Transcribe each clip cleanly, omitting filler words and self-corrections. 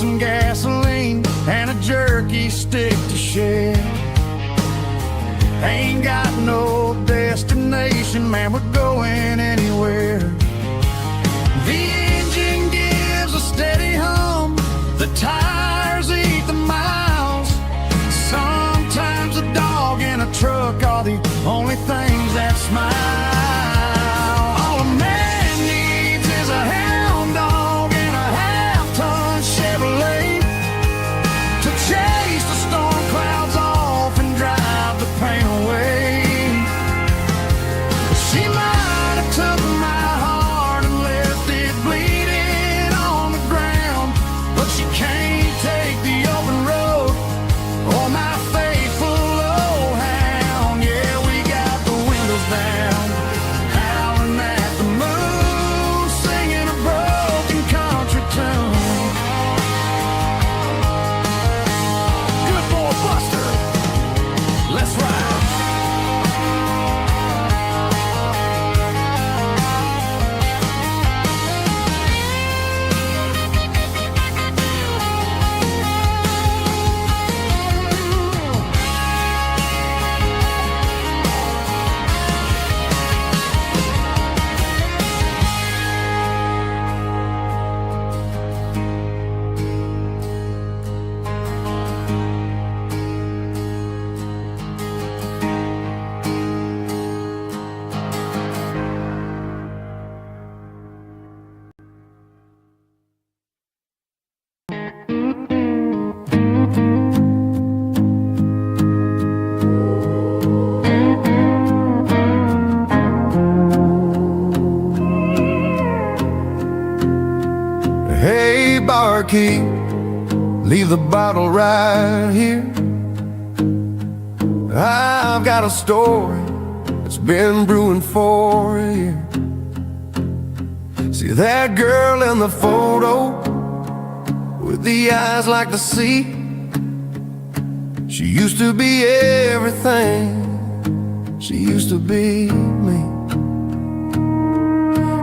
some gasoline and a jerky stick to share. Ain't got no destination, man, we're going anywhere. The engine gives a steady hum, the tires eat the miles. Sometimes a dog in a truck are the only things that smile. All a man needs is a hound dog and a half-ton Chevrolet to chase the storm clouds off and drive the pain away. She might have took my heart and left it bleeding on the ground, but she can't take the open road or my faithful old hound. Yeah, we got the windows down, howling at the moon, singing a broken country tune. Good boy Buster, let's ride. Hey, barkeep, leave the bottle right here. I've got a story that's been brewing for a year. See that girl in the photo with the eyes like the sea? She used to be everything, she used to be me.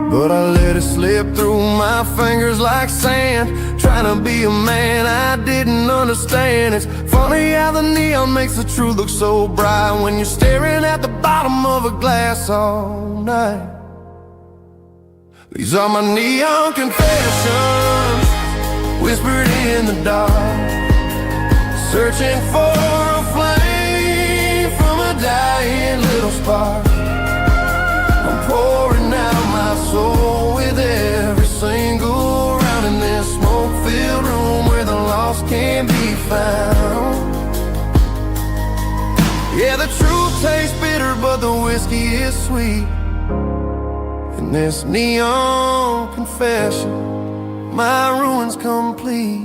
But I let it slip through my fingers like sand, trying to be a man I didn't understand. It's funny how the neon makes the truth look so bright when you're staring at the bottom of a glass all night. These are my neon confessions, whispered in the dark, searching for a flame from a dying little spark. I'm pouring out my soul with every single round in this smoke-filled room where the lost can't be found. Yeah, the truth tastes bitter, but the whiskey is sweet. In this neon confession, my ruin's complete.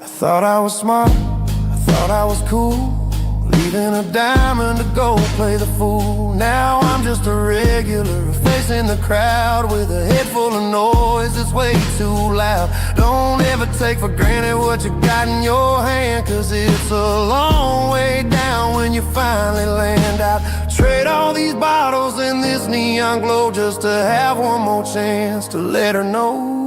I thought I was smart, I thought I was cool, leaving a diamond to go play the fool. Now I'm just a regular, facing the crowd with a head full of noise that's way too loud. Don't ever take for granted what you got in your hand, cause it's a long way down when you finally land out. Trade all these bottles and this neon glow just to have one more chance to let her know.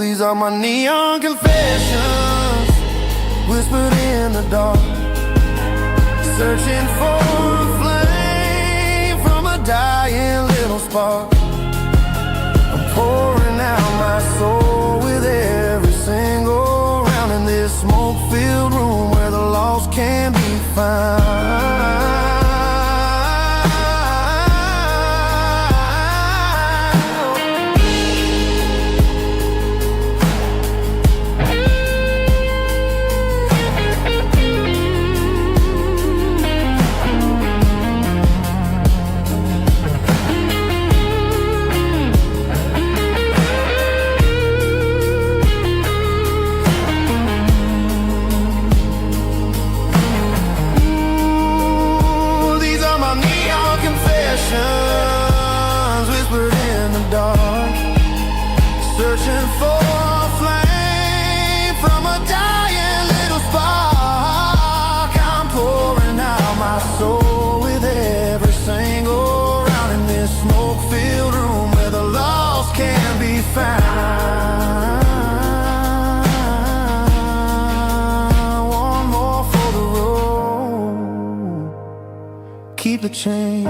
These are my neon confessions, whispered in the dark, searching for a flame from a dying little spark. I'm pouring out my soul with every single round in this smoke-filled room where the lost can be found. keep the change.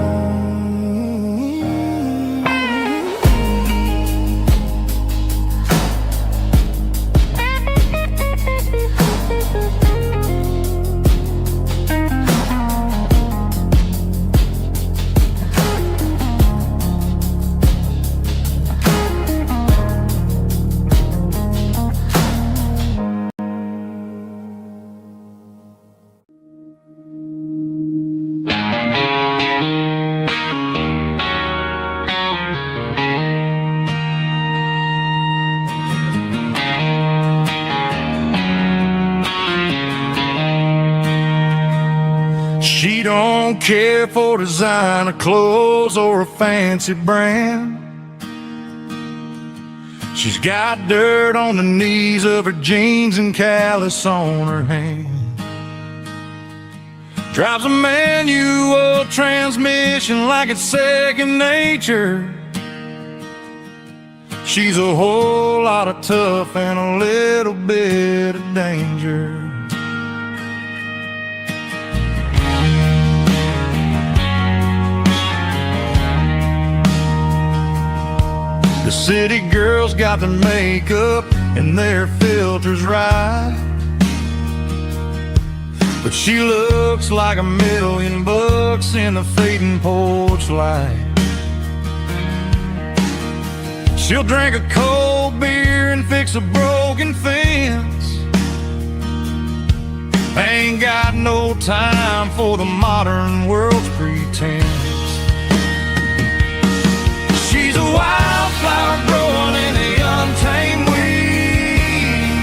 She don't care for designer clothes or a fancy brand. She's got dirt on the knees of her jeans and callus on her hand. Drives a manual transmission like it's second nature. She's a whole lot of tough and a little bit of danger. The city girls got their makeup and their filters right, but she looks like $1,000,000 in the fading porch light. She'll drink a cold beer and fix a broken fence. Ain't got no time for the modern world's pretense. She's a wildflower growing in the untamed weeds.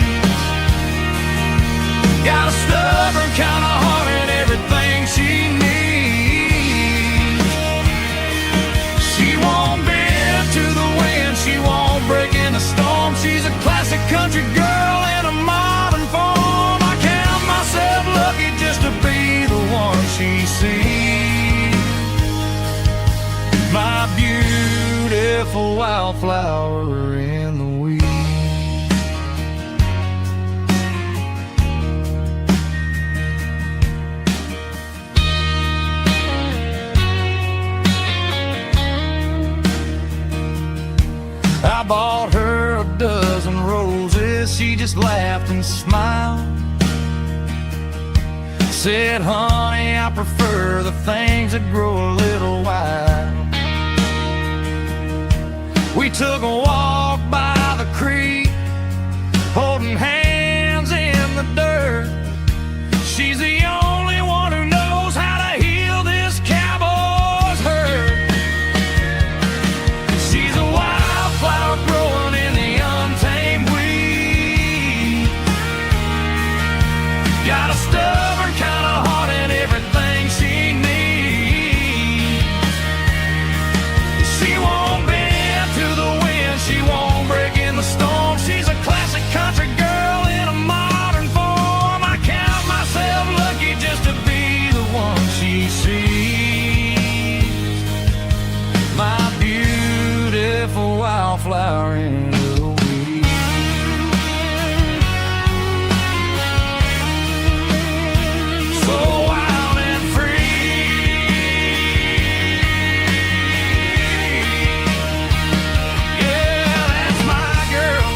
Got a stubborn kind of heart and everything she needs. She won't bend to the wind, she won't break in the storm. She's a classic country girl in a modern form. I count myself lucky just to be the one she sees. My beautiful wildflower in the weeds. I bought her a dozen roses, she just laughed and smiled. Said, honey, I prefer the things that grow a little wild. We took a walk by the creek, holding hands in the dirt. She's the only one who knows how to heal this cowboy's hurt. She's a wildflower growing in the untamed weed. Got a stubborn kind of heart and everything she needs. She won't bend to the wind, she won't break in the storm. She's a classic country girl in a modern form. I count myself lucky just to be the one she sees. My beautiful wildflower in the weeds. So wild and free. Yeah, that's my girl.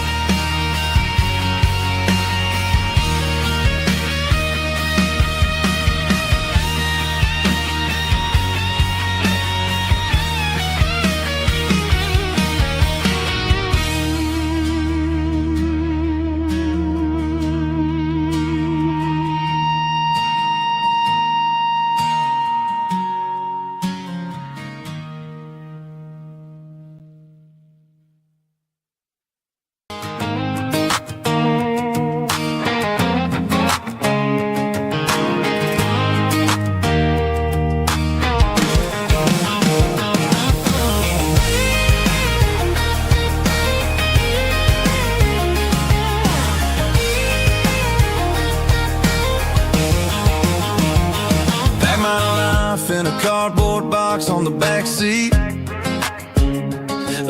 Pack my life in a cardboard box on the back seat,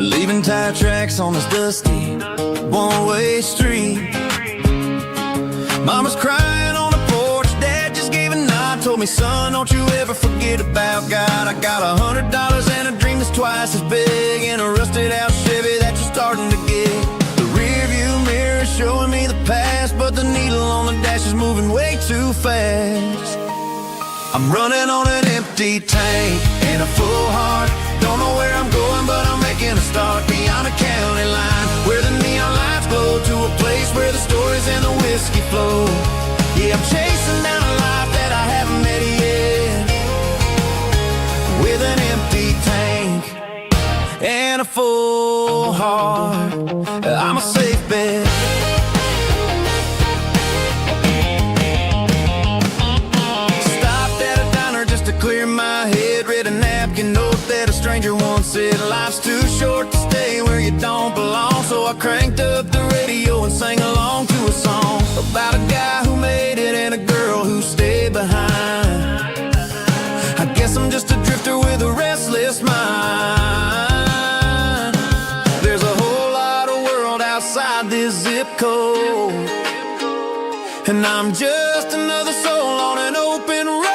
leaving tire tracks on this dusty one-way street. Mama's crying on the porch, Dad just gave a nod, told told me, son, don't you ever forget about God. I got $100 and a dream that's twice as big, and a rusted out Chevy that you're starting to get. The rear view mirror is showing me the past, but the needle on the dash is moving way too fast. I'm running on an empty tank and a full heart. Don't know where I'm going, but I'm making a start beyond a county line, where the neon lights glow, to a place where the stories and the whiskey flow. Yeah, I'm chasing down a life that I haven't met yet, with an empty tank and a full heart. I'm a safe bet. Stopped at a diner just to clear my head, read a napkin note that a stranger once said, life's too short to stay where you don't belong. So I cranked up the radio and sang along to a song about a guy who made it and a girl who stayed behind. I guess I'm just a drifter with a restless mind. There's a whole lot of world outside this zip code, and I'm just another soul on an open road.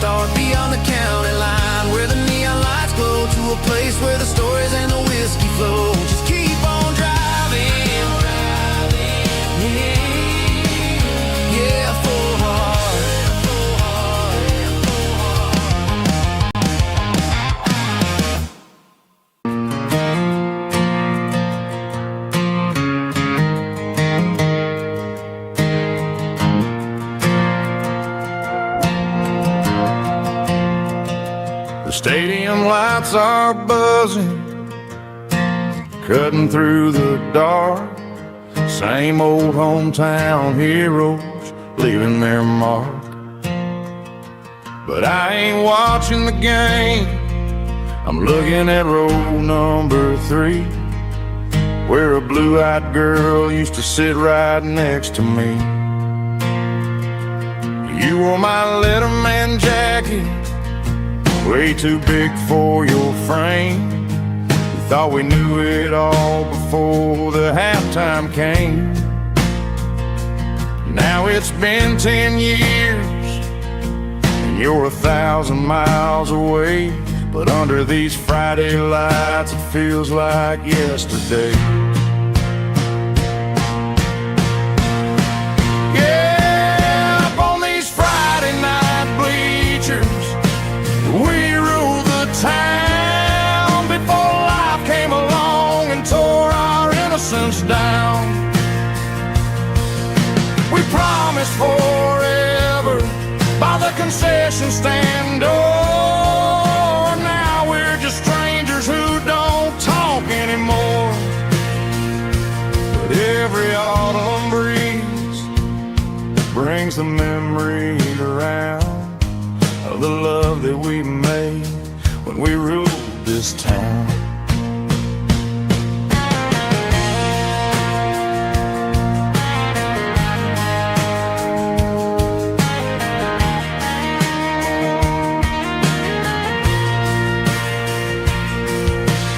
Start beyond the county line, where the neon lights glow, to a place where the stories and the whiskey flow. Just keep on driving, yeah, full heart, full heart, full The stadium lights are buzzing, cutting through the dark. Same old hometown heroes leaving their mark. But I ain't watching the game, I'm looking at row number 3, where a blue-eyed girl used to sit right next to me. You wore my Letterman jacket, way too big for your frame. We thought we knew it all before the halftime came. Now it's been 10 years, and you're 1,000 miles away. But under these Friday lights, it feels like yesterday. Yeah, up on these Friday night bleachers, we ruled the town before life came along and tore our innocence down. We promised forever by the concession stand door. Now we're just strangers who don't talk anymore. But every autumn breeze brings the memory around of the love that we made when we ruled this town.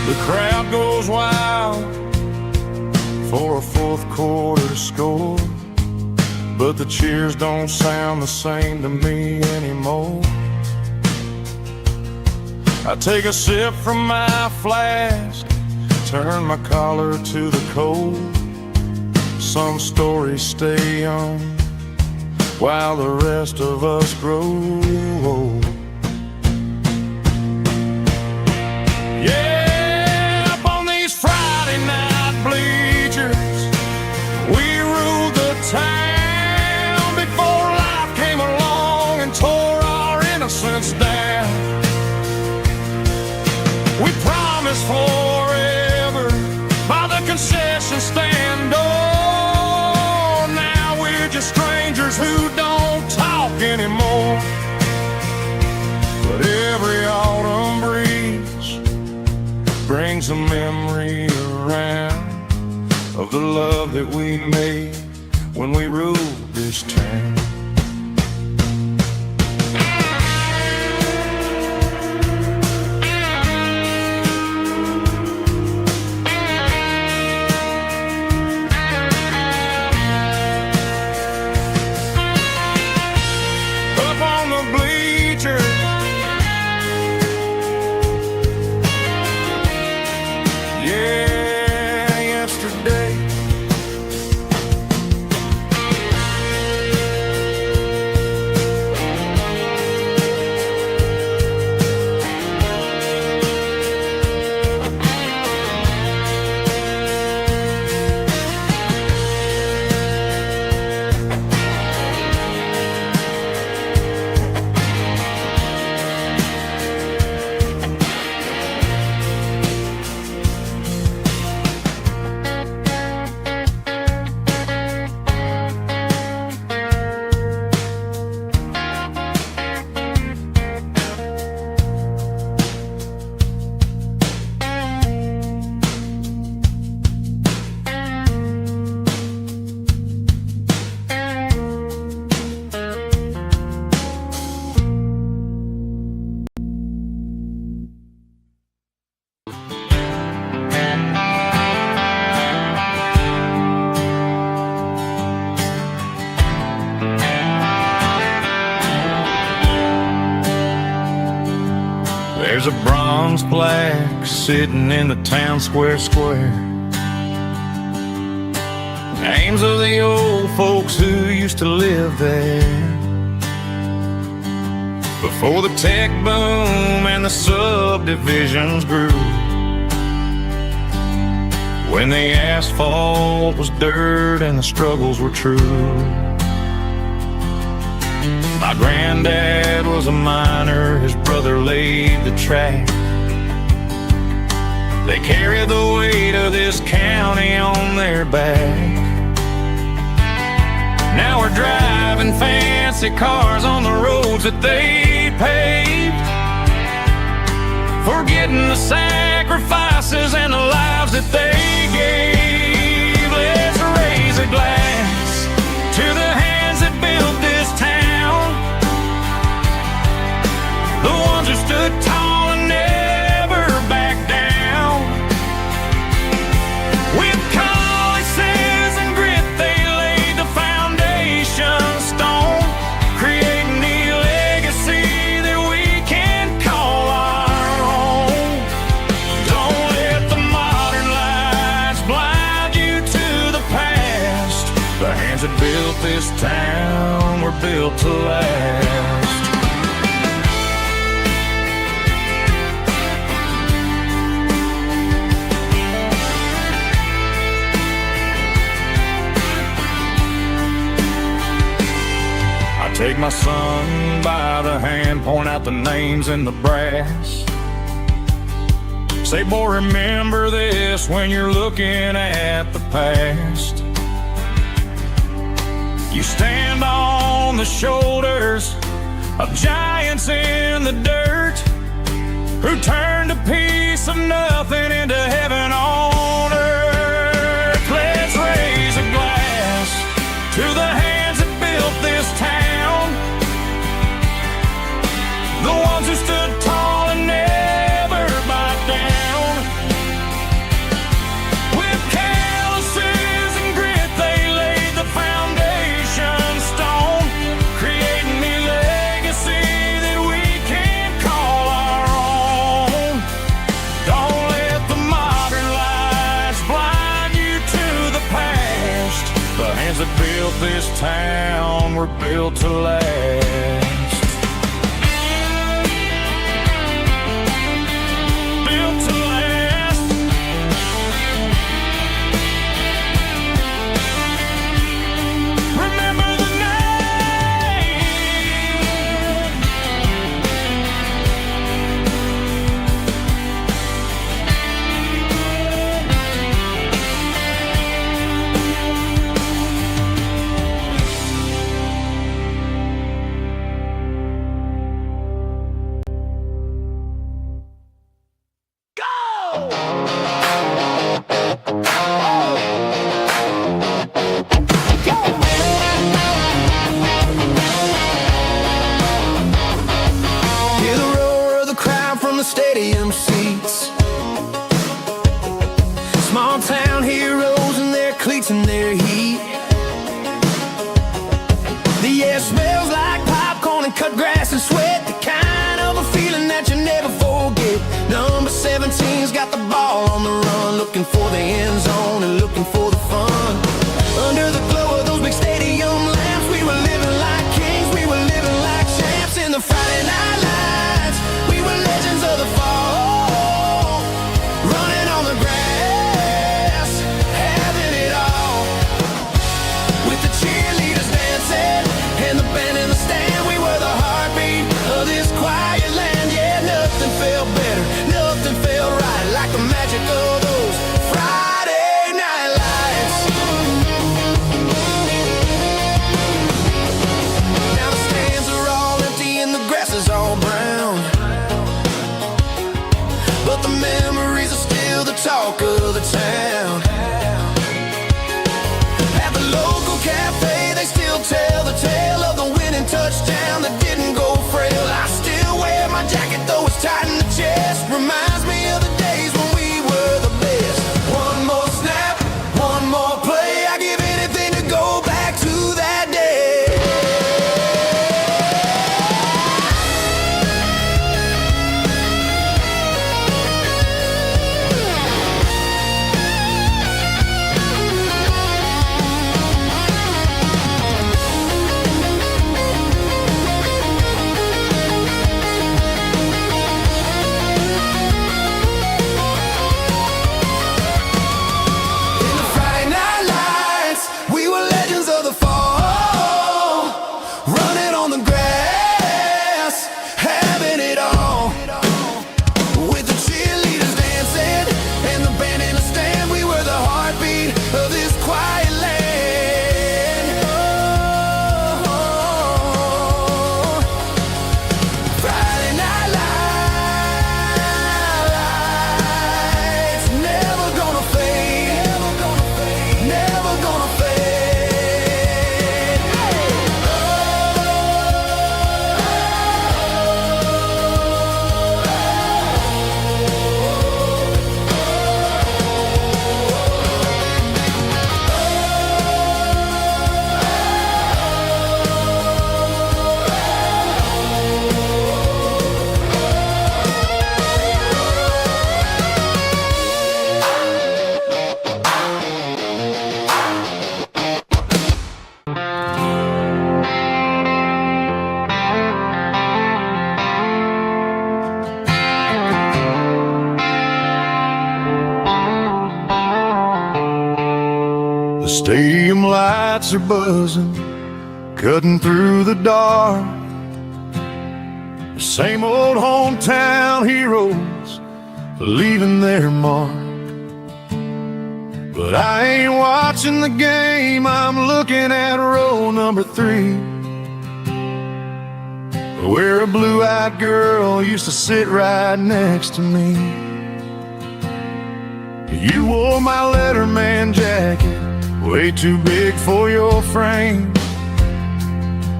The crowd goes wild for a fourth quarter score, but the cheers don't sound the same to me anymore. I take a sip from my flask, turn my collar to the cold. Some stories stay young while the rest of us grow old. Yeah, up on these Friday night bleachers, we ruled the town before life came along and tore our innocence down. We promised forever by the concession stand door. Now we're just strangers who don't talk anymore. brings a memory around of the love that we made when we ruled this town. Up on the bleachers, yeah, yesterday. There's a bronze plaque sitting in the town square. Names of the old folks who used to live there before the tech boom and the subdivisions grew, when the asphalt was dirt and the struggles were true. My granddad was a miner, his brother laid the track. They carried the weight of this county on their back. Now we're driving fancy cars on the roads that they paved, forgetting the sacrifices and the lives that they gave. Let's raise a glass to the hands that built this town, the ones who stood tall and never backed down. With calluses and grit they laid the foundation stone, creating the legacy that we can call our own. Don't let the modern lights blind you to the past. The hands that built this town were built to last. Take my son by the hand, point out the names in the brass. Say, boy, remember this when you're looking at the past. You stand on the shoulders of giants in the dirt, who turned a piece of nothing into heaven on earth. Let's raise a glass to the hands that built this town, the ones who stood tall and never backed down. With calluses and grit they laid the foundation stone, creating the legacy that we can call our own. Don't let the modern lights blind you to the past. The hands that built this town were built to last. seats. Small town heroes in their cleats and their heat. The air smells like popcorn and cut grass and sweat, the kind of a feeling that you never forget. Number 17's got the ball on the run, looking for the end zone and looking for the fun. Under the glow of those big stadium lamps, we were living like kings, we were living like champs. In the Friday night lights, we were legends of the fall, running on the grass, having it all. With the cheerleaders dancing and the band in the stand, we were the heartbeat of this quiet land. Yeah, nothing felt better, nothing felt right like the magic of those Friday night lights. Now the stands are all empty and the grass is all brown, but the memories are still the talk of the town. At the local cafe, they still tell the tale of the winning touchdown that didn't go frail. I still wear my jacket though it's tight in the chest. Reminds me of the days when we were the best. One more snap, one more play, I give anything to go back to that day. Stadium lights are buzzing, cutting through the dark. The same old hometown heroes leaving their mark. But I ain't watching the game, I'm looking at row number 3, where a blue-eyed girl used to sit right next to me. You wore my Letterman jacket, way too big for your frame.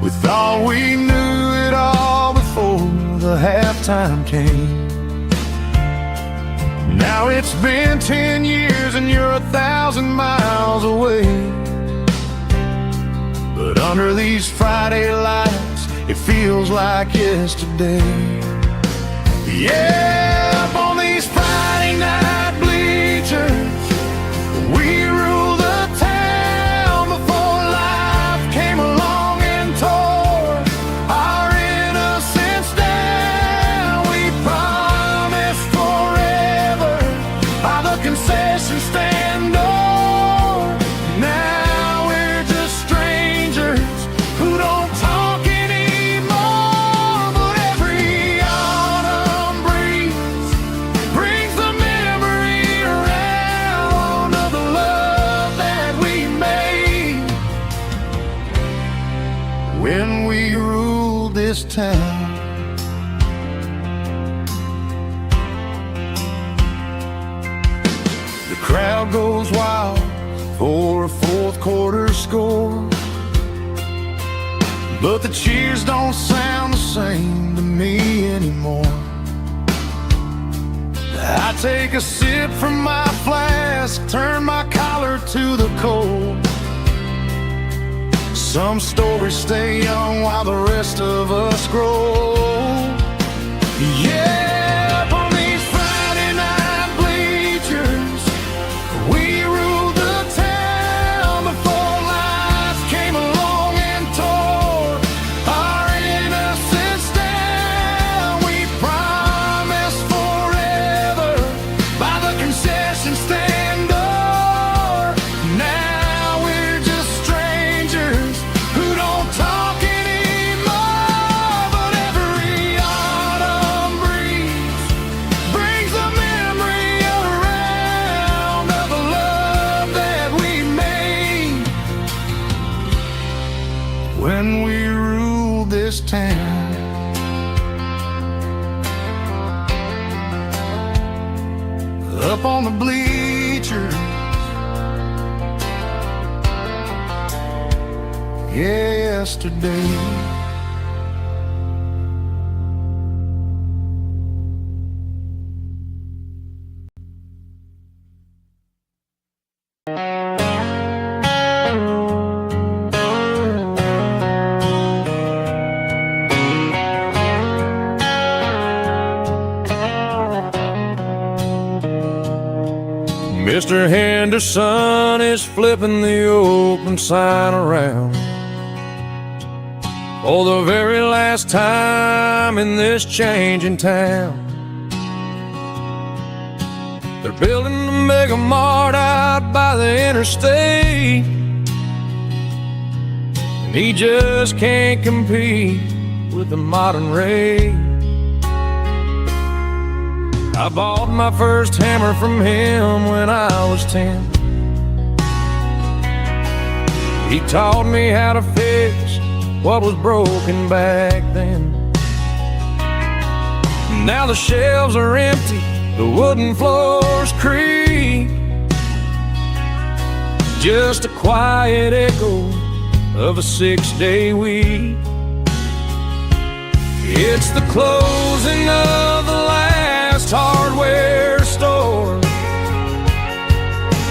We thought we knew it all before the halftime came. Now it's been 10 years and you're 1,000 miles away. But under these Friday lights, it feels like yesterday. Yeah, up on these Friday night bleachers, we rule the town before life came along and tore our innocence down. We promised forever by the concession stand door. Now we're just strangers who don't talk anymore. But every autumn breeze brings the memory around of the love that we made when we ruled this town. The crowd goes wild for a fourth quarter score, but the cheers don't sound the same to me anymore. I take a sip from my flask, turn my collar to the cold. Some stories stay young while the rest of us grow. Yeah, up on these Friday night bleachers, we ruled the town before life came along and tore our innocence down. We promised forever by the concession stand door. Now we're just strangers who don't talk anymore. But every autumn breeze brings a memory around of the love that we made when we ruled this town. Up on the bleachers, yesterday. Mr. Henderson is flipping the open sign around for the very last time in this changing town. They're building the mega mart out by the interstate, and he just can't compete with the modern rate. I bought my first hammer from him when I was 10. He taught me how to fix what was broken back then. Now the shelves are empty, the wooden floors creak, just a quiet echo of a 6-day week. It's the closing of the last hardware store.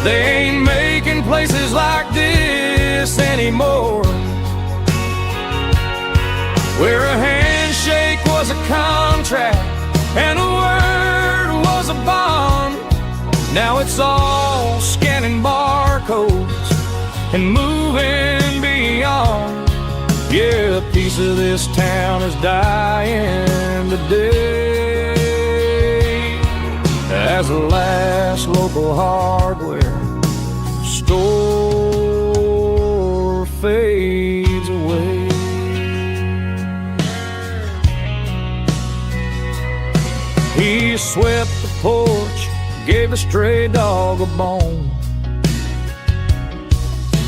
They ain't making places like this anymore, where a handshake was a contract and a word was a bond. Now it's all scanning barcodes and moving beyond. Yeah, a piece of this town is dying today as the last local hardware store fades away. He swept the porch, gave the stray dog a bone,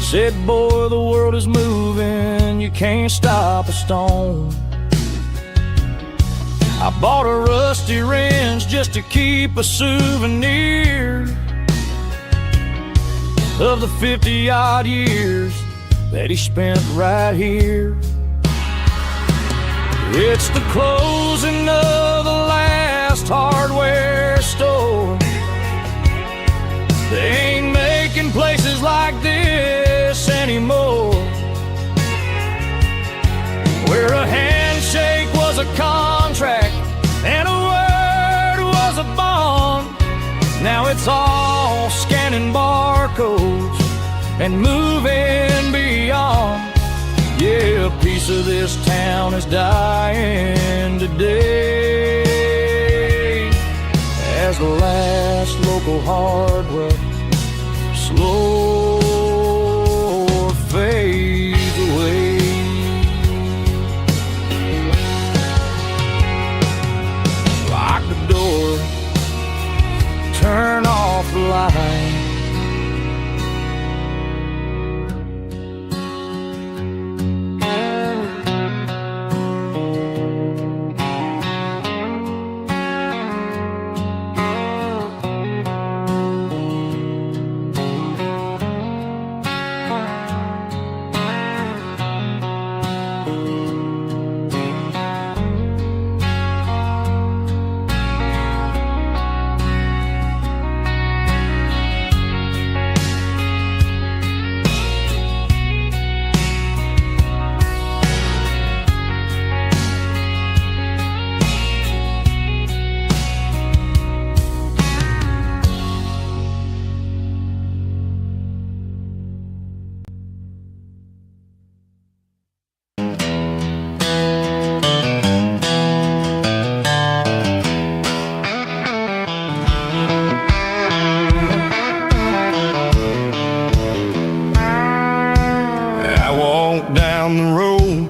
said, boy, the world is moving, you can't stop a stone. I bought a rusty wrench just to keep a souvenir of the 50-odd years that he spent right here. It's the closing of the last hardware store. They ain't making places like this anymore, where a handshake was a contract and a word was a bond. Now it's all scanning barcodes and moving beyond. Yeah, a piece of this town is dying today as the last local hardware slow fades away. Lock the door, turn off the light.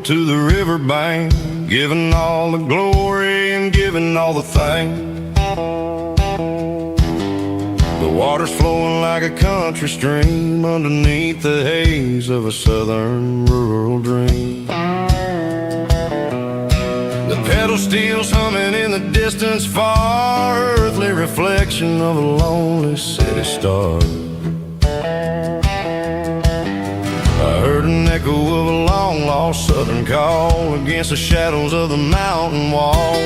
to the riverbank, giving all the glory and giving all the thanks. The water's flowing like a country stream underneath the haze of a southern rural dream. The pedal steel's humming in the distance far, earthly reflection of a lonely city star. I heard an echo of a long-lost southern call against the shadows of the mountain wall,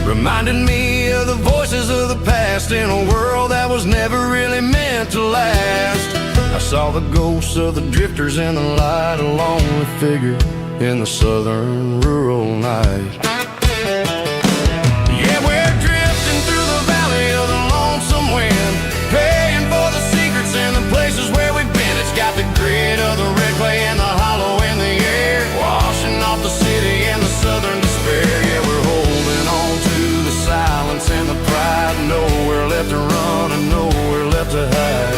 reminding me of the voices of the past in a world that was never really meant to last. I saw the ghosts of the drifters in the light, a lonely figure in the southern rural night. Yeah, we're drifting through the valley of the lonesome wind, paying for the secrets and the places where we've been. It's got the grit of the red clay and the hollow in the air, washing off the city and the southern despair. Yeah, we're holding on to the silence and the pride, nowhere left to run and nowhere left to hide.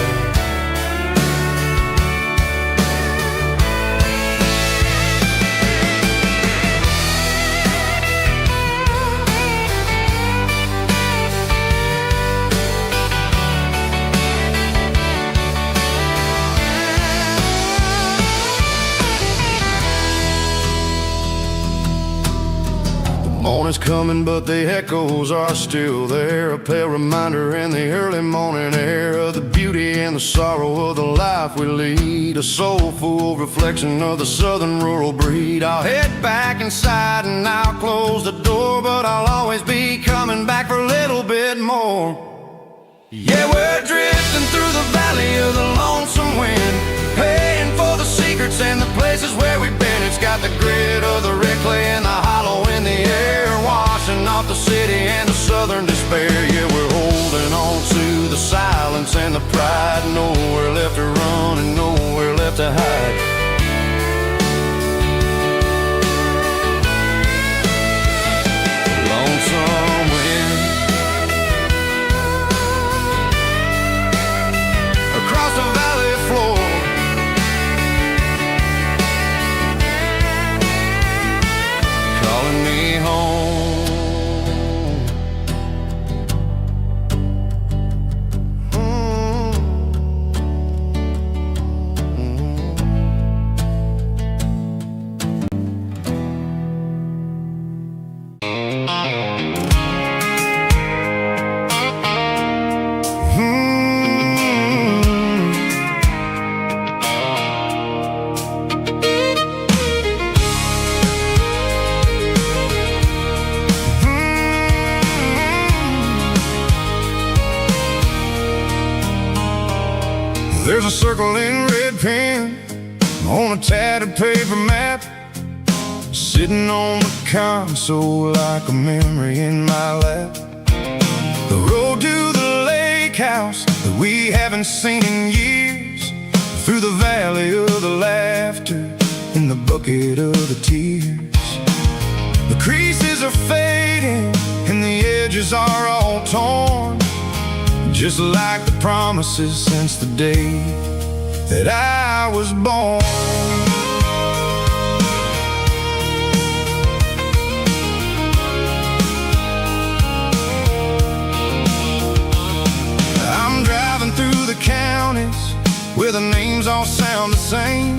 Morning's coming, but the echoes are still there, a pale reminder in the early morning air of the beauty and the sorrow of the life we lead, a soulful reflection of the southern rural breed. I'll head back inside and I'll close the door, but I'll always be coming back for a little bit more. Yeah, we're drifting through the valley of the lonesome wind, paying for the secrets and the places where we've been. It's got the grit of the red clay and the hollow in the air, washing off the city and the southern despair. Yeah, we're holding on to the silence and the pride, nowhere left to run and nowhere left to hide. Lonesome wind across the valley floor, calling me home. There's a circle in red pen on a tattered paper map, sitting on the console like a memory in my lap. The road to the lake house that we haven't seen in years, through the valley of the laughter in the bucket of the tears. The creases are fading and the edges are all torn, just like the promises since the day that I was born. I'm driving through the counties where the names all sound the same,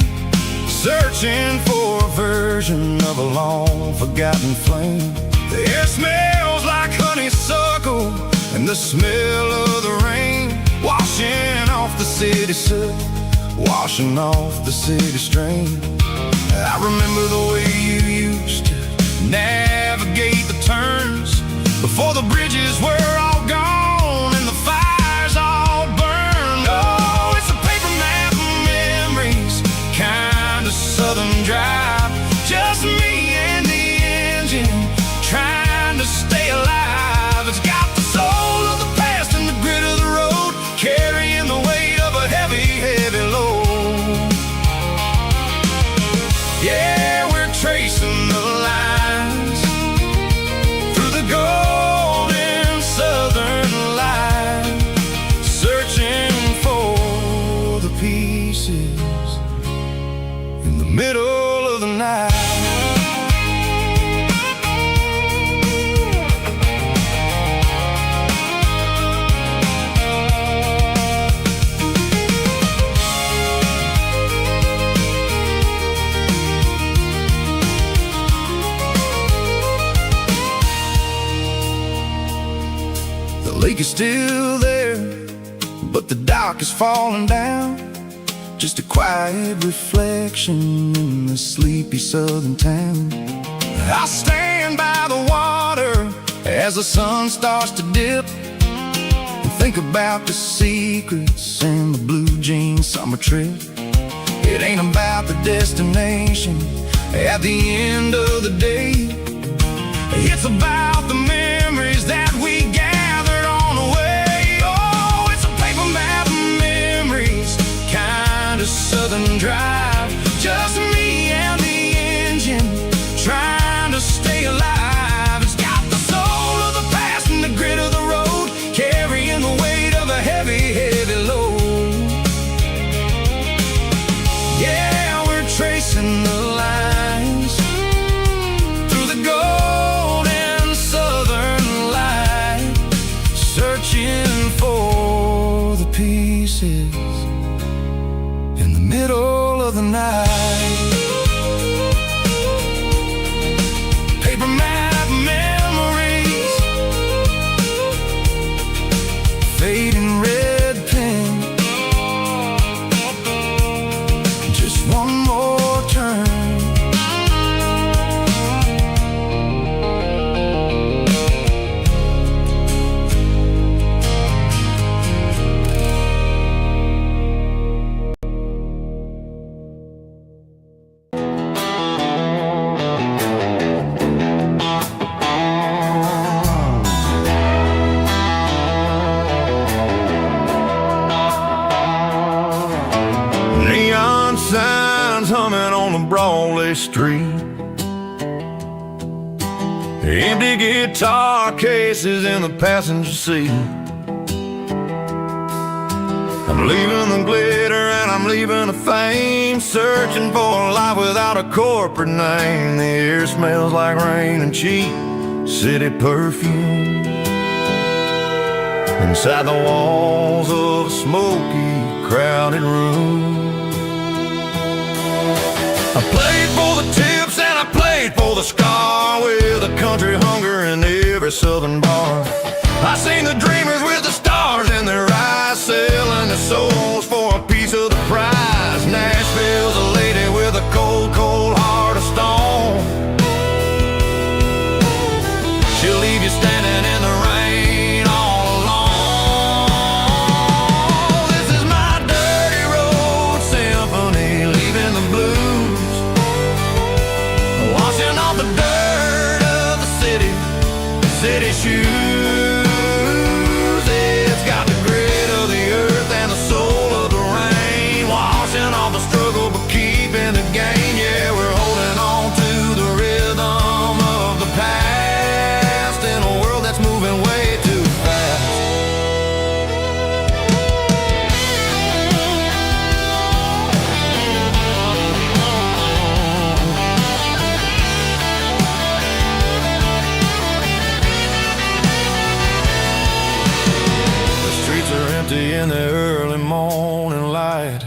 searching for a version of a long forgotten flame. The air smells like honeysuckle and the smell of the rain, washing off the city soot, washing off the city strain. I remember the way you used to navigate the turns before the bridges were all gone and the fires all burned. Oh, it's a paper map of memories, kind of southern drive, just me and the engine trying to stay alive. It's got the soul of the past and the grit of the road, carrying the weight of a heavy, heavy load. Yeah, we're tracing the lines through the golden southern creek is still there, but the dock is falling down. Just a quiet reflection in the sleepy southern town. I stand by the water as the sun starts to dip, and think about the secrets and the blue jean summer trip. It ain't about the destination at the end of the day. It's about the memories that we gathered on the way. Oh, it's a paper map of memories, kind of southern drive. Just me and the engine, trying to stay alive. It's got the soul of the past and the grit of the road, carrying the weight of a heavy, heavy load. Yeah, we're tracing the lines through the golden southern light, searching for the pieces in the middle of the night. Paper map memories, fading red pen, just one more turn. Neon signs humming on the Broadway street, empty guitar cases in the passenger seat. I'm leaving the glitter and I'm leaving the fame, searching for a life without a corporate name. The air smells like rain and cheap city perfume inside the walls of a smoky, crowded room. I played for the tips and I played for the scar, with a country hunger in every southern bar. I seen the dreamers with the stars in their eyes, selling their souls for a piece of the prize. Nashville's a lady with a cold, cold heart of stone. She'll leave you standing in the rain all alone. This is my dirty road symphony, leaving the blues, washing off the dirt of the city, city shoes. It's got the grit of the earth and the soul of the rain, washing off the struggle but keeping the gain. Yeah, we're holding on to the rhythm of the past in a world that's moving way too fast. The streets are empty in the early morning light,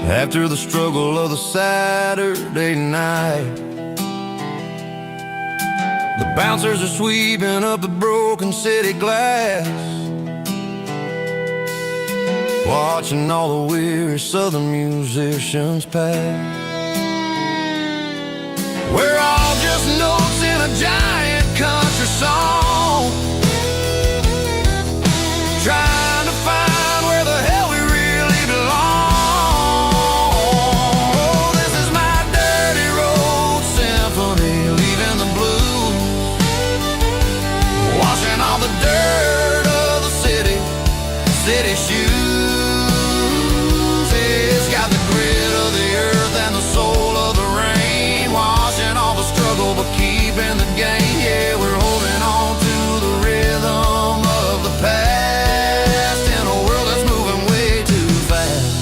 after the struggle of the Saturday night. The bouncers are sweeping up the broken city glass, watching all the weary southern musicians pass. We're all just notes in a giant country song, trying to find where the hell we really belong. Oh, this is my dirty road symphony, leaving the blues, washing all the dirt of the city, city shoes. It's got the grit of the earth and the soul of the rain, washing all the struggle but keeping the gain. Yeah, we're holding on to the rhythm of the past in a world that's moving way too fast.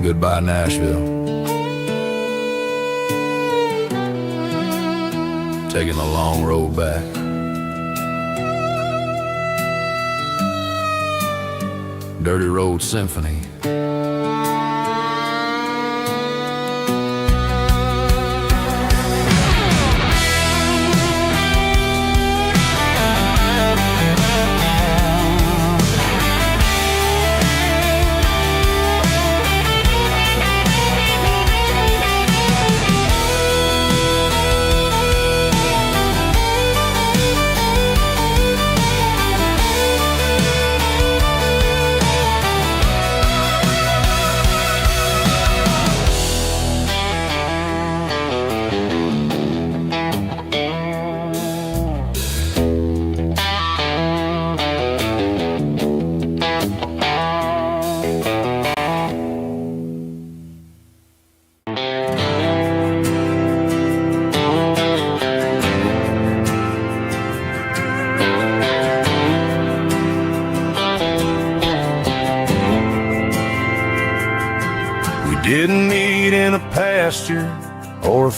Goodbye, Nashville. Taking the long road back. Dirty Road Symphony.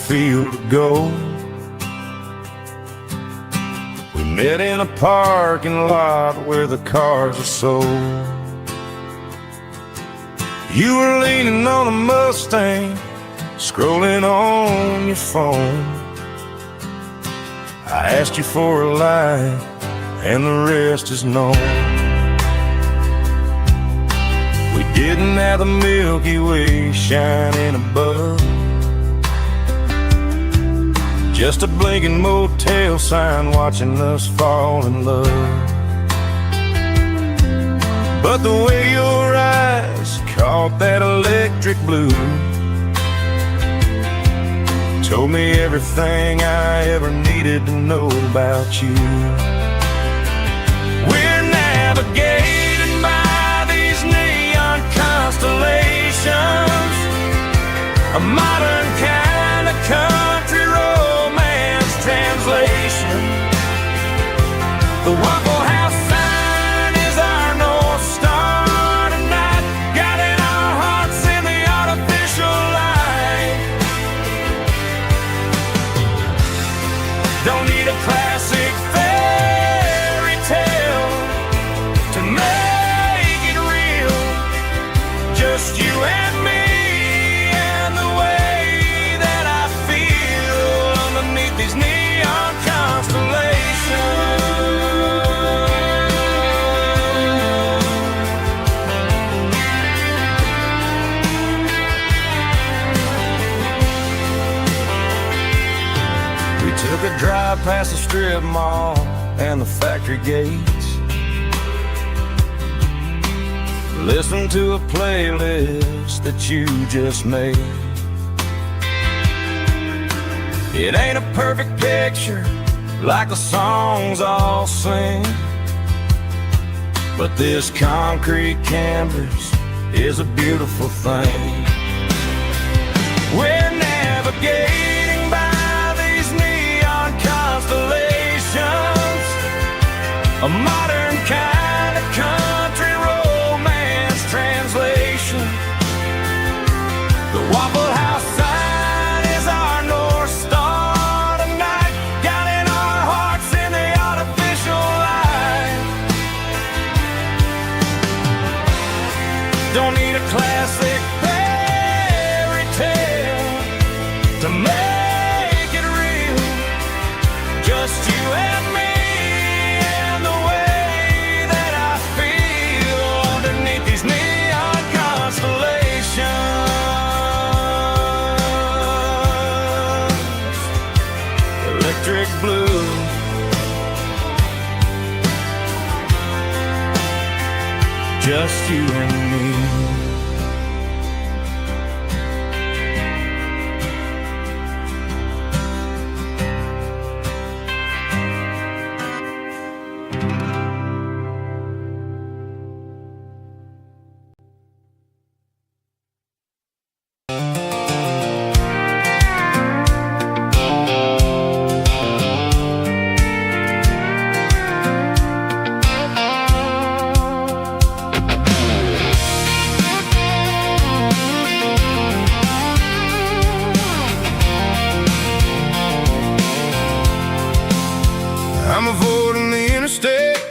field to go. We met in a parking lot where the cars are sold. You were leaning on a Mustang, scrolling on your phone. I asked you for a light, and the rest is known. We didn't have the Milky Way shining above, just a blinking motel sign watching us fall in love. But the way your eyes caught that electric blue told me everything I ever needed to know about you. We're navigated by these neon constellations, a modern kind of country romance translation. The Waffle House sign is our North Star tonight, guiding our hearts in the artificial light. Don't need a classic fairy tale to make it real, just you and me and the way that I feel underneath these neon constellations. We took a drive past the strip mall and the factory gates, listened to a playlist that you just made. It ain't a perfect picture like the songs all sing, but this concrete canvas is a beautiful thing. We're navigating by these neon constellations, a modern kind of country romance translation. The Waffle House sign is our North Star tonight, guiding our hearts in the artificial light. Don't need a classic fairy tale to make it real, just you and me and the way that I feel underneath these neon constellations. Electric blue, just you and me. I'm avoiding the interstate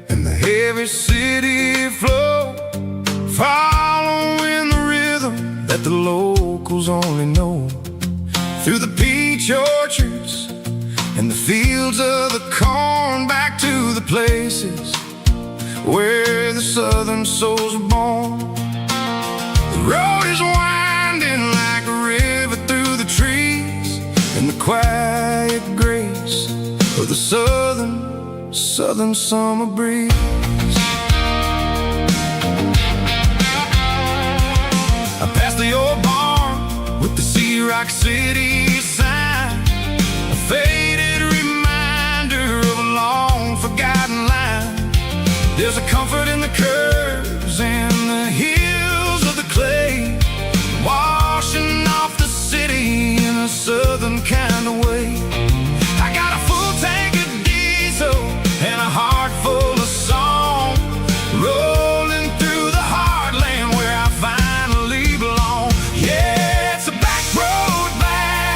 and the heavy city flow, following the rhythm that the locals only know. Through the peach orchards and the fields of the corn, back to the places where the southern souls are born. The road is winding like a river through the trees, and the quiet grace of the southern summer breeze. I passed the old barn with the Sea Rock City sign, a faded reminder of a long forgotten line. There's a comfort in the curves and the hills of the clay, washing off the city in a southern kind of way. I got a full tank of diesel and a heart full of song, rolling through the heartland where I finally belong. Yeah, it's a back road back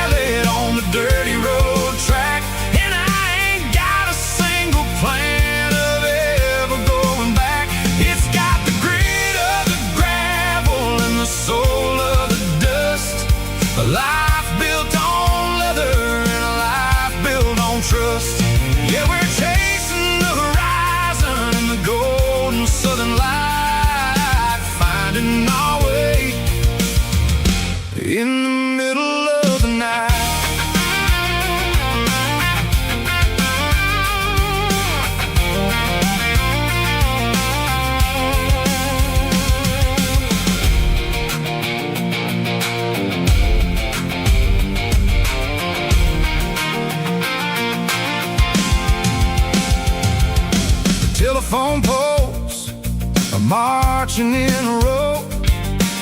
marching in a row,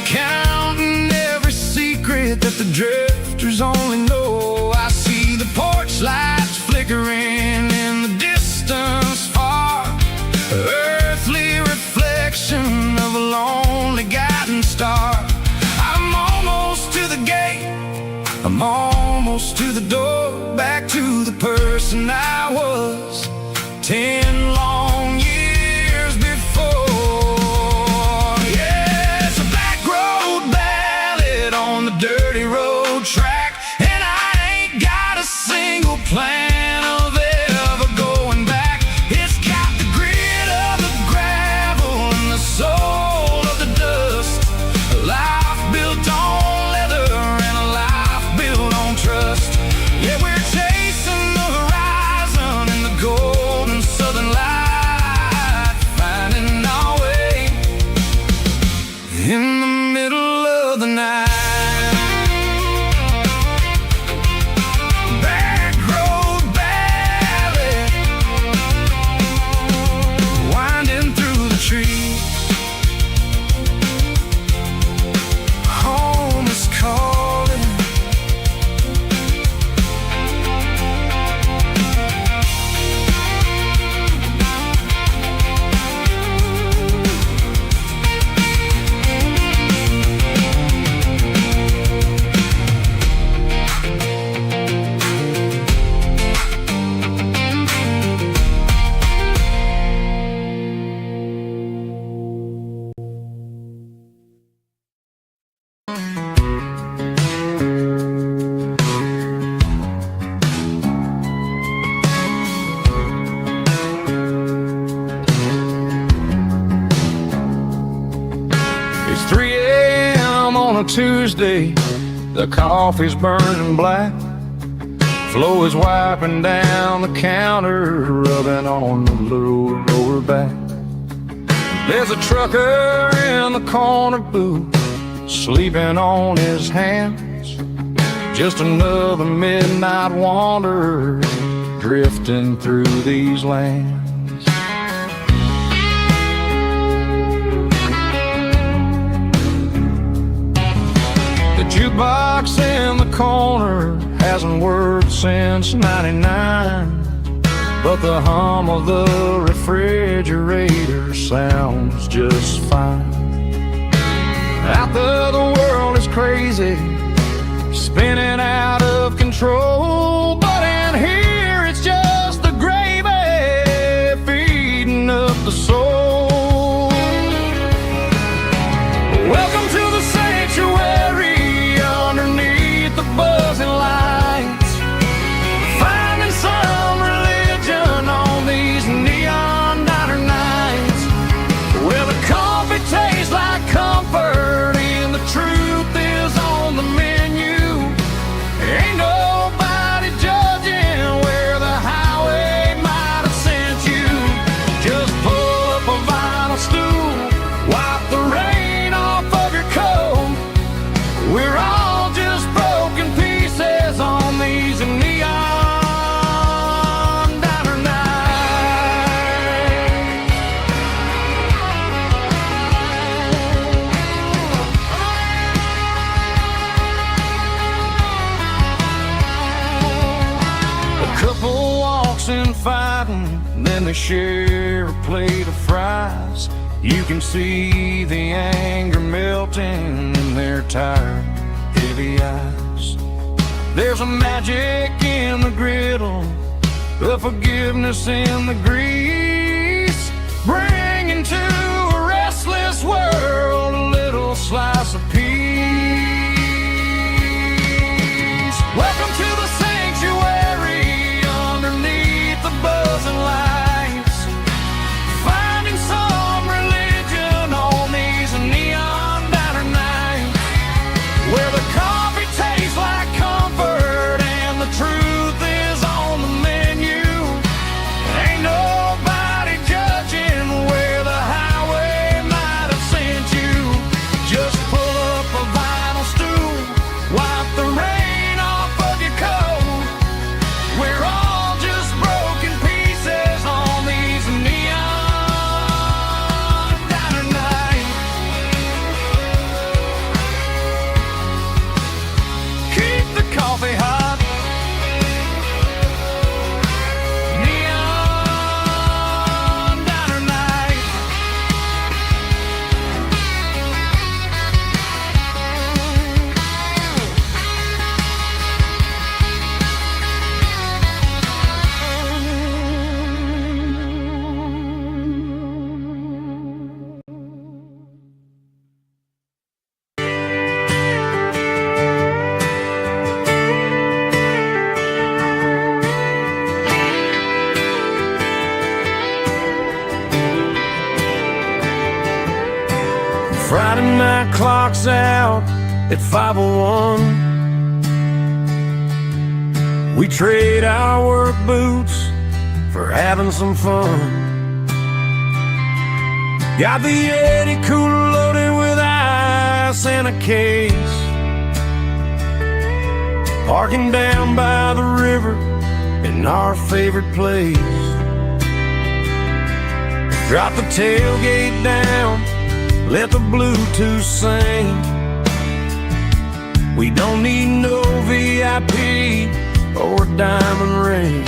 counting every secret that the drifters only know. I see the porch lights flickering in the distance far, earthly reflection of a lonely guiding star. I'm almost to the gate, I'm almost to the door, back to the person I was 10 long years before. Yeah, it's a back road ballad on the dirty road track, and I ain't got a single plan of ever going back. It's got the grit of the gravel and the soul of the dust, a life built on leather and a life built on trust. Yeah, we're chasing the horizon in the golden southern light, finding our way in the middle of the night. Back road ballad, winding through the trees. Home is calling. It's 3 a.m. on a Tuesday, the coffee's burning black. Flo is wiping down the counter, rubbing on the little lower back. There's a trucker in the corner booth, sleeping on his hands. Just another midnight wanderer, drifting through these lands. The jukebox in the corner hasn't worked since '99, but the hum of the refrigerator sounds just fine. Out there the world is crazy, spinning out of control, but in here it's just the gravy feeding up the soul. Welcome to the sanctuary underneath the buzzing lights, finding some religion on these neon diner nights, where the coffee tastes like comfort and the truth is on the menu. Ain't nobody judging where the highway might have sent you. Just pull up a vinyl stool, wipe the rain off of your coat. We're all just broken pieces on these neon diner nights. A couple walks in fighting, then they share a plate of fries. You can see the anger melting in their tired, heavy eyes. There's a magic in the griddle, a forgiveness in the grease, bringing to a restless world a little slice of peace. Welcome to the sanctuary underneath the buzzing lights, finding some religion on these neon diner nights, where the coffee tastes like comfort and the truth is on the menu. Ain't nobody judging where the highway might have sent you. Just pull midnight clock's out at 5:01. We trade our work boots for having some fun. Got the Yeti cooler loaded with ice and a case, parking down by the river in our favorite place. Drop the tailgate down, let the Bluetooth sing. We don't need no VIP or a diamond ring.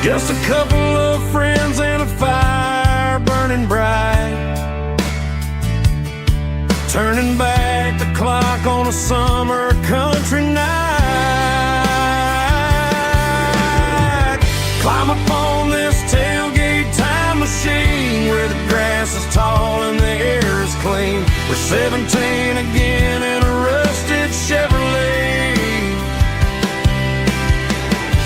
Just a couple of friends and a fire burning bright, turning back the clock on a summer country night. Climb up on this tailgate time machine where the grass is tall and the air is clean. We're 17 again in a rusted Chevrolet,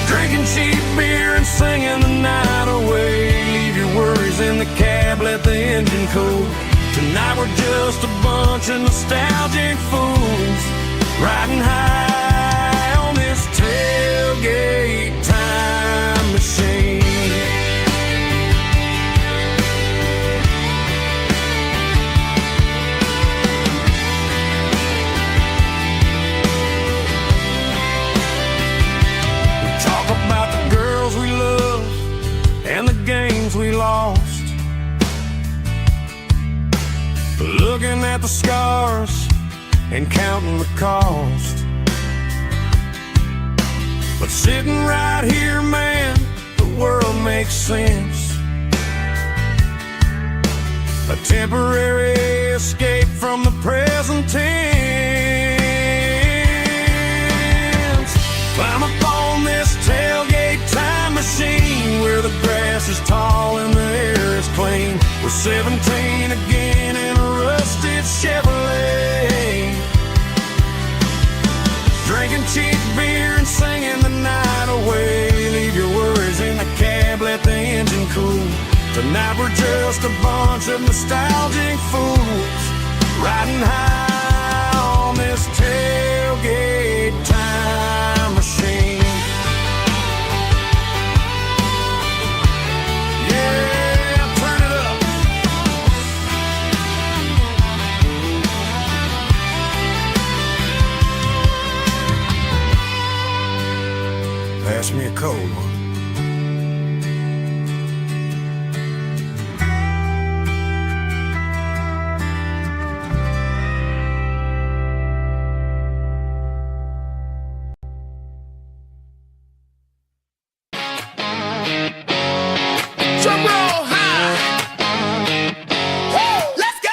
drinking cheap beer and singing the night away. Leave your worries in the cab, let the engine cool. Tonight we're just a bunch of nostalgic fools, riding high on this tailgate time machine. We talk about the girls we love and the games we lost, looking at the scars and counting the cost. But sitting right here, man, the world makes sense. A temporary escape from the present tense. Climb up on this tailgate time machine where the grass is tall and the air is clean. We're 17 again in a rusted Chevrolet, drinking cheap beer and singing the night away. Leave your worries in the cab, let the engine cool. Tonight we're just a bunch of nostalgic fools, riding high on this tailgate time machine. Pass me a cold one. Drum roll high. Woo, let's go.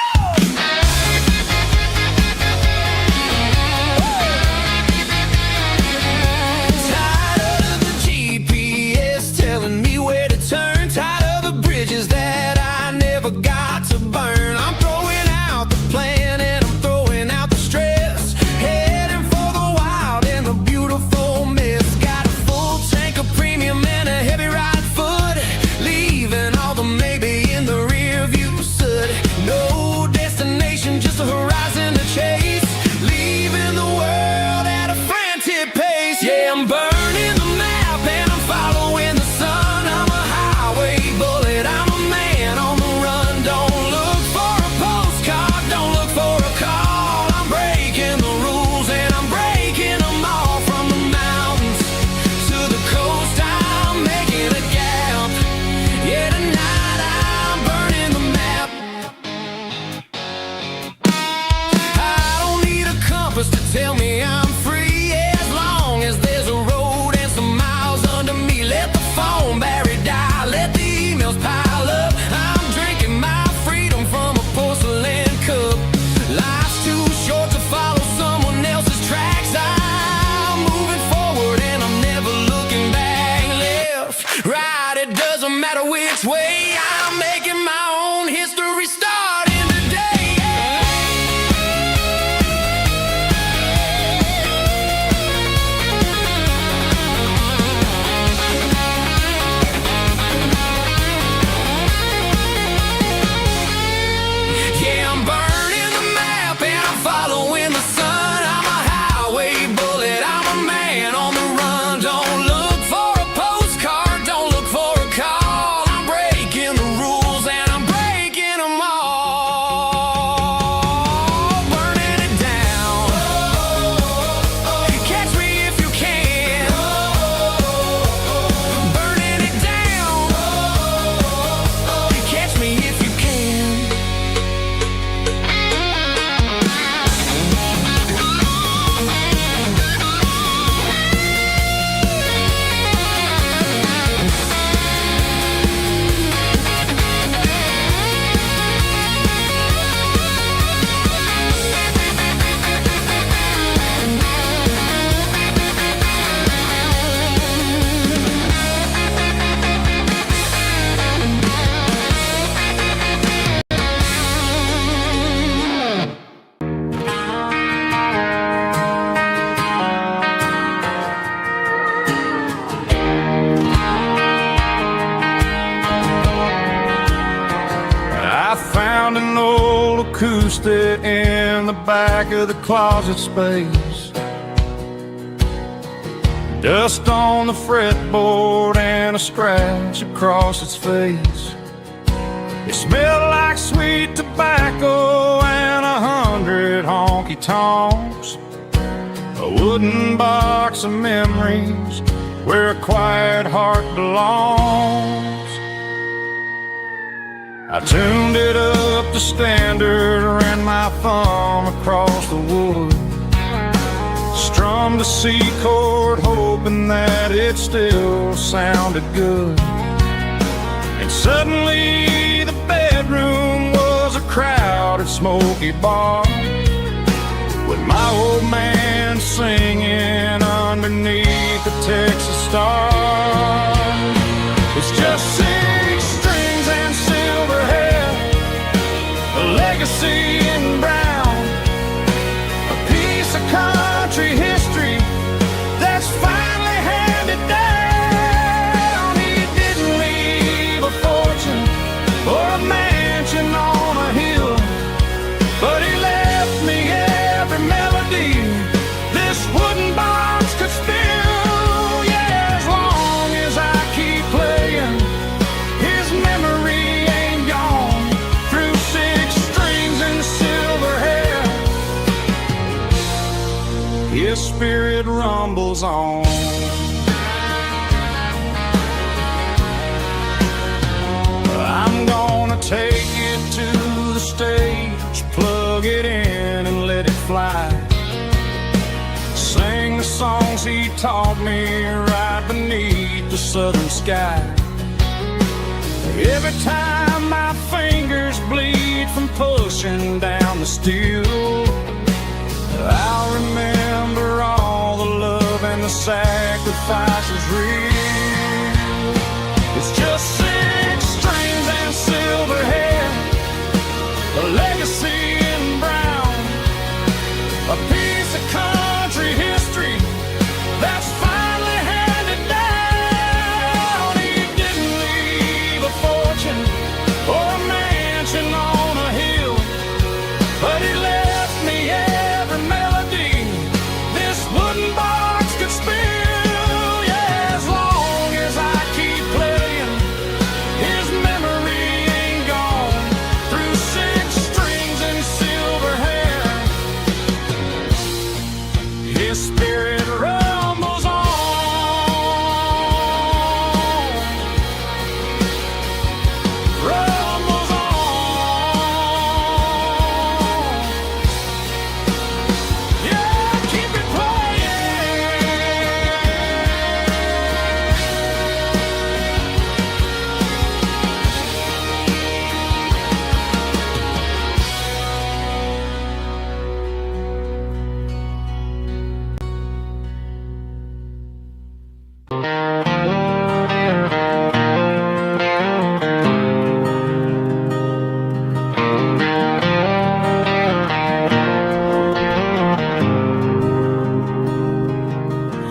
tell me I'm free as long as there's a road acoustic in the back of the closet space. Dust on the fretboard and a scratch across its face. It smelled like sweet tobacco and 100 honky-tonks. A wooden box of memories where a quiet heart belongs. I tuned it up to standard, ran my thumb across the wood, strummed a C chord hoping that it still sounded good. And suddenly the bedroom was a crowded smoky bar, with my old man singing underneath the Texas stars. It's just 6 strings and silver hair, a legacy in brown, a piece of country history that's finally handed down. He didn't leave a fortune or a mansion on a hill, but he left me every melody this wooden box could spill. Yeah, as long as I keep playing, his memory ain't gone. Through 6 strings and silver hair, his spirit rumbles on. I'm gonna take it to the stage, plug it in and let it fly. Sing the songs he taught me right beneath the southern sky. Every time my fingers bleed from pushing down the steel, I'll remember all the love and the sacrifices real. It's just 6 strings and silver hair, a legacy in brown, a piece of country history that's finally handed down. He didn't leave a fortune or a mansion on a hill, but he left me every melody this wooden box could spill. Yeah, as long as I keep playing, his memory ain't gone. Through 6 strings and silver hair, his spirit rumbles on. Rumbles on. Yeah, keep it playing.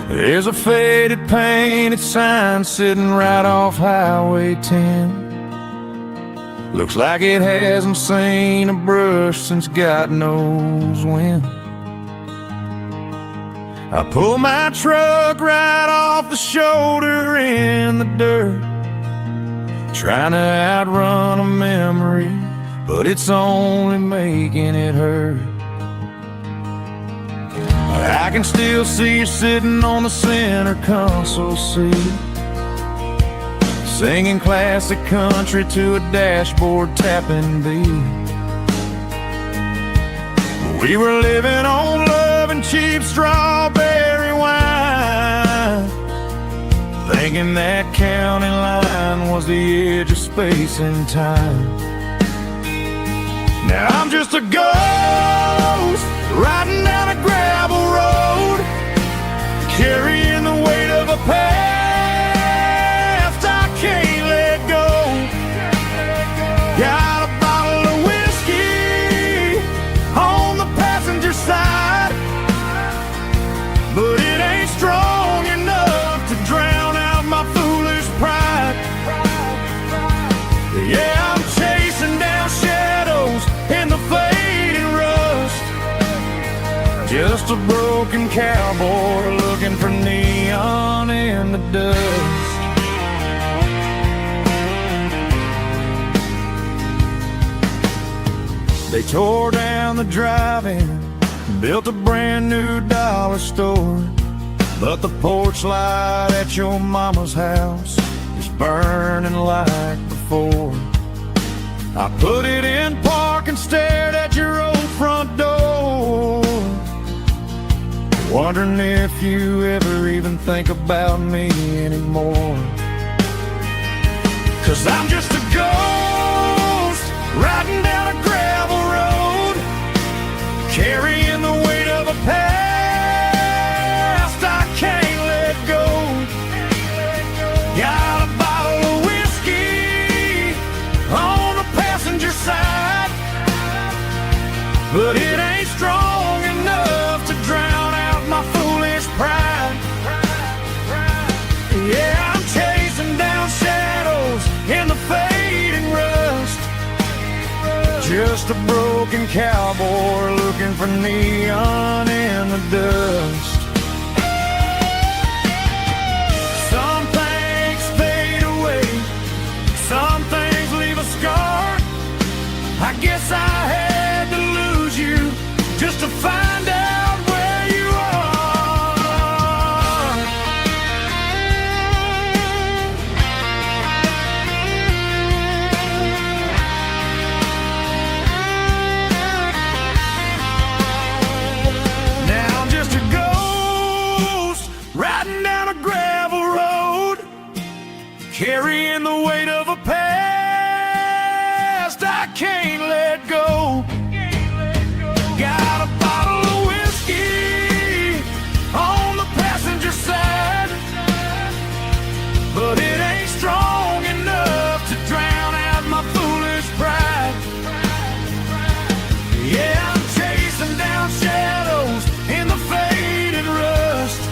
There's a faded painted sign sitting right off Highway 10. Looks like it hasn't seen a brush since God knows when. I pull my truck right off the shoulder in the dirt, trying to outrun a memory, but it's only making it hurt. I can still see you sitting on the center console seat, singing classic country to a dashboard tapping beat. We were living on love and cheap strawberry wine, thinking that county line was the edge of space and time. Now I'm just a ghost riding down a gravel road, carrying the weight of a past I can't let go. Got a bottle of whiskey on the passenger side, but it ain't strong enough to drown out my foolish pride. Yeah, I'm chasing down shadows in the face a broken cowboy looking for neon in the dust. They tore down the drive-in, built a brand new dollar store, but the porch light at your mama's house is burning like before. I put it in park and stared at your old front door, wondering if you ever even think about me anymore. 'Cause I'm just a ghost riding down a gravel road, carrying the weight of a past I can't let go. Got a bottle of whiskey on the passenger side, but it ain't strong enough to drown out my foolish pride. Yeah, I'm chasing down shadows in the fading rust, just a broken cowboy looking for neon in the dust. Some things fade away, some things leave a scar. I guess I had to lose you just to find out where you are. Now I'm just a ghost riding down a gravel road, carrying the weight of a past I can't let go. Got a bottle of whiskey on the passenger side, but it ain't strong enough to drown out my foolish pride. Yeah, I'm chasing down shadows in the faded rust,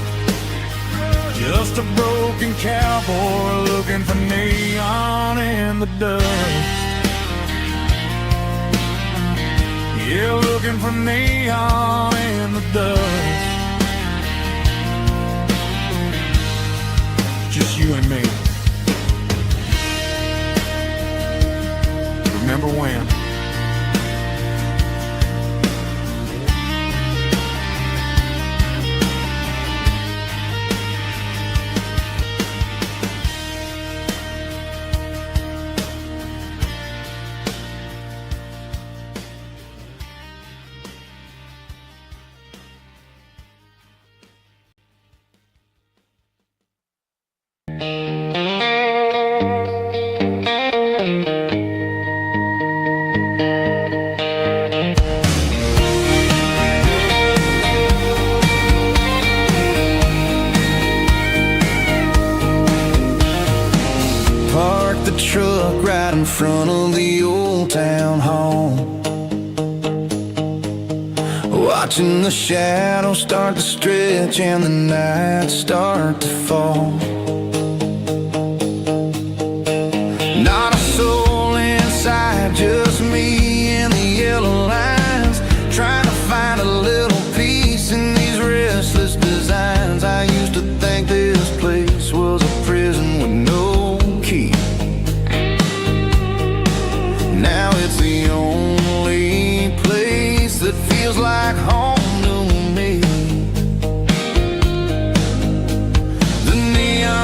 just a broken cowboy looking for neon in the dust. Yeah, looking for neon in the dust. Just you and me. Remember when? Parked the truck right in front of the old town hall, watching the shadows start to stretch and the night start to fall. Not a soul inside, just me and the yellow lines, trying to find a little peace in these restless designs. I used to think this place was a prison with no key. Now it's the only place that feels like home to me. The neon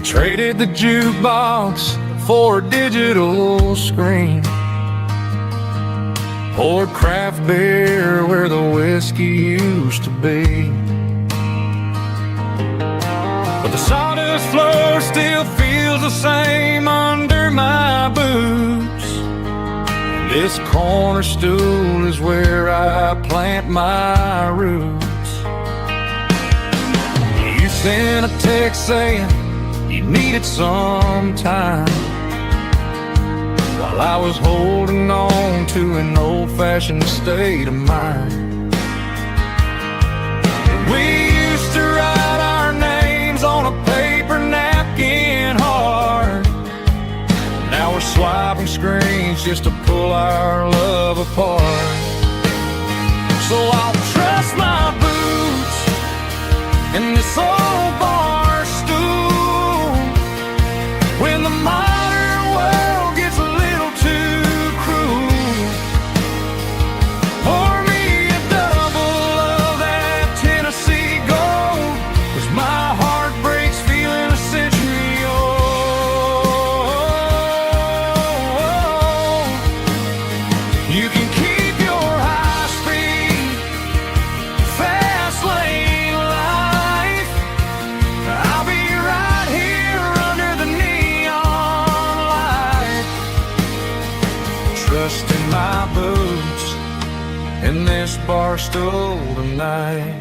We traded the jukebox for a digital screen, poured craft beer where the whiskey used to be. But the sawdust floor still feels the same under my boots. This corner stool is where I plant my roots. You sent a text saying you needed some time, while I was holding on to an old-fashioned state of mind. We used to write our names on a paper napkin hard. Now we're swiping screens just to pull our love apart. So I'll trust my boots in this old bar stool when the modern world gets a little too cruel. Pour me a double of that Tennessee Gold, 'cause my heart breaks feeling a century old. You can keep your high-speed, fast lane life. I'll be right here under the neon light, trusting my boots in this bar stool tonight.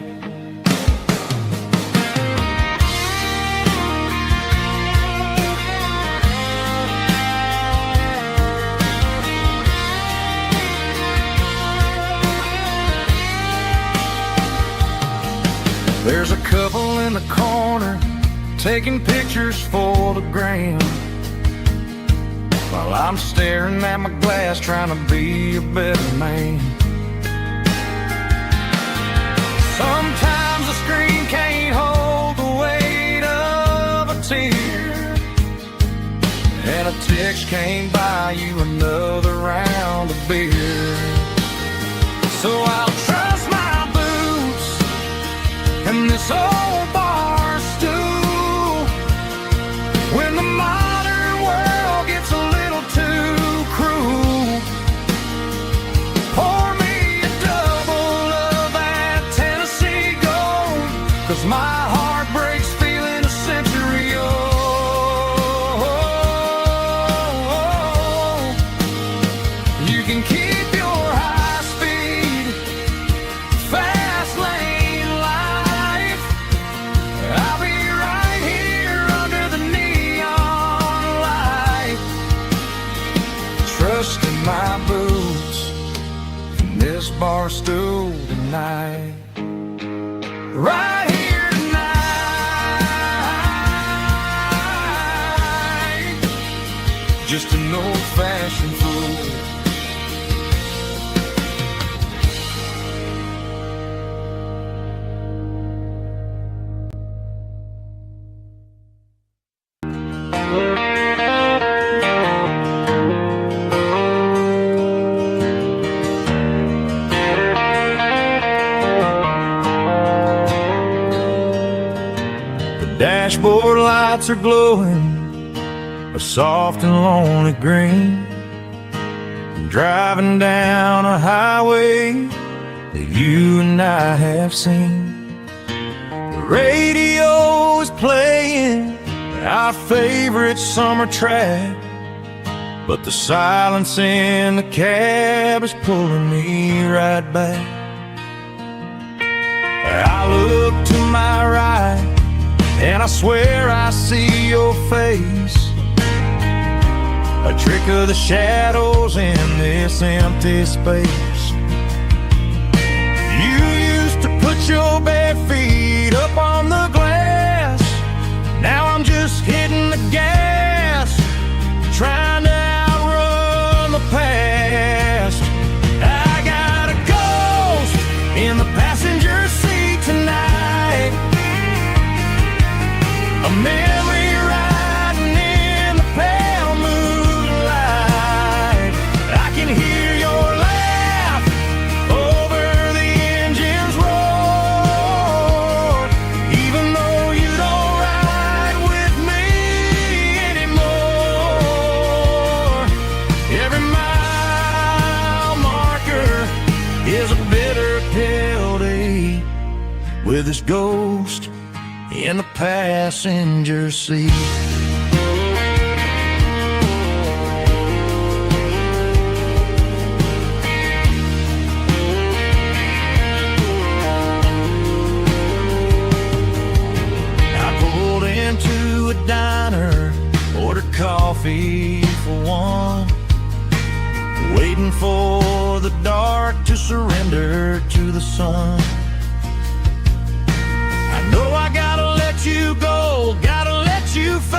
There's a couple in the corner taking pictures for the gram, while I'm staring at my glass trying to be a better man. Sometimes the screen can't hold the weight of a tear, and a text can't buy you another round of beer. So I'll trust my boots in this old bar stool when the modern world gets a little too cruel. Pour me a double of that Tennessee Gold, 'cause my heart breaks feeling a century old. You can keep your high-speed, fast lane life. I'll be right here under the neon light, trusting my boots in this bar stool tonight. Right here tonight, just an old-fashioned fool. Dashboard lights are glowing a soft and lonely green, driving down a highway that you and I have seen. The radio is playing our favorite summer track, but the silence in the cab is pulling me right back. I look to my right and I swear I see your face, a trick of the shadows in this empty space. You used to put your bare feet up on the glass, now I'm just hitting the gas, trying to outrun the past. I got a ghost in the passenger seat tonight, a memory riding in the pale moonlight. I can hear your laugh over the engine's roar, even though you don't ride with me with his ghost in the passenger seat. Into a diner, ordered coffee for one, waiting for the dark to surrender to the sun. I know I gotta let you go, gotta let you fade,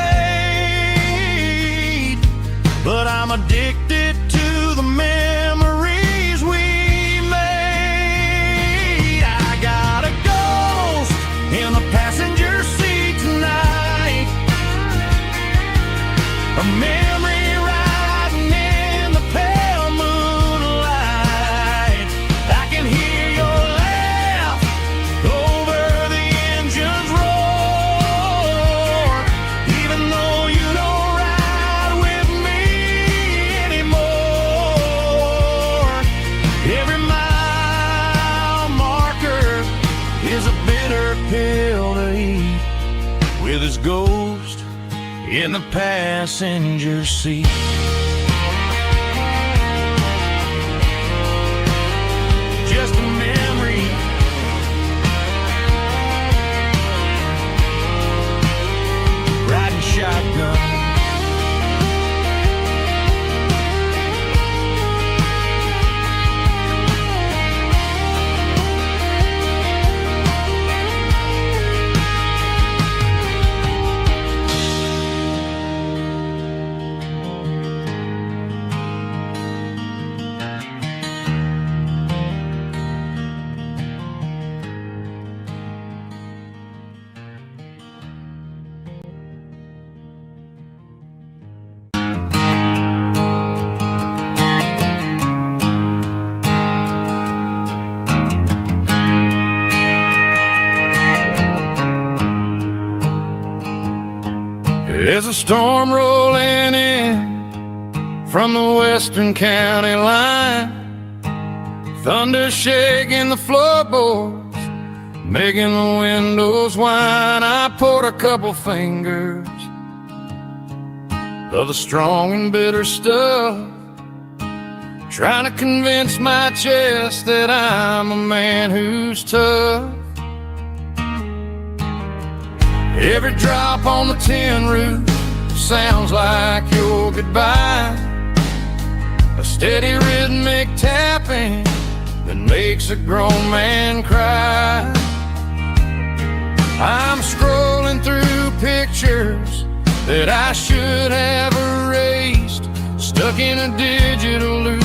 but I'm addicted to the memories we made. I got a ghost in the passenger seat tonight, a memory riding in the pale moonlight. I can hear your laugh over the engine's roar, even though you don't ride with me anymore. Every mile marker is a bitter pill to eat, with his ghost in the passenger seat. Just a memory, riding shotgun. There's a storm rolling in from the western county line, thunder shaking the floorboards, making the windows whine. I poured a couple fingers of the strong and bitter stuff, trying to convince my chest that I'm a man who's tough. Every drop on the tin roof sounds like your goodbye, a steady rhythmic tapping that makes a grown man cry. I'm scrolling through pictures that I should have erased, stuck in a digital loop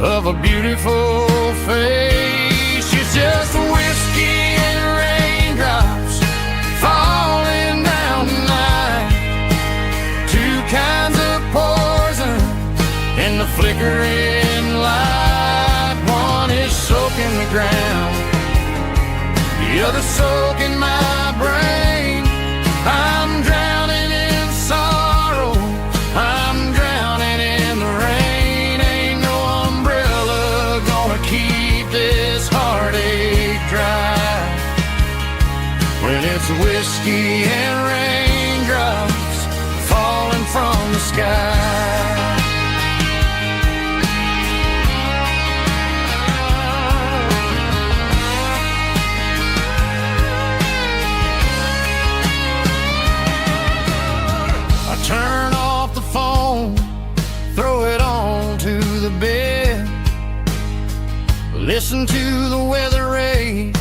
of a beautiful face. It's just whiskey and raindrops falling down tonight, two kinds of poison in the flickering light. One is soaking the ground, the other soaking my brain. I'm drowning in sorrow, I'm drowning in the rain. Ain't no umbrella gonna keep this heartache dry when it's whiskey and raindrops falling from the sky. Turn off the phone, throw it on to the bed, listen to the weather rage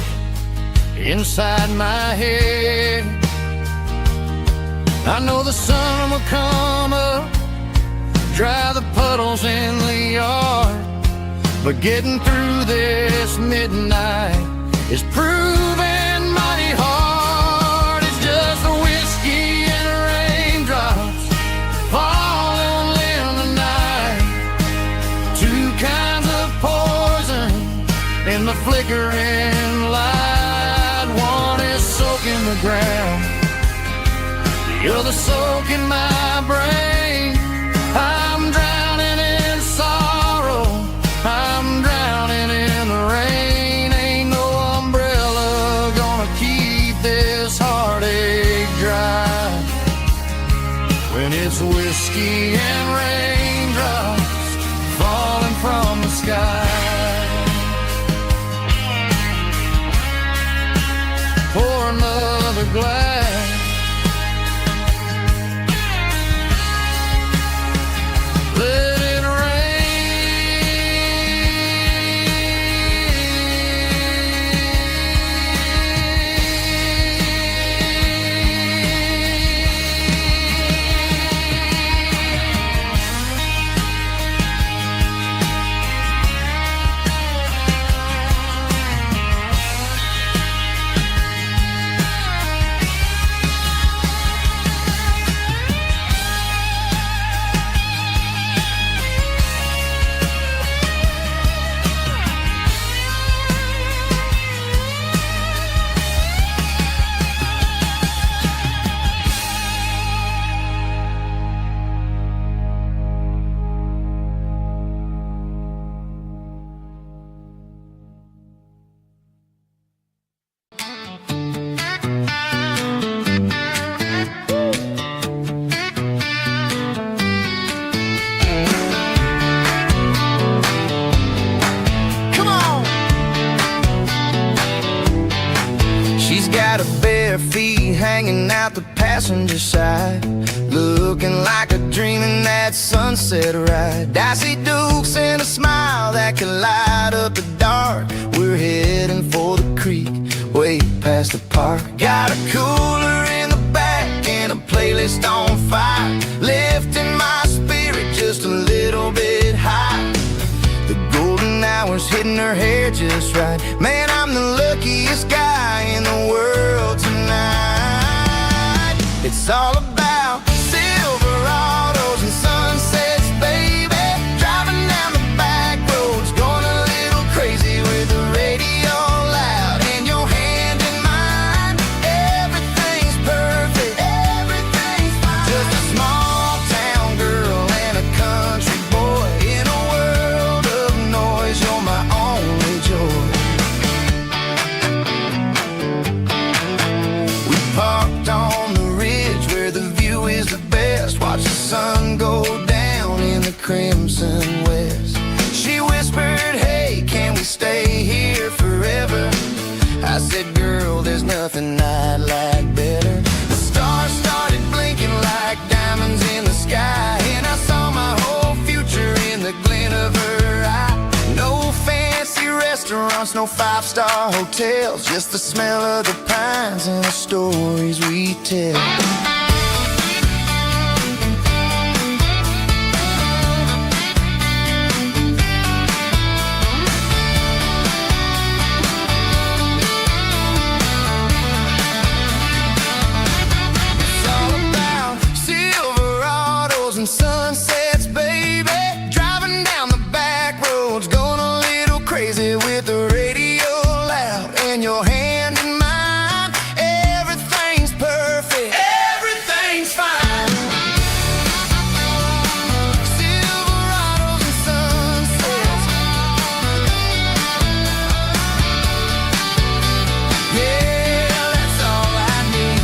inside my head. I know the sun will come up, dry the puddles in the yard, but getting through this midnight is proving mighty hard. It's just a whiskey and raindrops falling in the night, two kinds of poison in the flickering light. One is soaking the ground, the other soaking my brain. I'm drowning in sorrow, I'm drowning in the rain. Ain't no umbrella when it's whiskey and raindrops falling from the sky. Pour another glass. Let it hanging out the passenger side, looking like a dream in that sunset ride. I see Dukes and a smile that can light up the dark. We're heading for the creek, way past the park. Got a cooler in the back and a playlist on fire, lifting my spirit just a little bit high. The golden hour's hitting her hair just right. Man, I'm the luckiest guy in the world tonight. It's all about Silverados and sunsets, baby. Driving down the back roads, going a little crazy with the radio loud and your hand in mine. Everything's perfect, everything's fine. Just a small town girl and a country boy in a world of noise. You're my only joy. We parked on the view is the best. Watch the sun go down in the crimson west. She whispered, hey, can we stay here forever? I said, girl, there's nothing I'd like better. The stars started blinking like diamonds in the sky, and I saw my whole future in the glint of her eye. No fancy restaurants, no five-star hotels, just the smell of the pines and the stories we tell. And sunsets, baby. Driving down the back roads, going a little crazy with the radio loud and your hand in mine. Everything's perfect, everything's fine. Silverados and sunsets, yeah, that's all I need.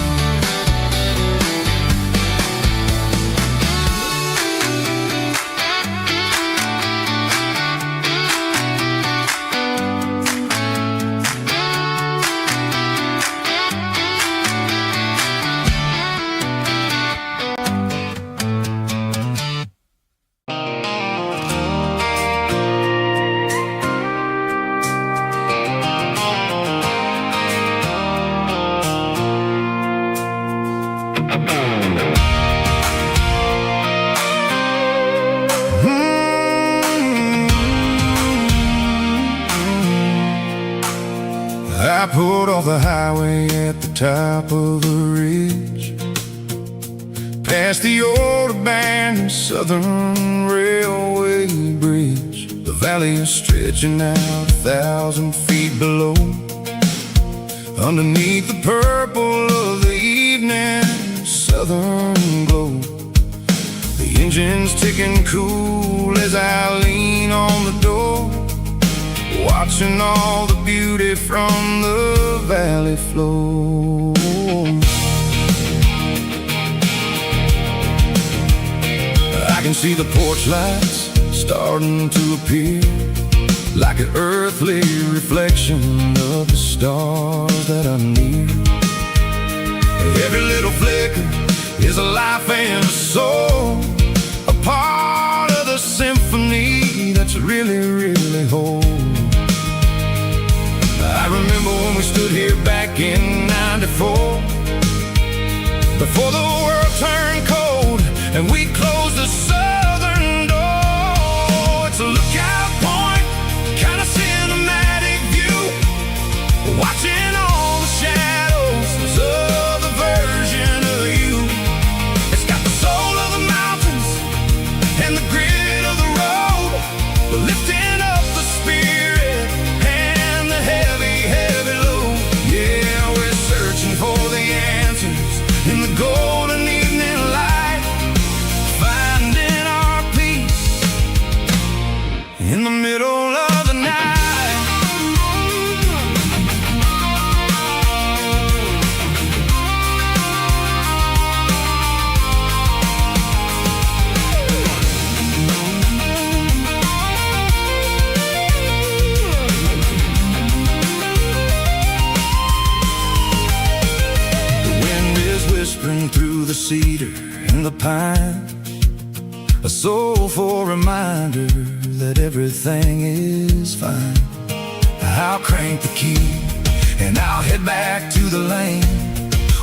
I pulled off the highway at the top of the ridge, past the old abandoned Southern Railway bridge. The valley is stretching out 1,000 feet below, underneath the purple of the evening southern glow. The engine's ticking cool as I lean on the door, watching all the beauty from the valley flow. can see the porch lights starting to appear, like an earthly reflection of the stars that are near. Every little flicker is a life and a soul, a part of the symphony that's really, really whole. I remember when we stood here back in '94, before the world turned cold and we closed the southern door. It's a lookout point, kind of cinematic view, watching all the shadows of the version of you. It's got the soul of the mountains and the grit of the road, lifting up the spirit and the heavy, heavy load. Yeah, we're searching for the answers in the golden evening light, finding our peace in the middle of the night. The wind is whispering through the cedar and the pine, a soulful reminder that everything is fine. I'll crank the key and I'll head back to the lane,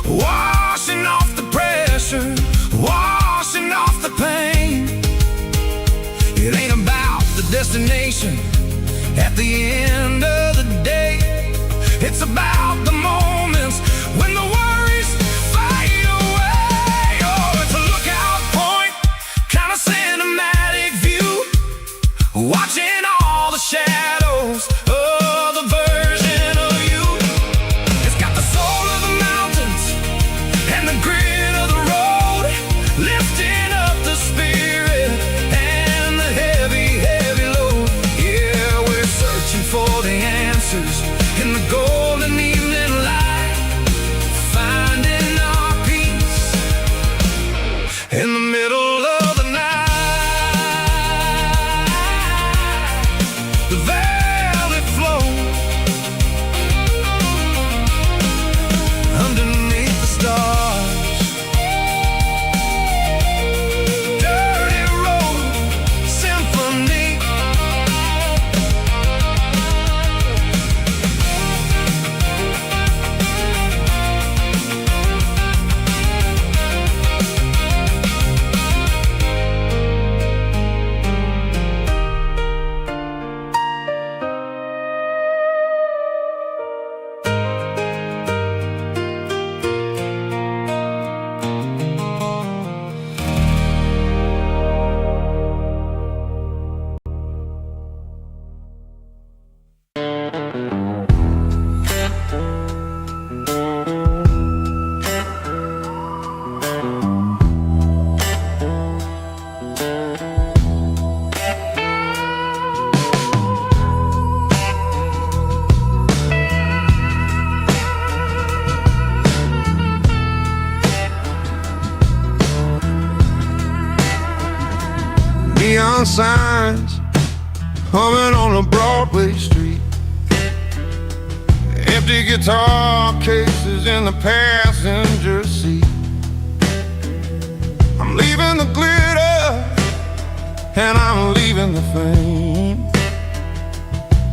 washing off the pressure, washing off the pain. It ain't about the destination at the end of the day, it's about the moments when the worries fade away. Oh, it's a lookout point, kind of cinematic view, watching all the shadows of the version of you. It's got the soul of the mountains and the grit of the road, lifting up the spirit and the heavy, heavy load. Yeah, we're searching for the answers in the golden evening light, finding our peace in the middle of the night. The valley flows underneath the stars, dirty road symphony. Neon signs humming on a Broadway street, empty guitar cases in the passenger seat. I'm leaving the glitter and I'm leaving the fame,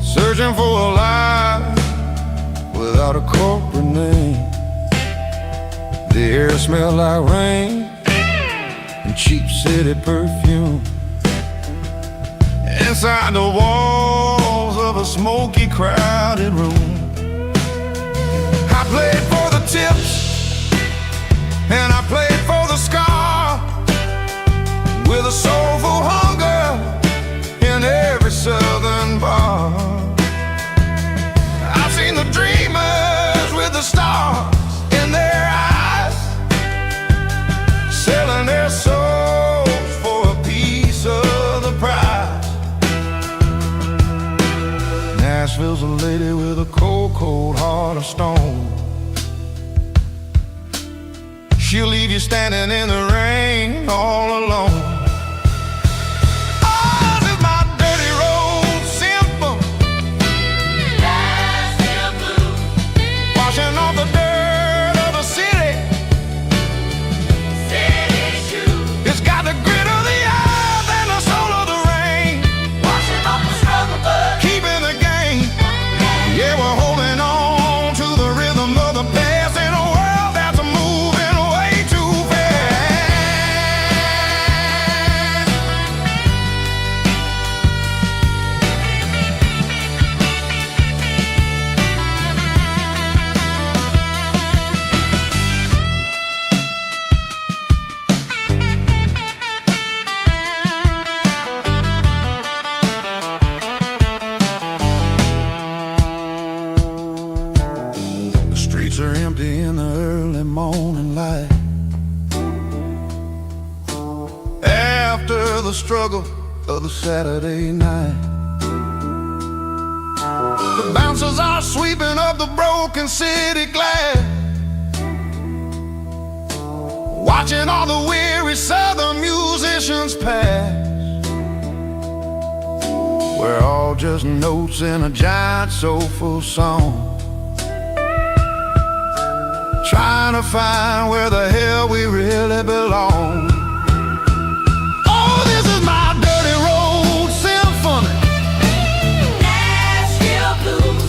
searching for a life without a corporate name. The air smells like rain and cheap city perfume. Inside the walls of a smoky, crowded room, I played for the tips and I played for the scar, with a soulful hunger in every southern bar. I've seen the dreamers with the stars in their eyes, selling their souls for a piece of the prize. Nashville's a lady with a cold, cold heart of stone. She'll leave you standing in the rain all alone. the struggle of the Saturday night. The bouncers are sweeping up the broken city glass, watching all the weary southern musicians pass. We're all just notes in a giant soulful song, trying to find where the hell we really belong. Oh, this is my dirty road symphony, Nashville blues,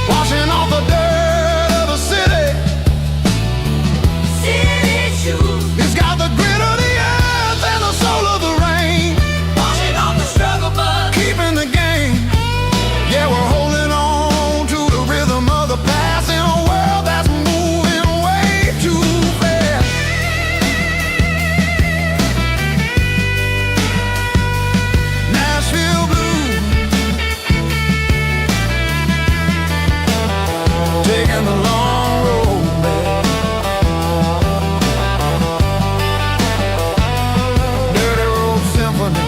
washing off the dirt of the city. city shoes, It's got the grit of the earth and the soul of the rain, washing off the struggle bug. keeping the game. Yeah, we're holding on to the rhythm of the past in a world that's moving way too fast. Nashville blues, taking the long road back. Dirty road symphony.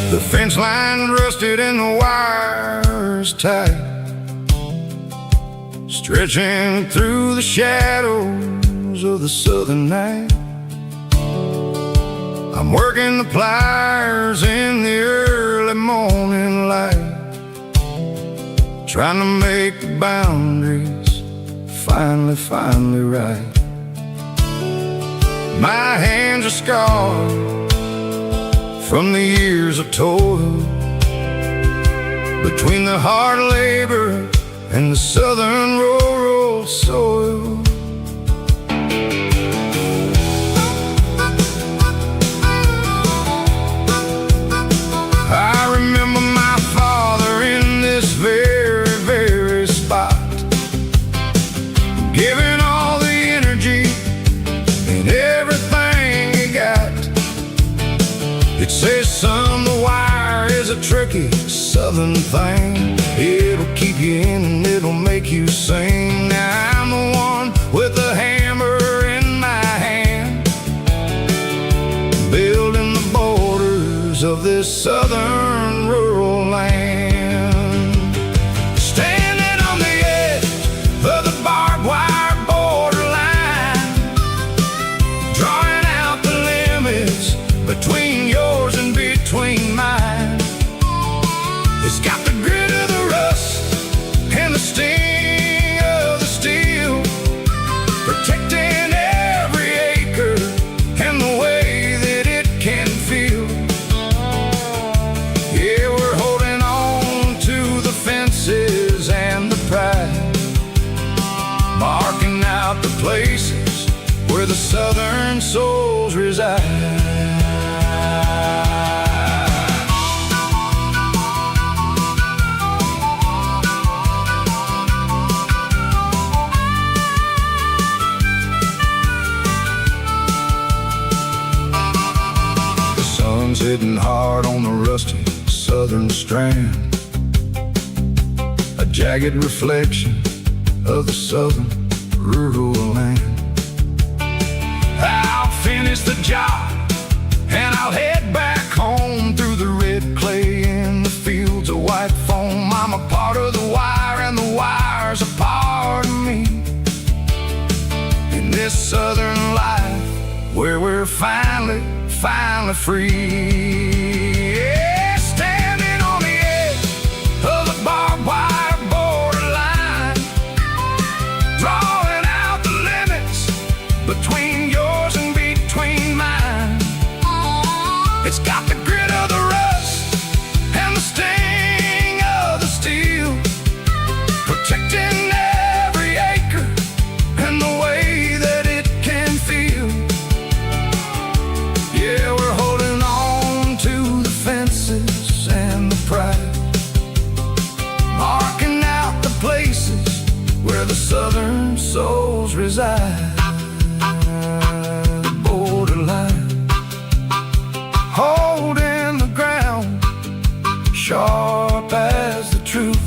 The fence line rusted and the wires tight, stretching through the shadows of the southern night. I'm working the pliers in the early morning light, trying to make the boundaries finally right. My hands are scarred from the years of toil, between the hard labor and the southern rural soil. I remember my father in this very spot, giving all the energy and everything he got. It says, son, the wire is a tricky southern thing. It'll keep you in and it'll make you sing. Now I'm the one with the hammer in my hand, building the borders of this southern rural land. Standing on the edge of the barbed wire borderline, drawing out the limits between yours and between mine. It's got the grit of the rust and the sting of the steel, protecting every acre and the way that it can feel. Yeah, we're holding on to the fences and the pride, marking out the places where the southern souls reside. Hitting hard on the rusty southern strand, a jagged reflection of the southern rural land. I'll finish the job and I'll head back home through the red clay in the fields of white foam. I'm a part of the wire and the wire's a part of me, in this southern life where we're finally free. Yeah, standing on the edge of the barbed wire borderline, draw reside, borderline, holding the ground, sharp as the truth.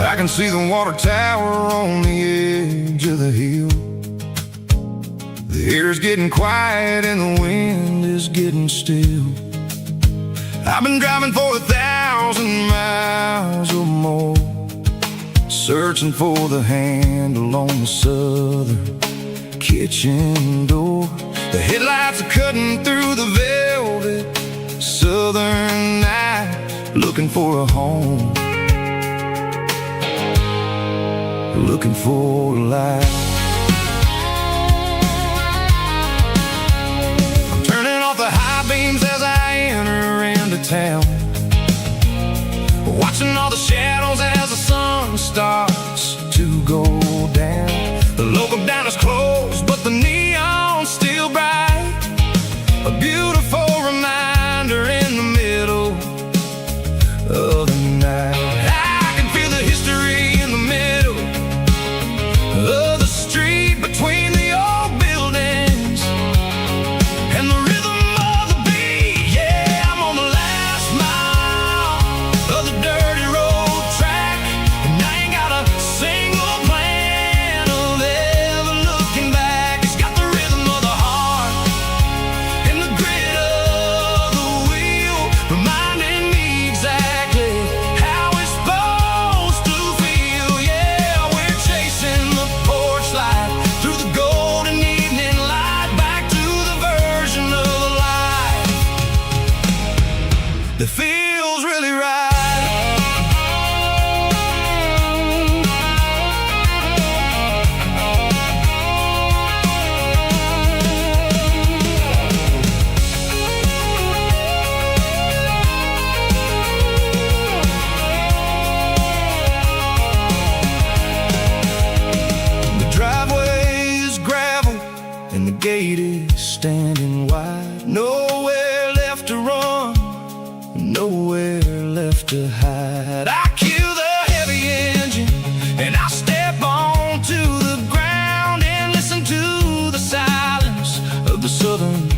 I can see the water tower on the edge of the hill. The air's getting quiet and the wind is getting still. I've been driving for 1,000 miles or more, searching for the handle on the southern kitchen door. The headlights are cutting through the velvet southern night, looking for a home, looking for a life. I'm turning off the high beams as I enter into town, watching all the shadows as the sun starts to go down. The local diner's closed, but the neon's still bright, a beautiful reminder in the middle of the night. I can feel the history in the middle of the street between the old buildings and the rhythm of the beat. Yeah, I'm on the last mile of the dirty road track, and I ain't got a single plan of ever looking back. It's got the rhythm of the heart and the grit of the wheel, reminding me exactly how it's supposed to feel. Yeah, we're chasing the porch light through the golden evening light, back to the version of life that feels really right. The driveway is gravel and the gate is standing wide. Nowhere left to run, nowhere left to hide. I kill the heavy engine and I step onto the ground and listen to the silence of the southern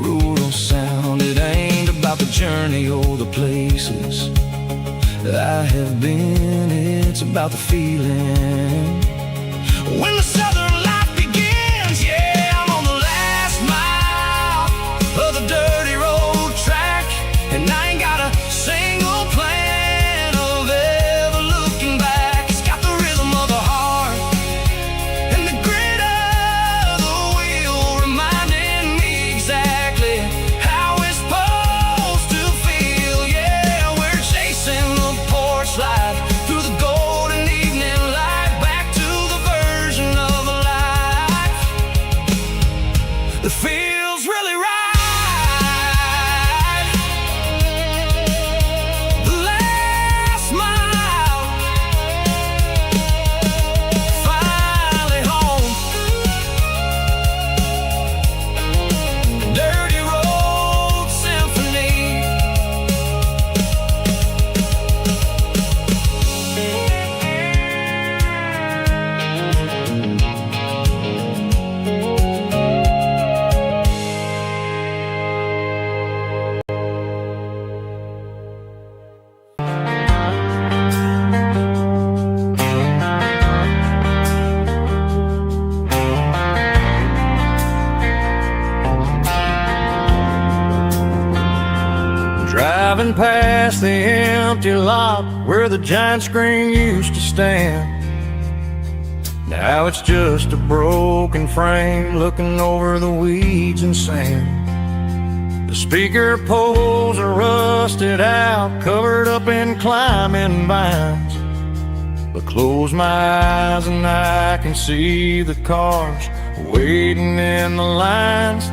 rural sound. It ain't about the journey or the places I have been, it's about the feeling when the southern life begins. Yeah, I'm on the last mile of the dirty road track, and I ain't got a single plan of ever looking back. It's got the rhythm of the heart and the grit of the wheel, reminding me exactly how it's supposed to feel. Yeah, we're chasing the porch light through the golden evening light, back to the version of life that feels really right. The last mile, finally home. Dirty road symphony. Driving past the empty lot where the giant screen used to stand, Now it's just a broken frame looking over the weeds and sand. The speaker poles are rusted out, covered up in climbing vines. But close my eyes and I can see the cars waiting in the lines.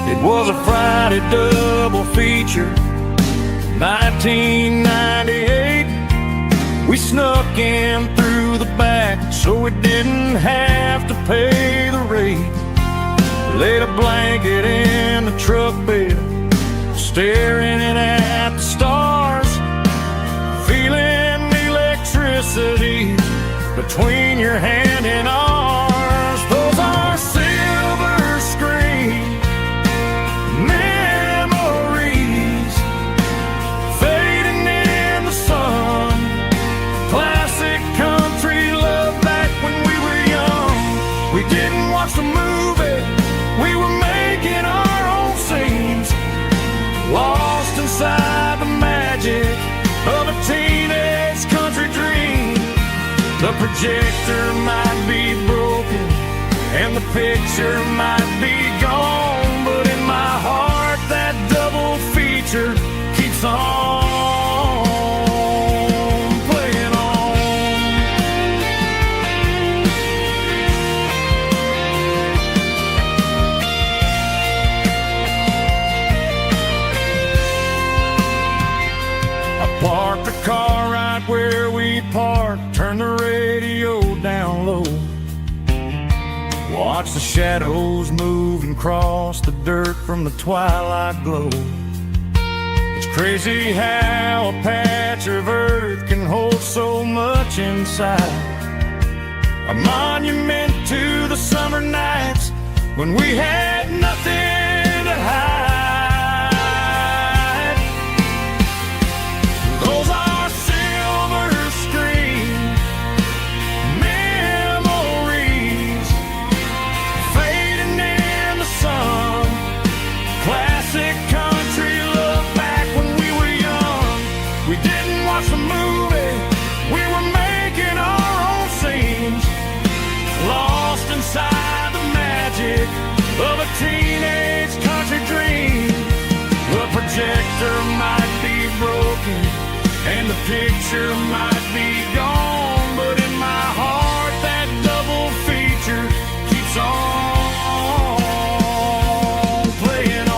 It was a Friday double feature, 1998. We snuck in through the back so we didn't have to pay the rate. Laid a blanket in the truck bed, staring at the stars, feeling the electricity between your hand and ours. Those are silver screen memories fading in the sun. Classic country love back when we were young. We didn't watch the movie, we were making our own scenes, lost inside the magic of a teenage country dream. The projector might be broken and the picture might be gone, but in my heart that double feature keeps on playing on. I parked the car right where we parked, turned the radio down low, watch the shadows move and cross the dirt from the twilight glow. It's crazy how a patch of earth can hold so much inside. A monument to the summer nights when we had nothing to hide. Those are silver screen memories fading in the sun. Classic country love back when we were young. We didn't watch the movie, we were making our own scenes, lost inside the magic of a teenage country dream. The projector might be broken and the picture might be gone, but in my heart that double feature keeps on playing on.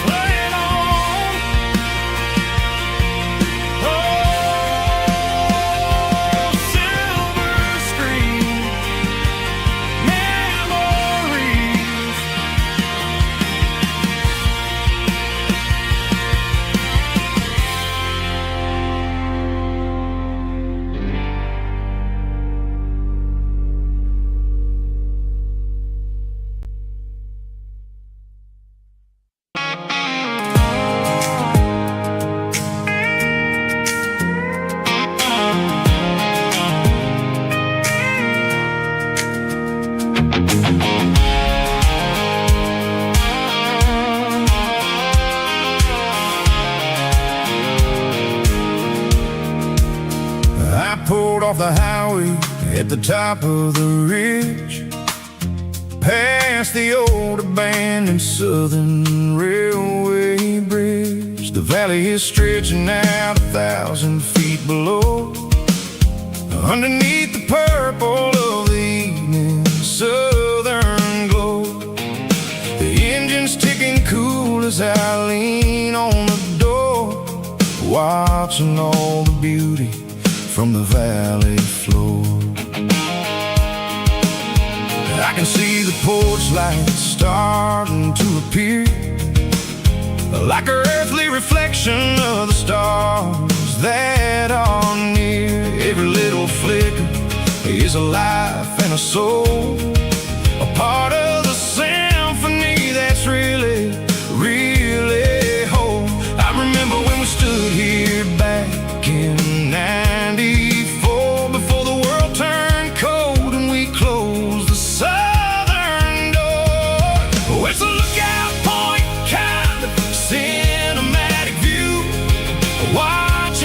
Playing on. Oh, silver screen memories. I pulled off the highway at the top of the ridge, past the old abandoned Southern Railway bridge. The valley is stretching out 1,000 feet below, underneath the purple of the evening southern glow. The engine's ticking cool as I lean on the door, watching all the beauty from the valley floor. I can see the porch lights starting to appear, like an earthly reflection of the stars that are near. Every little flicker is a life and a soul, a part of the symphony that's really, really whole. I remember when we stood here back in '94, before the world turned cold and we closed the southern door. Oh, it's a lookout point, kind of cinematic view, watching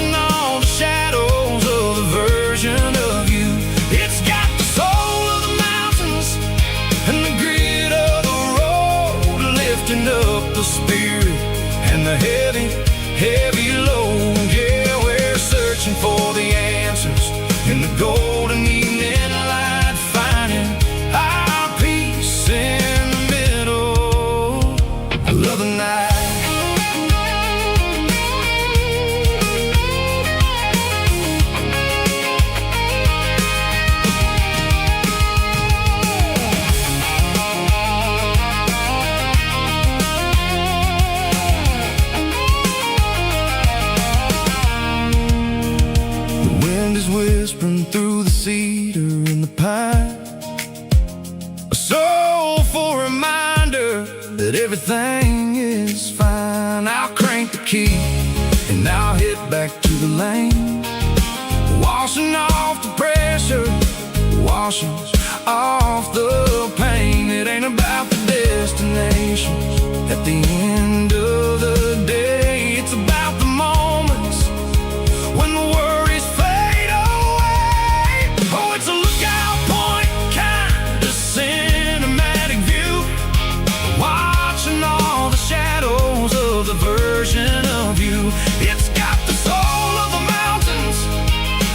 heavy load. Yeah, we're searching for the answers in the golden evening light, finding our peace in the middle of the night. Whispering through the cedar and the pine, a soulful reminder that everything is fine. I'll crank the key and I'll head back to the lane, washing off the pressure, washing off the pain. It ain't about the destination at the end of the day. It's about the moments when the worries fade away. Oh, it's a lookout point, kind of cinematic view, watching all the shadows of the version of you. It's got the soul of the mountains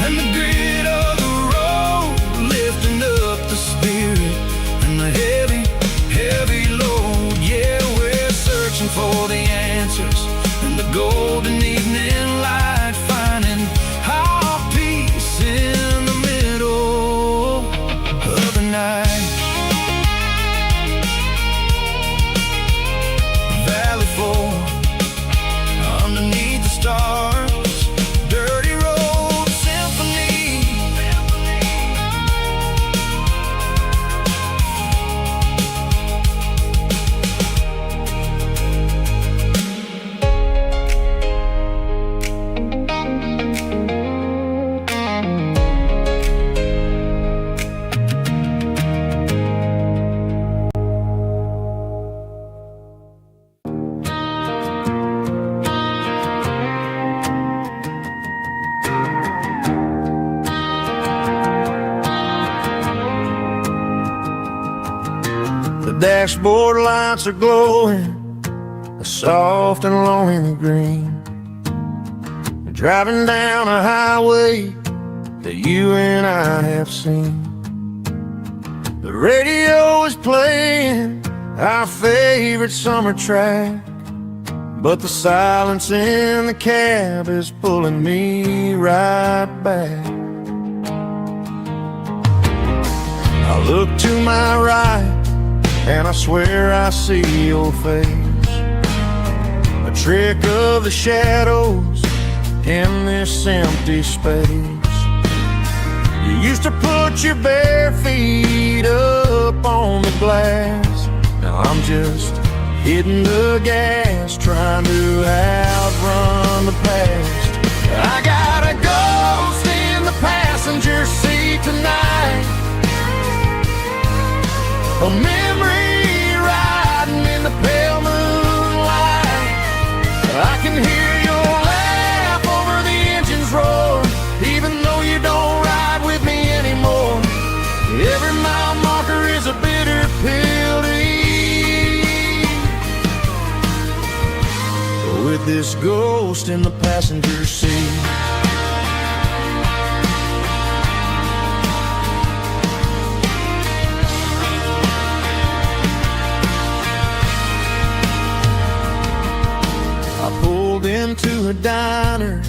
and the grit of the road, lifting up the spirit and the heavy, heavy load. Yeah, we're searching for the answers in the golden evening light, finding our peace in the middle of the night. Valley floor, underneath the stars, dirty road symphony. The dashboard lights are glowing, a soft and lonely green. Driving down a highway that you and I have seen. The radio is playing our favorite summer track, but the silence in the cab is pulling me right back. I look to my right and I swear I see your face, a trick of the shadows in this empty space. You used to put your bare feet up on the glass. Now I'm just hitting the gas, trying to outrun the past. I got a ghost in the passenger seat tonight, a memory riding in the pale moonlight. I can hear your laugh over the engine's roar, even though you don't ride with me anymore. Every mile marker is a bitter pill to eat, with this ghost in the passenger seat. Into a diner,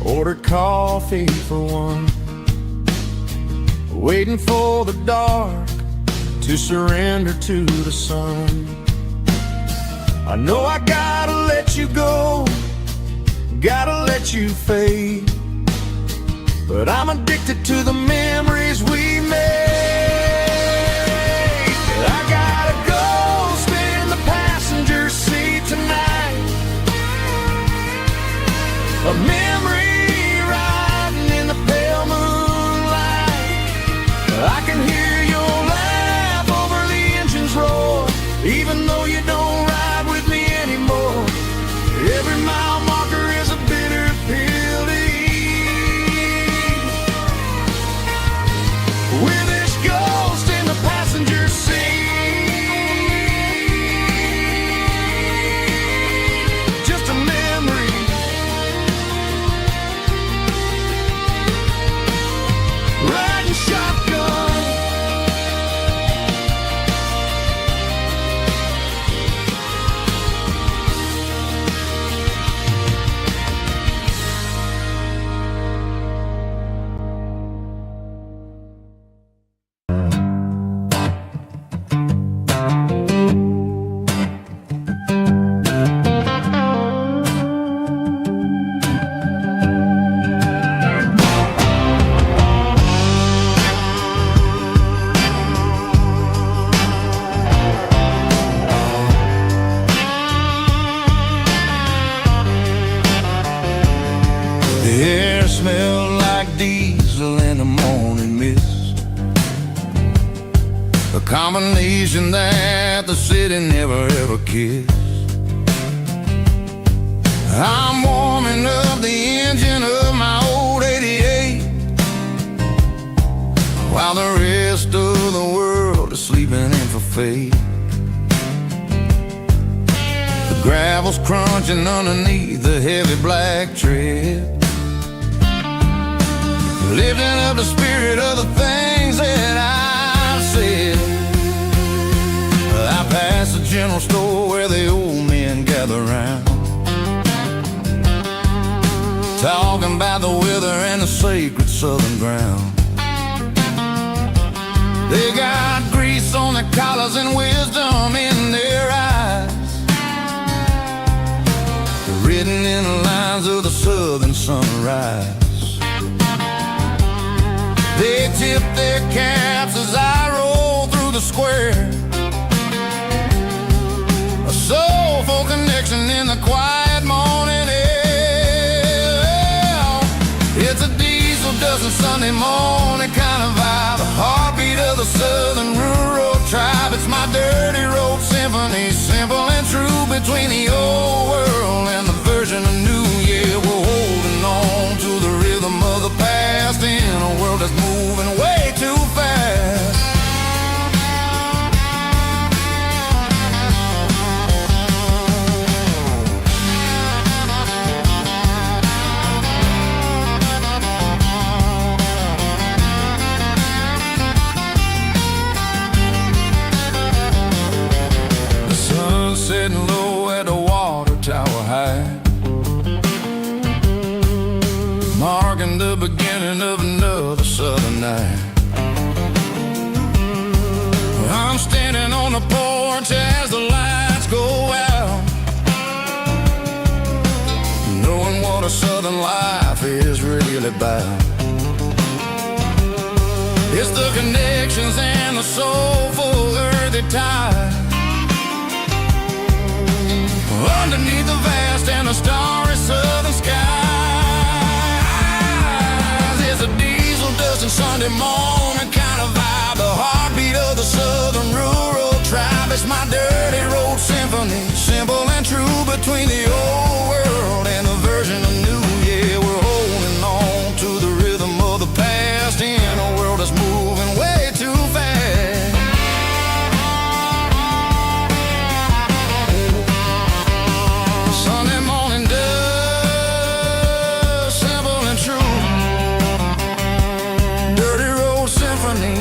ordered coffee for one, waiting for the dark to surrender to the sun. I know I gotta let you go, gotta let you fade, but I'm addicted to the memories we made. I got a ghost in the passenger seat tonight, a memory riding in the pale moonlight. I can hear your laugh over the engine's roar, even though you don't ride with me anymore. Every mile marker is a bitter pill to eat, with it smell like diesel in the morning mist, a combination that the city never ever kissed. I'm warming up the engine of my old 88, while the rest of the world is sleeping in for fate. The gravel's crunching underneath the heavy black tread, lifting up the spirit of the things that I've said. I pass the general store where the old men gather round, talking about the weather and the sacred southern ground. They got grease on their collars and wisdom in their eyes, written in the lines of the southern sunrise. They tip their caps as I roll through the square, a soulful connection in the quiet morning air. It's a diesel dusting Sunday morning kind of vibe, the heartbeat of the southern rural tribe. It's my dirty road symphony, simple and true, between the old world and the version of new. Yeah, we're holding on to the rhythm of the past in a world that's moving way too fast. Sitting low at the water tower high, marking the beginning of another southern night. I'm standing on the porch as the lights go out, knowing what a southern life is really about. It's the connections and the soulful earthy tide, underneath the vast and the starry southern skies. It's a diesel dusting Sunday morning kind of vibe, the heartbeat of the southern rural tribe. It's my dirty road symphony, simple and true, between the old world and the version of new. Yeah, we're holding on to the rhythm of the past in a world that's moving way too fast. Sunday morning dust, simple and true, dirty road symphony.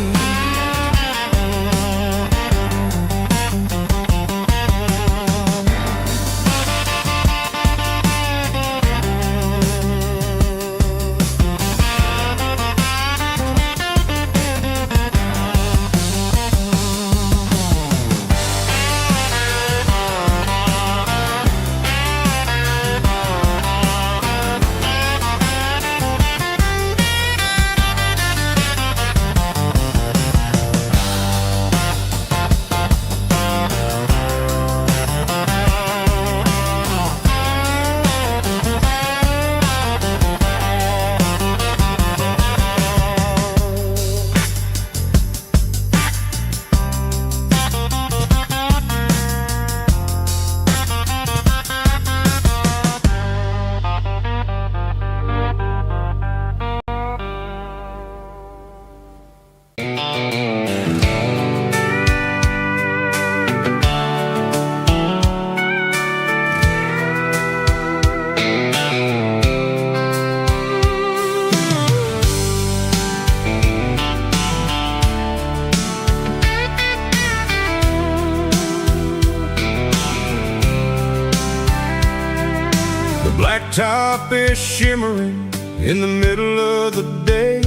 Blacktop is shimmering in the middle of the day.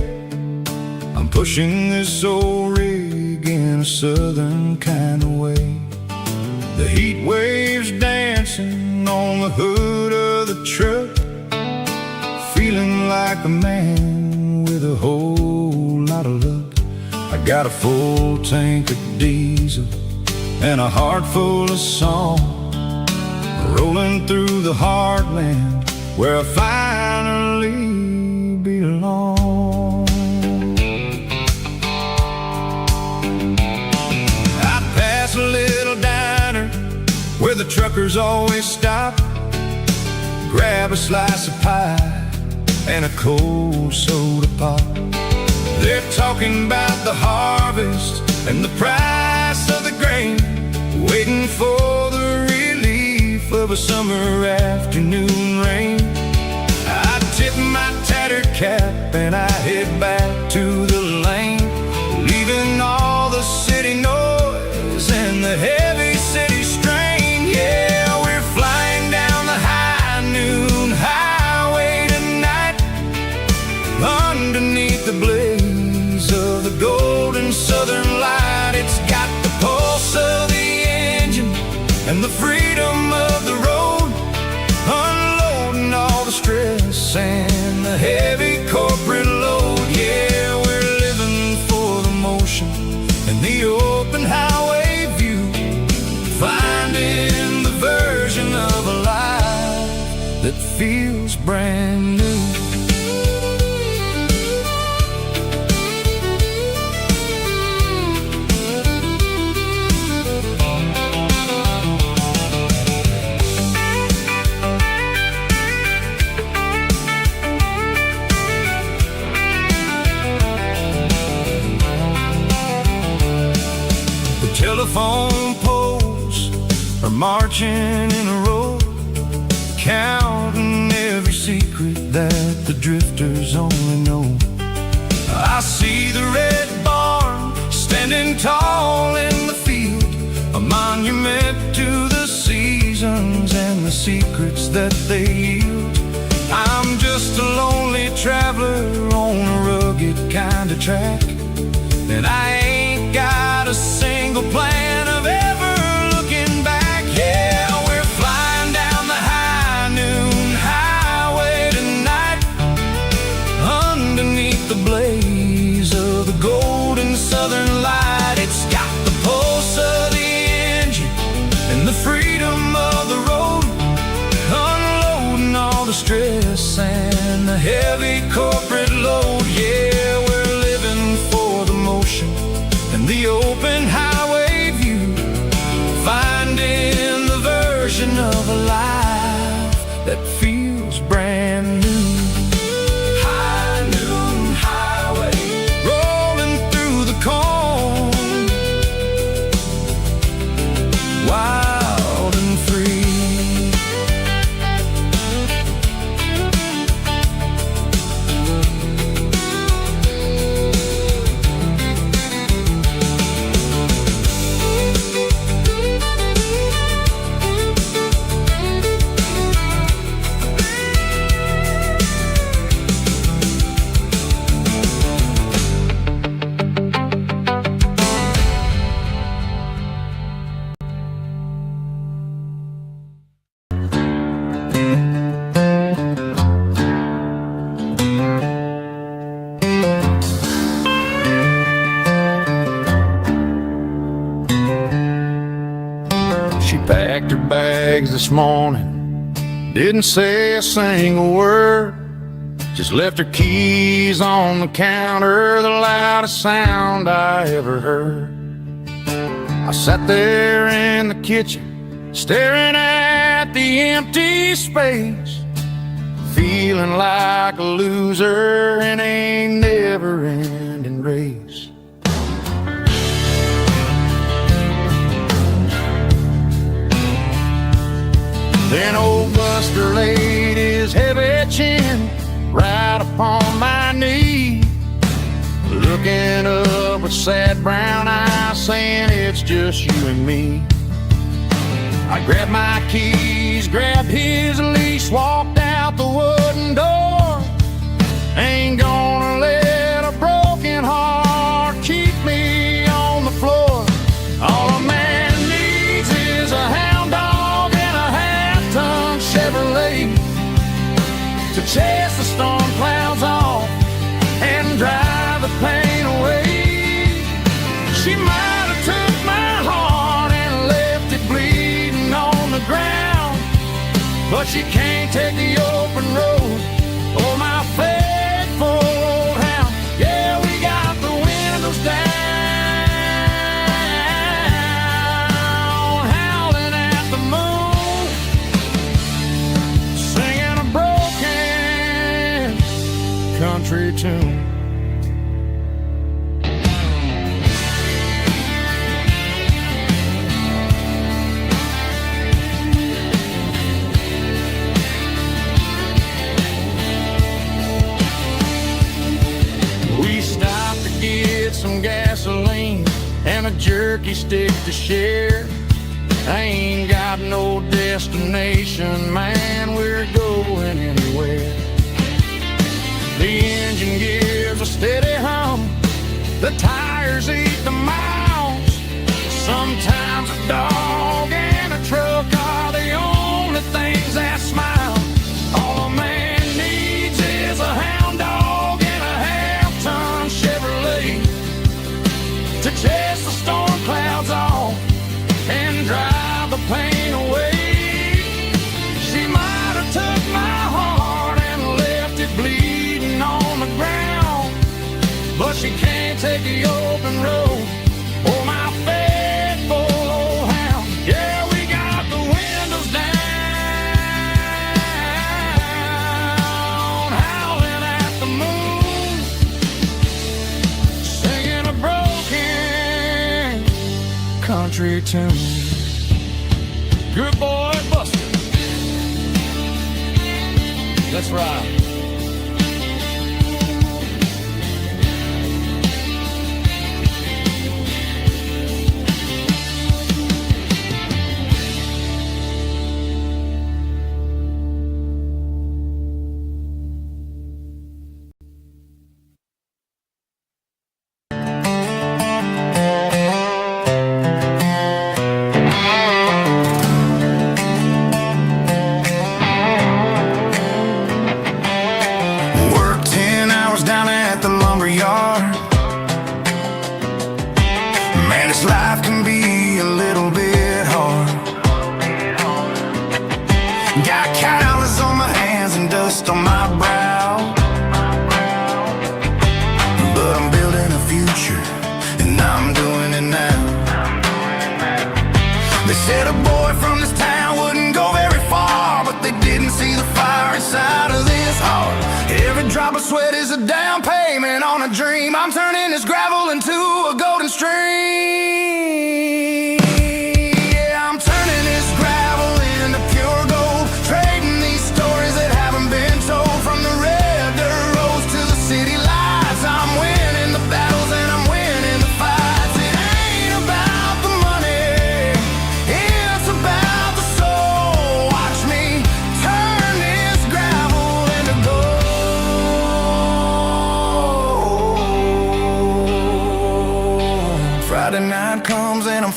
I'm pushing this old rig in a southern kind of way. The heat waves dancing on the hood of the truck, feeling like a man with a whole lot of luck. I got a full tank of diesel and a heart full of song, rolling through the heartland where I finally drifters always stop, grab a slice of pie and a cold soda pop. They're talking about the harvest and the price of the grain, waiting for the relief of a summer afternoon rain. I tip my tattered cap and I head back to the lane, leaving all the city noise and the heavy city strain. Yeah, we're flying down the high noon highway tonight, underneath the blaze of the golden southern light. It's got the pulse of the engine and the freedom of the road, unloading all the stress and the heavy corporate load. Yeah, we're living for the motion and the open highway view, finding the version of a life that feels brand new. Telephone poles are marching in a row, counting every secret that the drifters only know. I see the red barn standing tall in the field, a monument to the seasons and the secrets that they yield. I'm just a lonely traveler on a rugged kind of track, and I ain't got a single plan of ever looking back. Yeah, we're flying down the high noon highway tonight, underneath the blaze of the golden southern light. It's got the pulse of the engine and the freedom of the road, unloading all the stress and the heavy corporate load. Yeah, we're living for the motion and the open highway view, finding the version of a life that feels brand new. High noon highway, rolling through the corn, wild and free. Packed her bags this morning, didn't say a single word, just left her keys on the counter, the loudest sound I ever heard. I sat there in the kitchen, staring at the empty space, feeling like a loser in a never-ending race. Then old Buster laid his heavy chin right upon my knee, looking up with sad brown eyes, saying it's just you and me. I grabbed my keys, grabbed his leash, walked out the wooden door. Ain't gonna let a broken heart keep me on the floor. All a man needs is a hound dog and a half-ton Chevrolet to chase the storm clouds off and drive the pain away. She might have took my heart and left it bleeding on the ground, but she can't take the open road or my faithful old hound. Yeah, we got the windows down, howling at the moon country tune. We stopped to get some gasoline and a jerky stick to share. I ain't got no destination, man, we're going anywhere. The engine gives a steady hum, the tires eat the miles. Sometimes a dog and a truck are the only things that smile. All a man needs is a hound dog and a half-ton Chevrolet to chase the storm clouds off and drive the pain away. She might have took my heart and left it bleeding on the ground, but she can't take the open road or my faithful old hound. Yeah, we got the windows down, howling at the moon, singing a broken country tune. Good boy, Buster. Let's ride.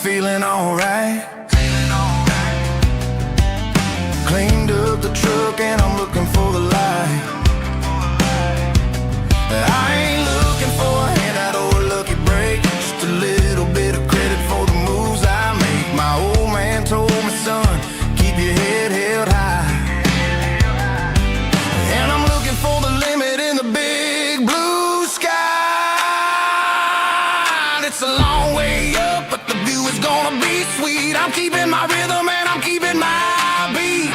Feeling alright. Cleaned up the truck and I'm looking for the light. I ain't looking for a handout or a lucky break, just a little bit of credit for the moves I make. My old man told me, son, keep your head held high. And I'm looking for the limit in the big blue sky. It's a long way up, but the view is gonna be sweet. I'm keeping my rhythm and I'm keeping my beat.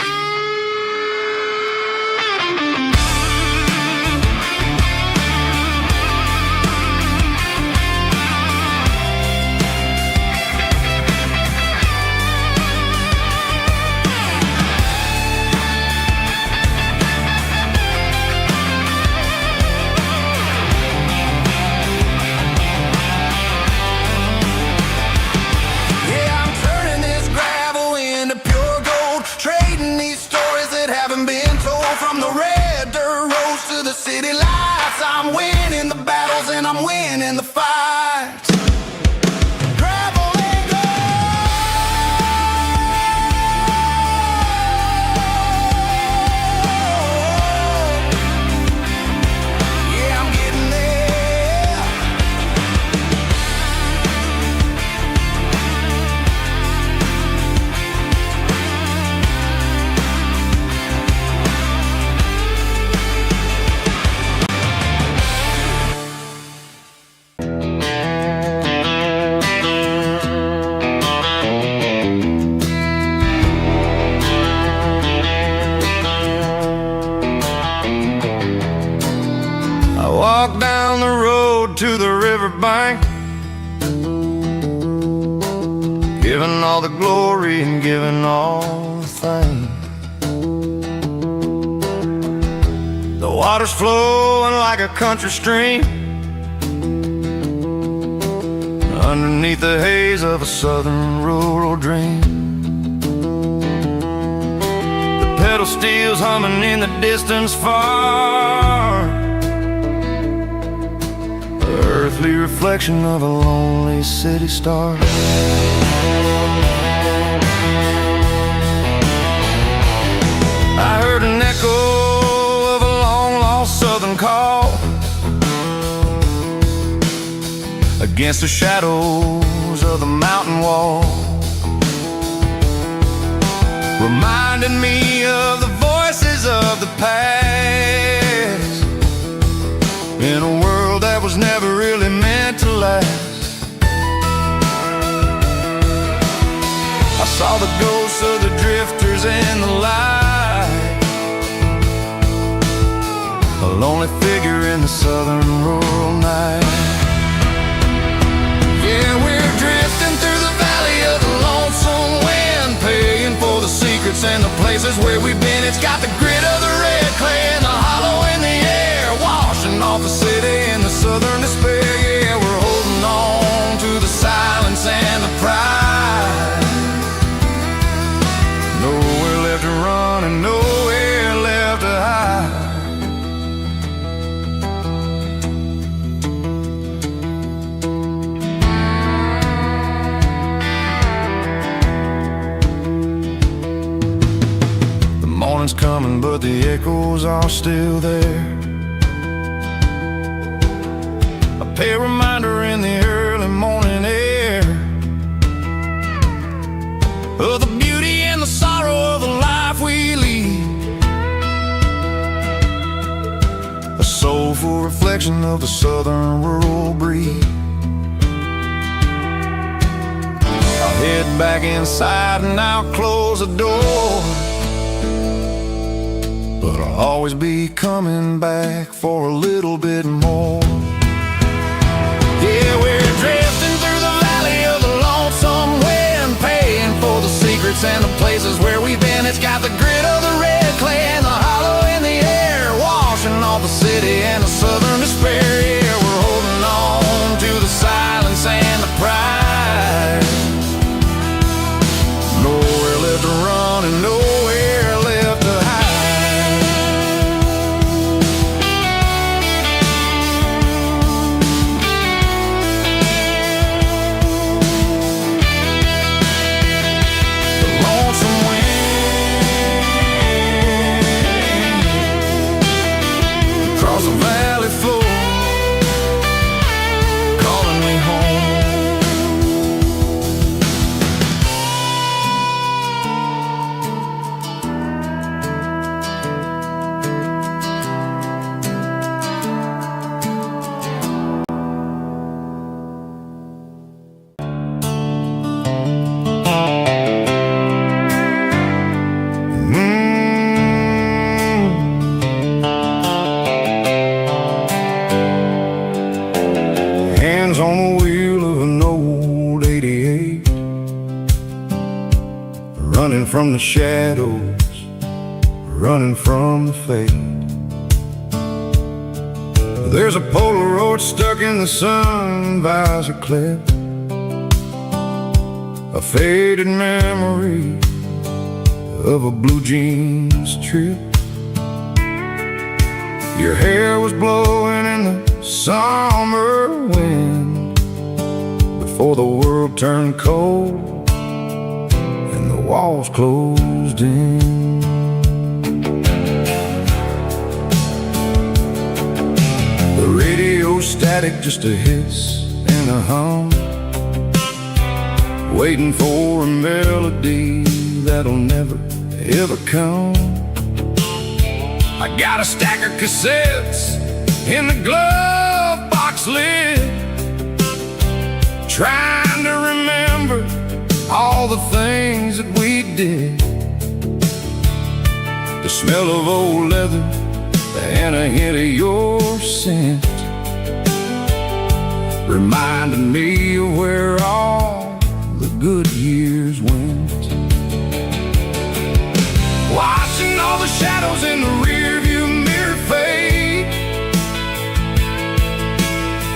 From the red dirt roads to the city lights, I'm winning the battles and I'm winning the fights. Gravel and gold. Yeah, I'm getting there. living all the things. The water's flowing like a country stream underneath the haze of a southern rural dream. The pedal steel's humming in the distance far, the earthly reflection of a lonely city star. I heard an echo of a long-lost southern call against the shadows of the mountain wall, reminding me of the voices of the past in a world that was never really meant to last. I saw the ghosts of the drifters in the light, a lonely figure in the southern rural night. Yeah, we're drifting through the valley of the lonesome wind, paying for the secrets and the places where we've been. It's got the grit of the red clay and the hollow in the air, washing off the city and the southern despair. Yeah, we're holding on to the silence and the pride. Nowhere left to run and nowhere left to hide. Morning's coming, but the echoes are still there. A pale reminder in the early morning air of the beauty and the sorrow of the life we lead, a soulful reflection of the southern rural breed. I'll head back inside and I'll close the door, but I'll always be coming back for a little bit more. Yeah, we're drifting through the valley of the lonesome wind, paying for the secrets and the places where we've been. It's got the grit of the red clay and the hollow in the air, washing off the city and the southern despair. Yeah, we're holding on to the silence and the pride. Nowhere left to run and nowhere left to hide. On the wheel of an old 88, running from the shadows, running from the fate. There's a Polaroid stuck in the sun visor clip, a faded memory of a blue jeans trip. Your hair was blowing in the summer wind before the world turned cold and the walls closed in. The radio static, just a hiss and a hum, waiting for a melody that'll never ever come. I got a stack of cassettes in the glove box lid, trying to remember all the things that we did. The smell of old leather and a hint of your scent reminded me of where all the good years went. all the shadows in the rearview mirror fade,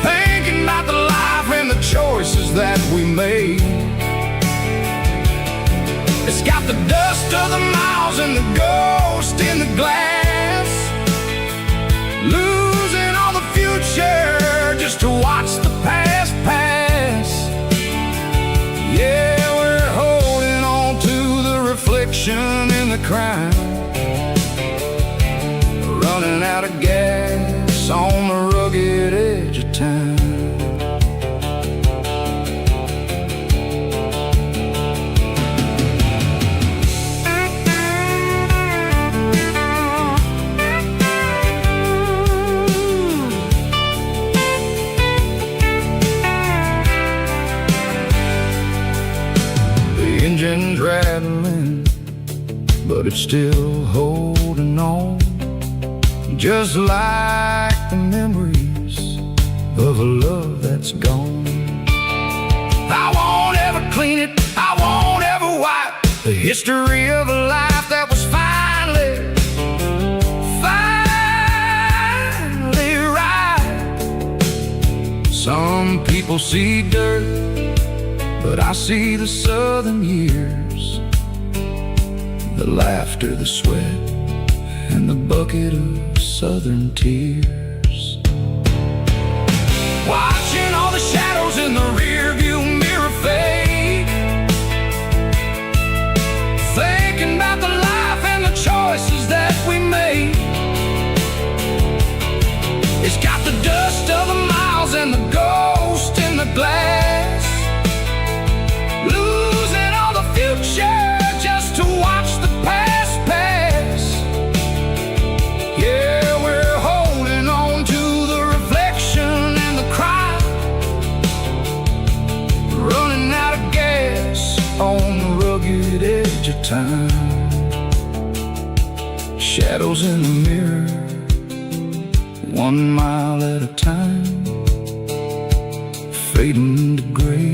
thinking about the life and the choices that we made. It's got the dust of the miles and the ghost in the glass, losing all the future just to watch the past pass. Yeah, we're holding on to the reflection in the crime, running out of gas on the rugged edge of time. Engine's rattling, but it's still holding on, just like the memories of a love that's gone. I won't ever clean it, I won't ever wipe the history of a life that was finally right. Some people see dirt, but I see the southern years, the laughter, the sweat, and the bucket of southern tears. Watching all the shadows in the rearview mirror fade, thinking about the life and the choices that we made. It's got the dust of the miles and the ghost in the glass, losing all the future just to watch the past pass. Yeah, we're holding on to the reflection and the cry, running out of gas on the rugged edge of time. Shadows in the mirror, 1 mile at a time, fading to gray.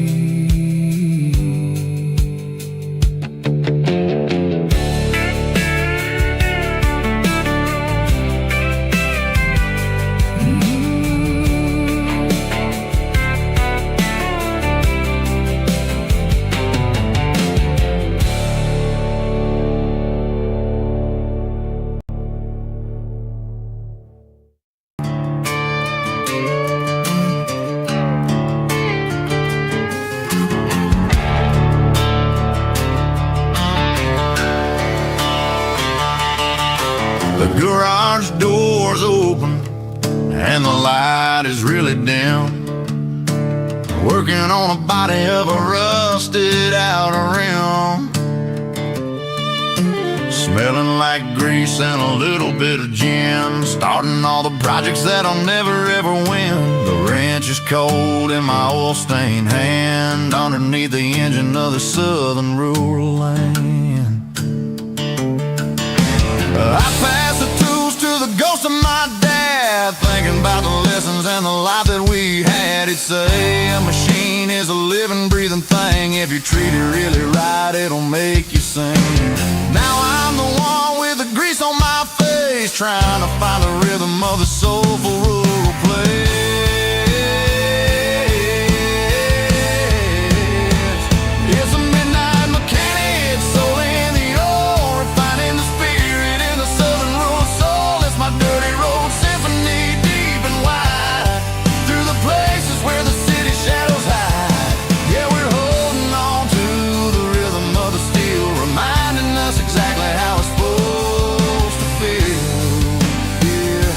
The garage door's open and the light is really dim, working on a body of a rusted out rim, smelling like grease and a little bit of gin, starting all the projects that I'll never ever win. The wrench is cold in my oil-stained hand, underneath the engine of the southern rural land. I pass the tools to the ghost of my dad, thinking about the lessons and the life that we had. He'd say a machine is a living, breathing thing. If you treat it really right, it'll make you sing. Now I'm the one with the grease on my face, trying to find the rhythm of the soulful rural place. It's a midnight mechanic, soul in the ore, refining the spirit in the southern rural soul. It's my dirty road symphony, deep and wide, through the places where the city shadows hide. Yeah, we're holding on to the rhythm of the steel, reminding us exactly how it's supposed to feel. Yeah.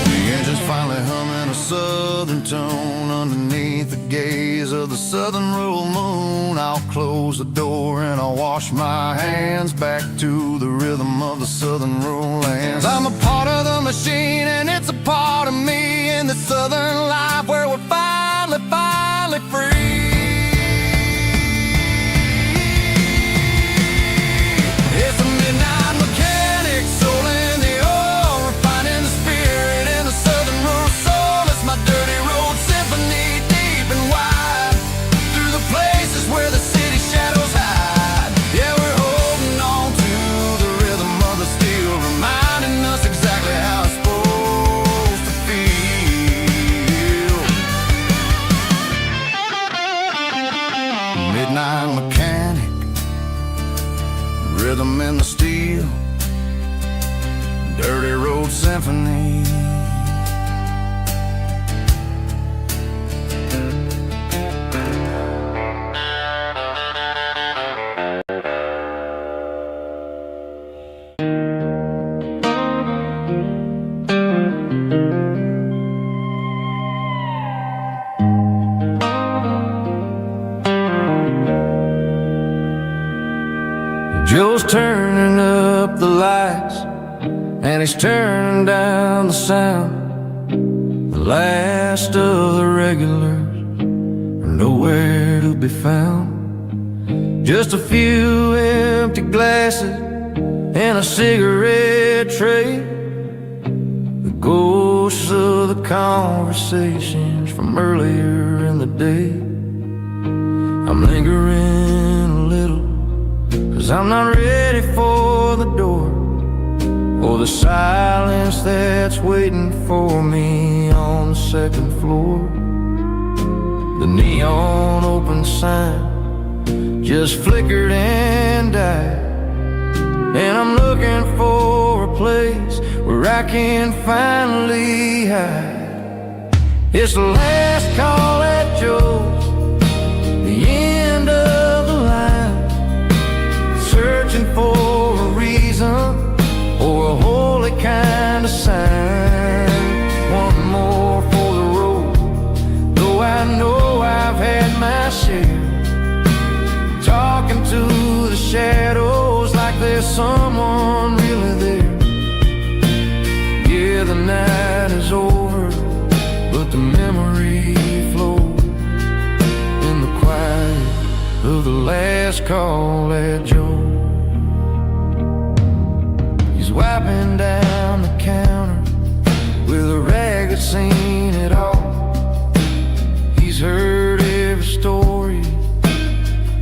The engine's finally humming a southern tone underneath the gaze of the southern rural moon. I'll close the door and I'll wash my hands, back to the rhythm of the southern rural lands. I'm a part of the machine and it's a part of me, in the southern life where we're finally free. It's a up the lights and he's turning down the sound. The last of the regulars are nowhere to be found. Just a few empty glasses and a cigarette tray, the ghosts of the conversations from earlier in the day. I'm lingering a little, 'cause I'm not ready for the door, or the silence that's waiting for me on the second floor. The neon open sign just flickered and died, and I'm looking for a place where I can finally hide. It's the last call at Joe's, the end of the line, searching for a reason or a holy kind of sign. One more for the road, though I know I've had my share. Talking to the shadows like there's someone really there. Yeah, the night is over, but the memory flows in the quiet of the last call at Joe. He's wiping down the counter with a rag that's seen it all. He's heard every story,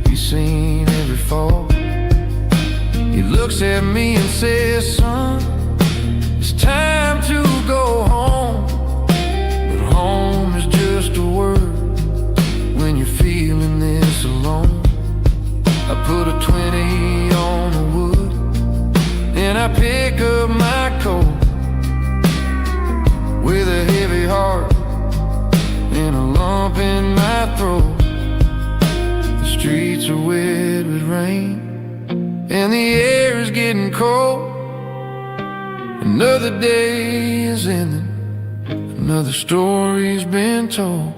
he's seen every fall. He looks at me and says, son, it's time to go home. But home is just a word when you're feeling this alone. I put a 20 on the wood, and I pick up my coat with a heavy heart and a lump in my throat. The streets are wet with rain and the air is getting cold. Another day is ending, another story's been told.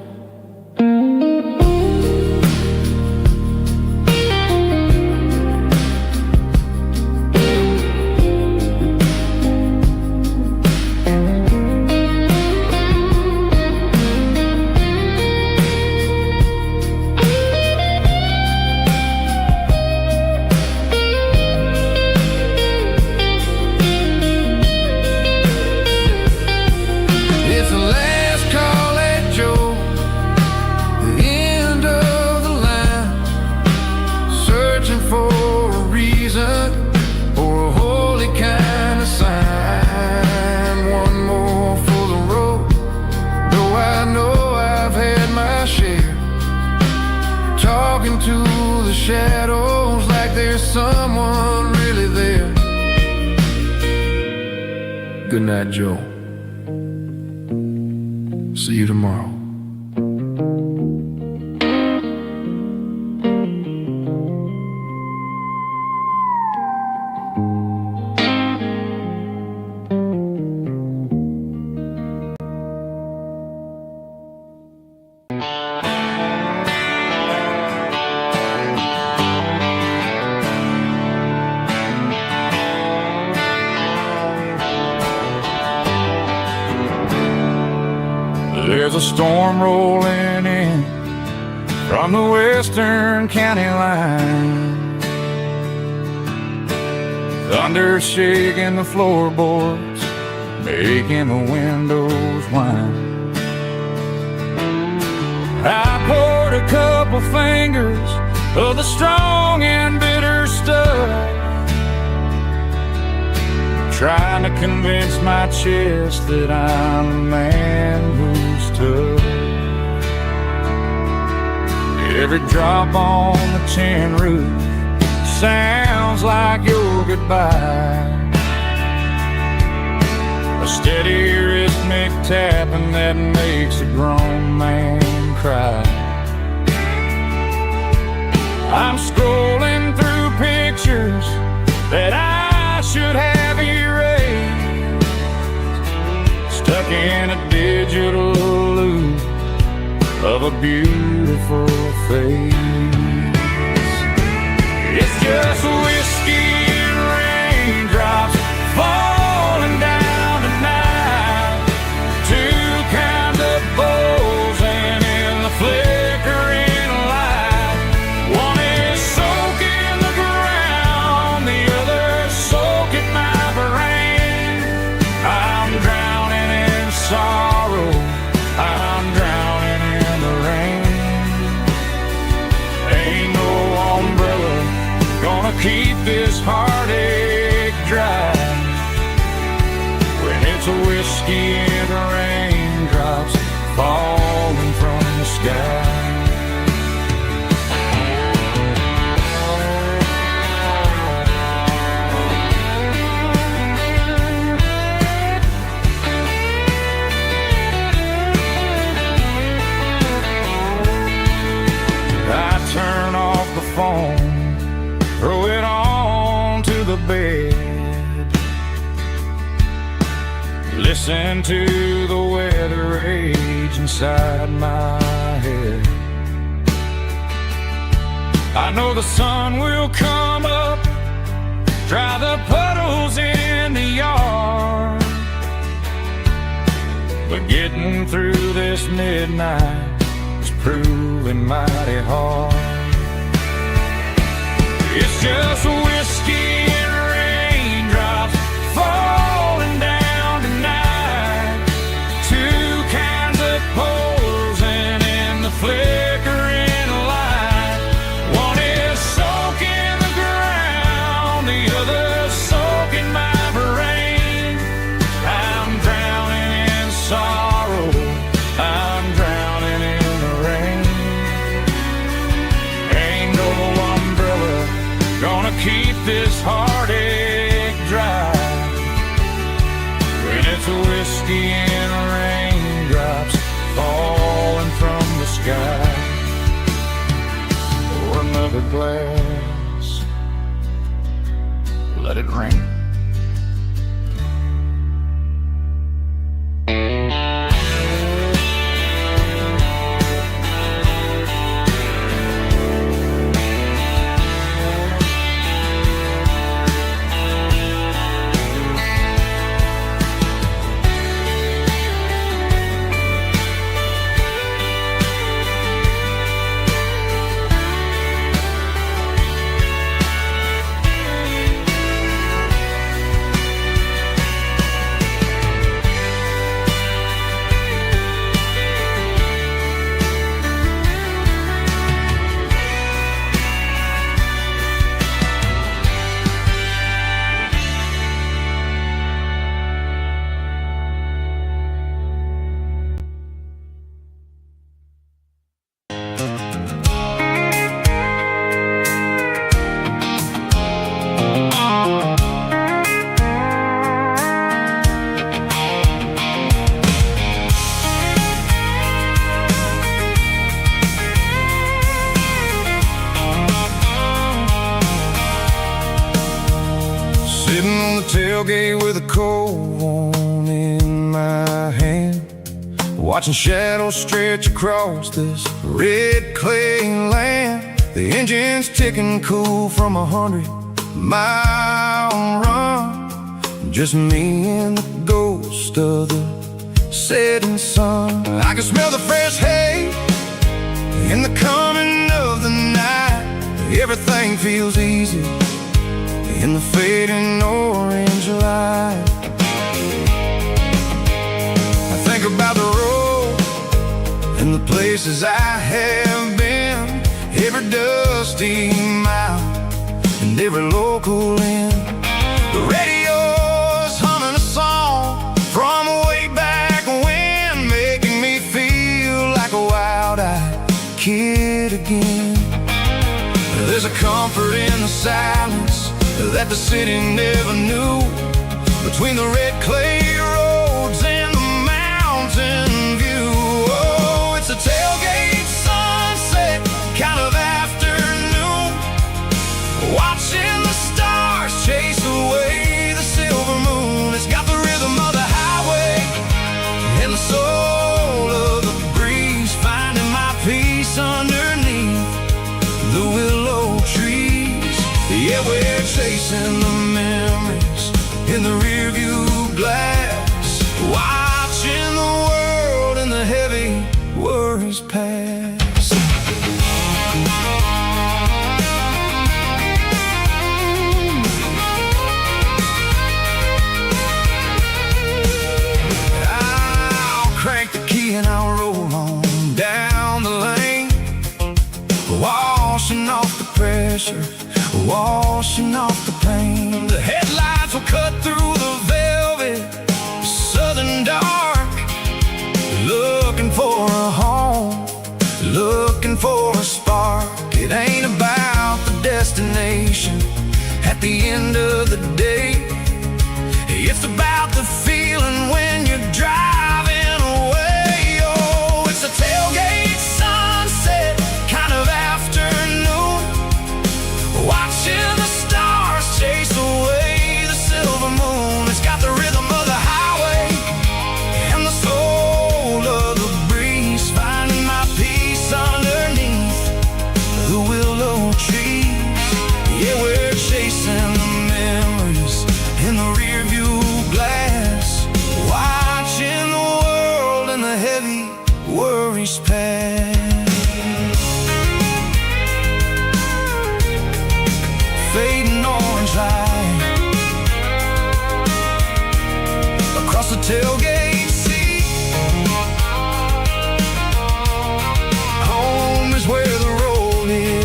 To the shadows like there's someone really there. Good night, Joe. See you tomorrow. There's a storm rolling in from the western county line. Thunder shaking the floorboards, making the windows whine. I poured a couple fingers of the strong and bitter stuff, trying to convince my chest that I'm a man who's tough. Every drop on the tin roof sounds like your goodbye, a steady rhythmic tapping that makes a grown man cry. I'm scrolling through pictures that I should have erased, stuck in a digital loop of a beautiful face. It's just whiskey and raindrops whiskey and raindrops falling from the sky. I turn off the phone, throw it on to the bed, listen to the weather rage inside my head. I know the sun will come up, dry the puddles in the yard, but getting through this midnight is proving mighty hard. It's just whiskey and raindrops falling down tonight, two kinds of posing in the flickering light. One is soaking the ground, the other soaking my brain. I'm drowning in sorrow, I'm drowning in the rain. Ain't no umbrella gonna keep this heartache dry when it's whiskey and raindrops falling from the sky. Pour another glass, let it rain. Sitting on the tailgate with a cold one in my hand, watching shadows stretch across this red clay land. The engine's ticking cool from 100-mile run, just me and the ghost of the setting sun. I can smell the fresh hay in the coming of the night. Everything feels easy in the fading orange light. I think about the road and the places I have been, every dusty mile and every local inn. The radio's humming a song from way back when, making me feel like a wild-eyed kid again. There's a comfort in the silence that the city never knew, between the red clay roads and the mountain view. Oh, it's a tailgate sunset kind of afternoon, watching the stars chase away the silver moon. It's got the rhythm of the highway and the soul of the breeze, finding my peace underneath the willow trees. Yeah, we're chasing the memories in the rearview glass, watching the world and the heavy worries pass. I'll crank the key and I'll roll on down the lane, washing off the pressure, washing off the pain. The headlights will cut through the velvet southern the end of the day. It's about the feeling when you're driving away. Oh, it's a tailgate sunset kind of afternoon, watching the stars chase away the silver moon. It's got the rhythm of the highway and the soul of the breeze, finding my peace underneath the willow trees. Yeah, we're chasing the memories in the rear view glass, watching the world and the heavy worries pass. Fading orange light across the tailgate seat. Home is where the road is.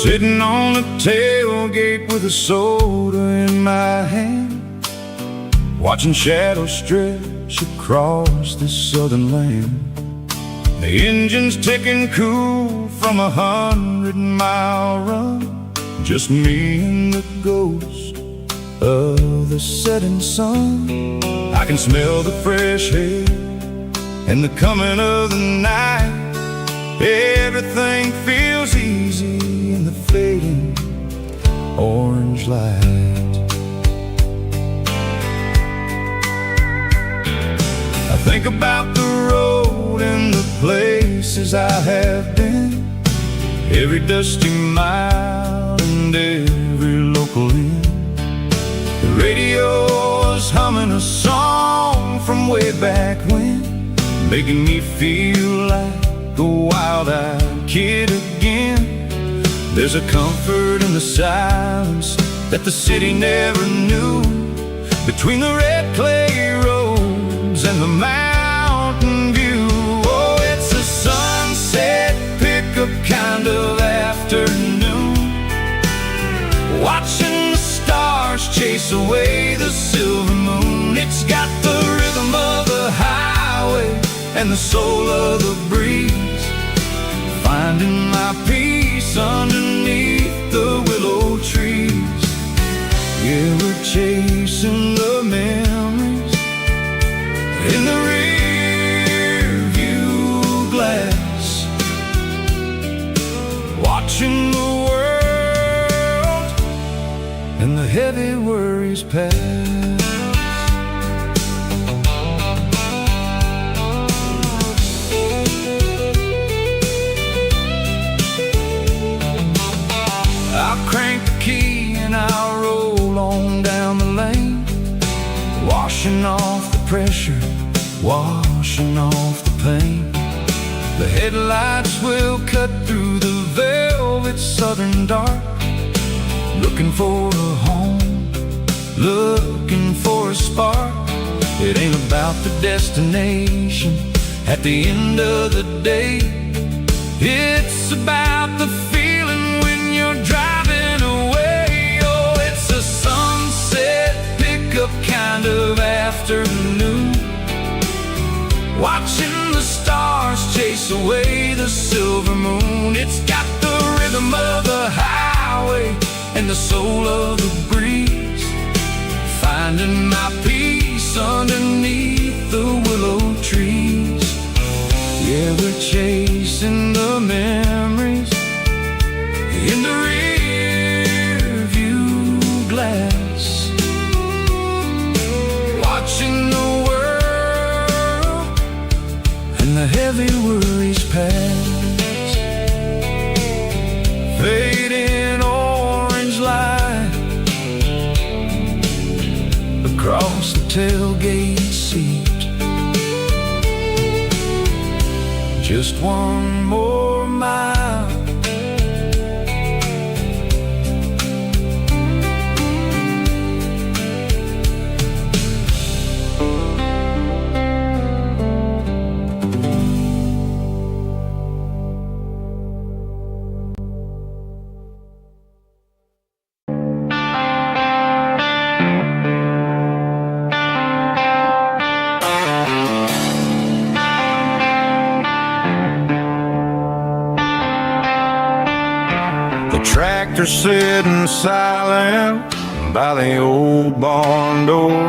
Sitting on the tailgate with a soda in my hand, watching shadows stretch across this southern land. The engine's ticking cool from 100-mile run, just me and the ghost of the setting sun. I can smell the fresh air and the coming of the night. Everything feels easy in the fading orange light. I think about the road and the places I have been, every dusty mile and every local inn. The radio is humming a song from way back when, making me feel like a wild-eyed kid again. There's a comfort in the silence that the city never knew, between the red clay roads and the mountain view. Oh, it's a sunset pickup kind of afternoon, watching the stars chase away the silver moon. It's got the rhythm of the highway and the soul of the breeze, finding my peace underneath the willow trees. Yeah, we're chasing the memories in the rear view glass, watching the world and the heavy worries pass. I'll crank the key and I'll roll on down the lane, washing off the pressure, washing off the pain. The headlights will cut through the velvet southern dark, looking for a home, looking for a spark. It ain't about the destination at the end of the day, it's about the feeling when you're driving away. Oh, it's a sunset pickup kind of afternoon, watching the stars chase away the silver moon. It's got the rhythm of the highway and the soul of the breeze, finding my peace underneath the willow trees. Yeah, we're chasing the memories in the rear view glass, watching the world and the heavy worries pass. Fading orange light across the tailgate seat, just just one more mile. Tractor sitting silent by the old barn door.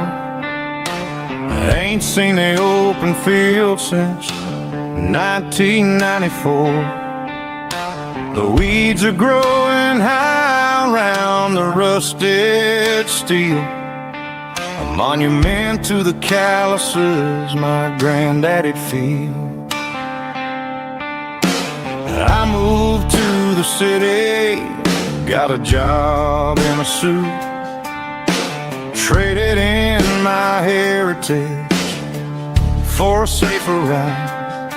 I ain't seen the open field since 1994. The weeds are growing high around the rusted steel, a monument to the calluses my granddaddy'd feel. I moved to the city, got a job in a suit, traded in my heritage for a safer ride.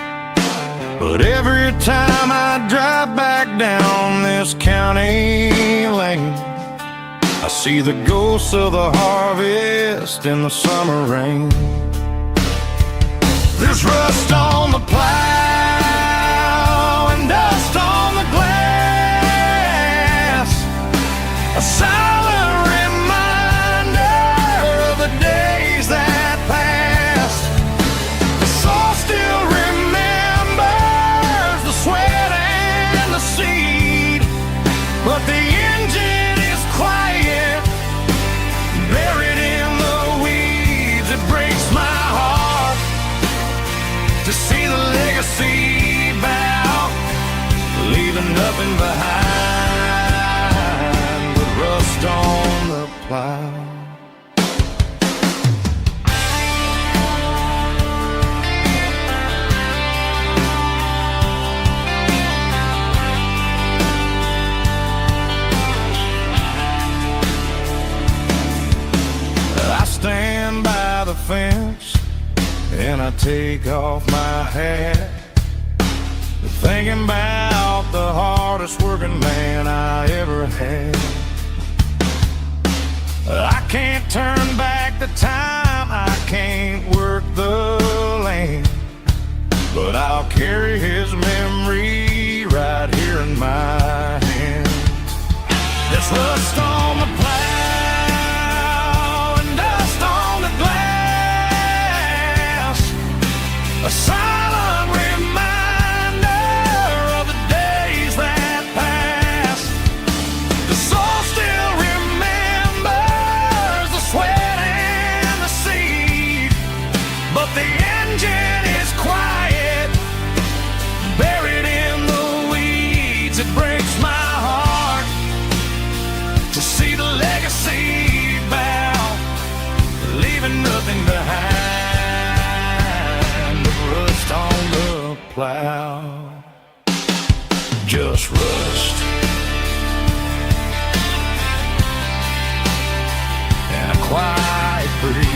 But every time I drive back down this county lane, I see the ghosts of the harvest in the summer rain. There's rust on the plow and dust on the glass, a silent reminder of the days that passed. The soul still remembers the sweat and the seed, but the engine is quiet, buried in the weeds. It breaks my heart to see the legacy bow, leaving nothing behind but rust on the plow. I stand by the fence and I take off my hat, thinking about the hardest working man I ever had. I can't turn back the time, I can't work the land, but I'll carry his memory right here in my hand. There's rust on the plow and dust on the glass, a silent reminder of the days that passed. The soul still remembers the sweat and the seed, but the engine is quiet, buried in the weeds. It breaks my heart to see the legacy bow, leaving nothing behind but rust on the plow. Just rust and a quiet breeze.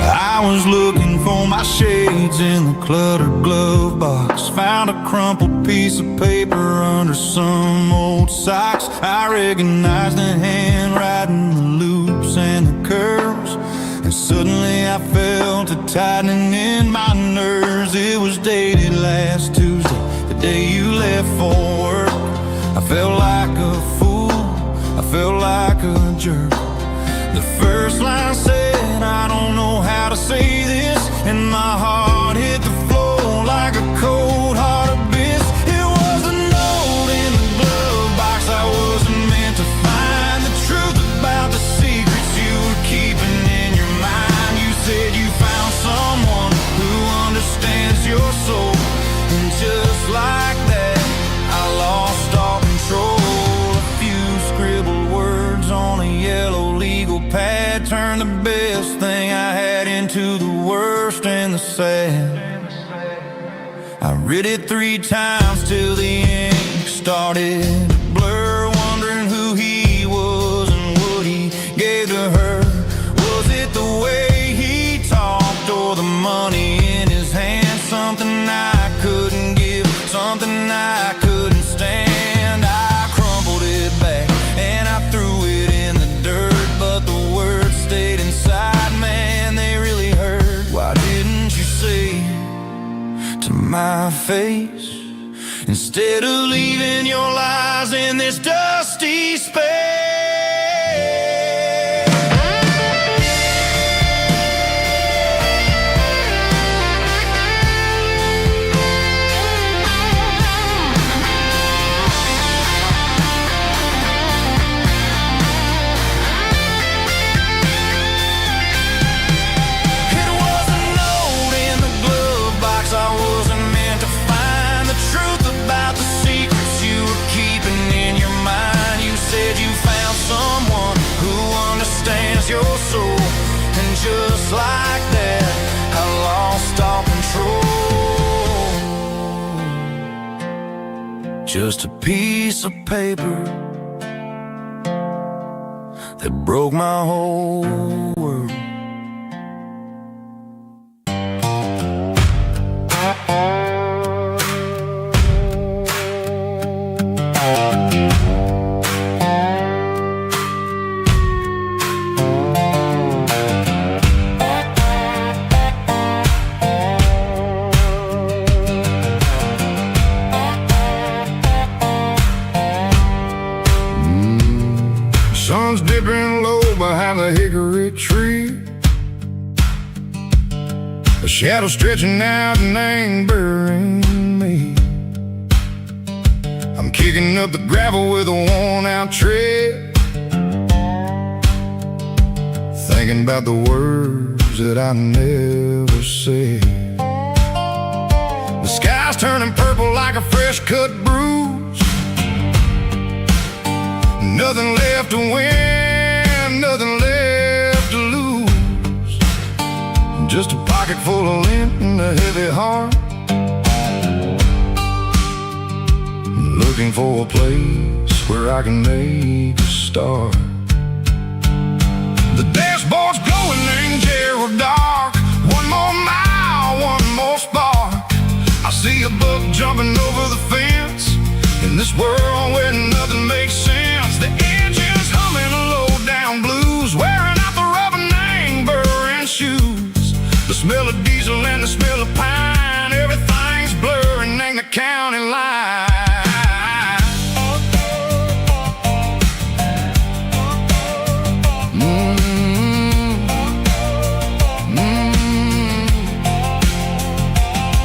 I was looking for my shades in the cluttered glove box, found a crumpled piece of paper under some old socks. I recognized the handwriting, the loops and the curls, and suddenly I felt a tightening in my nerves. It was dated last Tuesday, the day you left for work. I felt like a fool, I felt like a jerk. The first line said, I don't know how to say this, and my heart hit the floor like a cold read it 3 times till the ink started to blur, wondering who he was and what he gave to her. Was it the way he talked or the money in his hand? Something I couldn't give, something I couldn't stand. I crumpled it back and I threw it in the dirt, but the words stayed inside, man, they really hurt. Why didn't you say to my face, instead of leaving your lies in this dusty space? Your soul, and just like that, I lost all control. Just a piece of paper that broke my whole world. Sun's dipping low behind the hickory tree, a shadow stretching out and angering me. I'm kicking up the gravel with a worn-out tread, thinking about the words that I never said. The sky's turning purple like a fresh-cut bruise. Nothing left to win, nothing left to lose. Just a pocket full of lint and a heavy heart, looking for a place where I can make a start. The dashboard's glowing in Gerald dark. One more mile, one more spark. I see a buck jumping over the fence in this world where nothing makes sense. The engine's humming low-down blues, wearing out the rubber name burring shoes. The smell of diesel and the smell of pine, everything's blurring in the county line.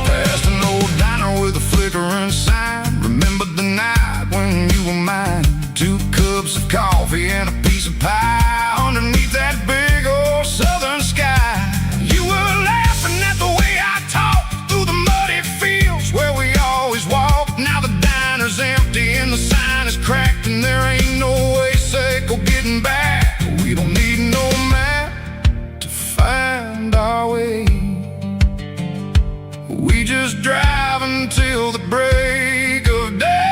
Past an old diner with a flickering sign, remember the night when you were mine. 2 cups of coffee and a piece of pie underneath that big old southern sky. You were laughing at the way I talked through the muddy fields where we always walked. Now the diner's empty and the sign is cracked, and there ain't no way safe or getting back. We don't need no map to find our way. We just drive until the break of day.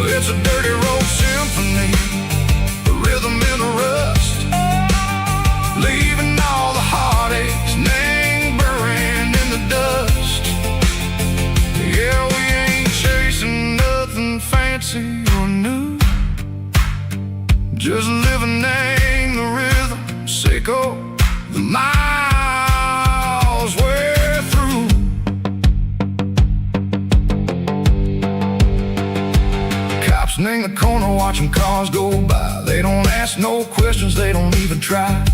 It's a dirty road symphony, a rhythm in the rust, leaving all the heartaches, name buried in the dust. Yeah, we ain't chasing nothing fancy or new, just living in the rhythm, sick of the miles we're through. In the corner watching cars go by, they don't ask no questions, they don't even try.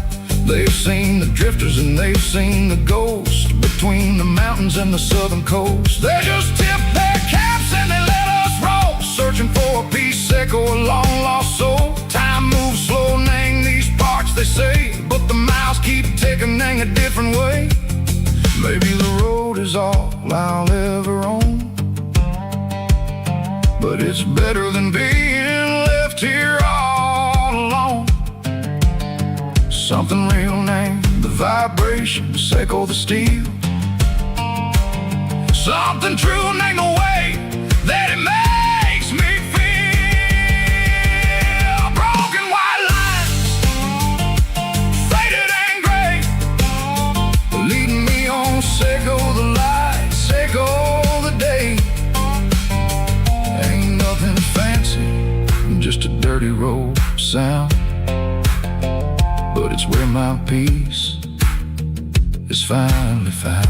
They've seen the drifters and they've seen the ghosts between the mountains and the southern coast. They just tip their caps and they let us roll, searching for a piece or a long lost soul. Time moves slow, nang these parts they say, but the miles keep ticking, nang a different way. Maybe the road is all I'll ever own, but but it's better than being left here all alone. Something real named the vibrations echo the steel. Something true named the way that it makes me feel. Broken white lines, faded and gray, leading me on, say go the light, say go the day. Ain't nothing fancy, just a dirty road sound, but it's where my peace is finally found.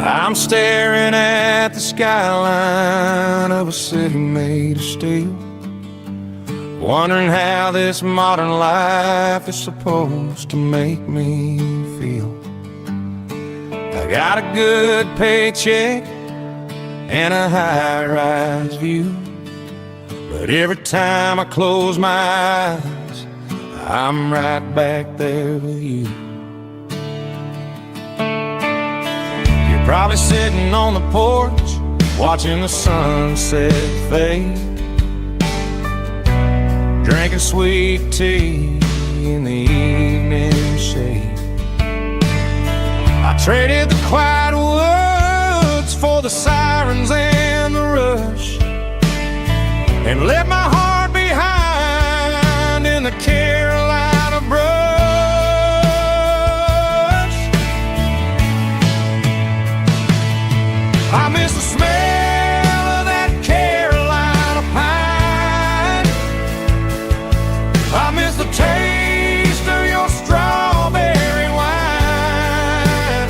I'm staring at the skyline of a city made of steel, wondering how this modern life is supposed to make me feel. I got a good paycheck and a high-rise view, but every time I close my eyes, I'm right back there with you. Probably sitting on the porch, watching the sunset fade, drinking sweet tea in the evening shade. I traded the quiet woods for the sirens and the rush, and left my heart behind in the Carolina brush. I miss the smell of that Carolina pine. I miss the taste of your strawberry wine.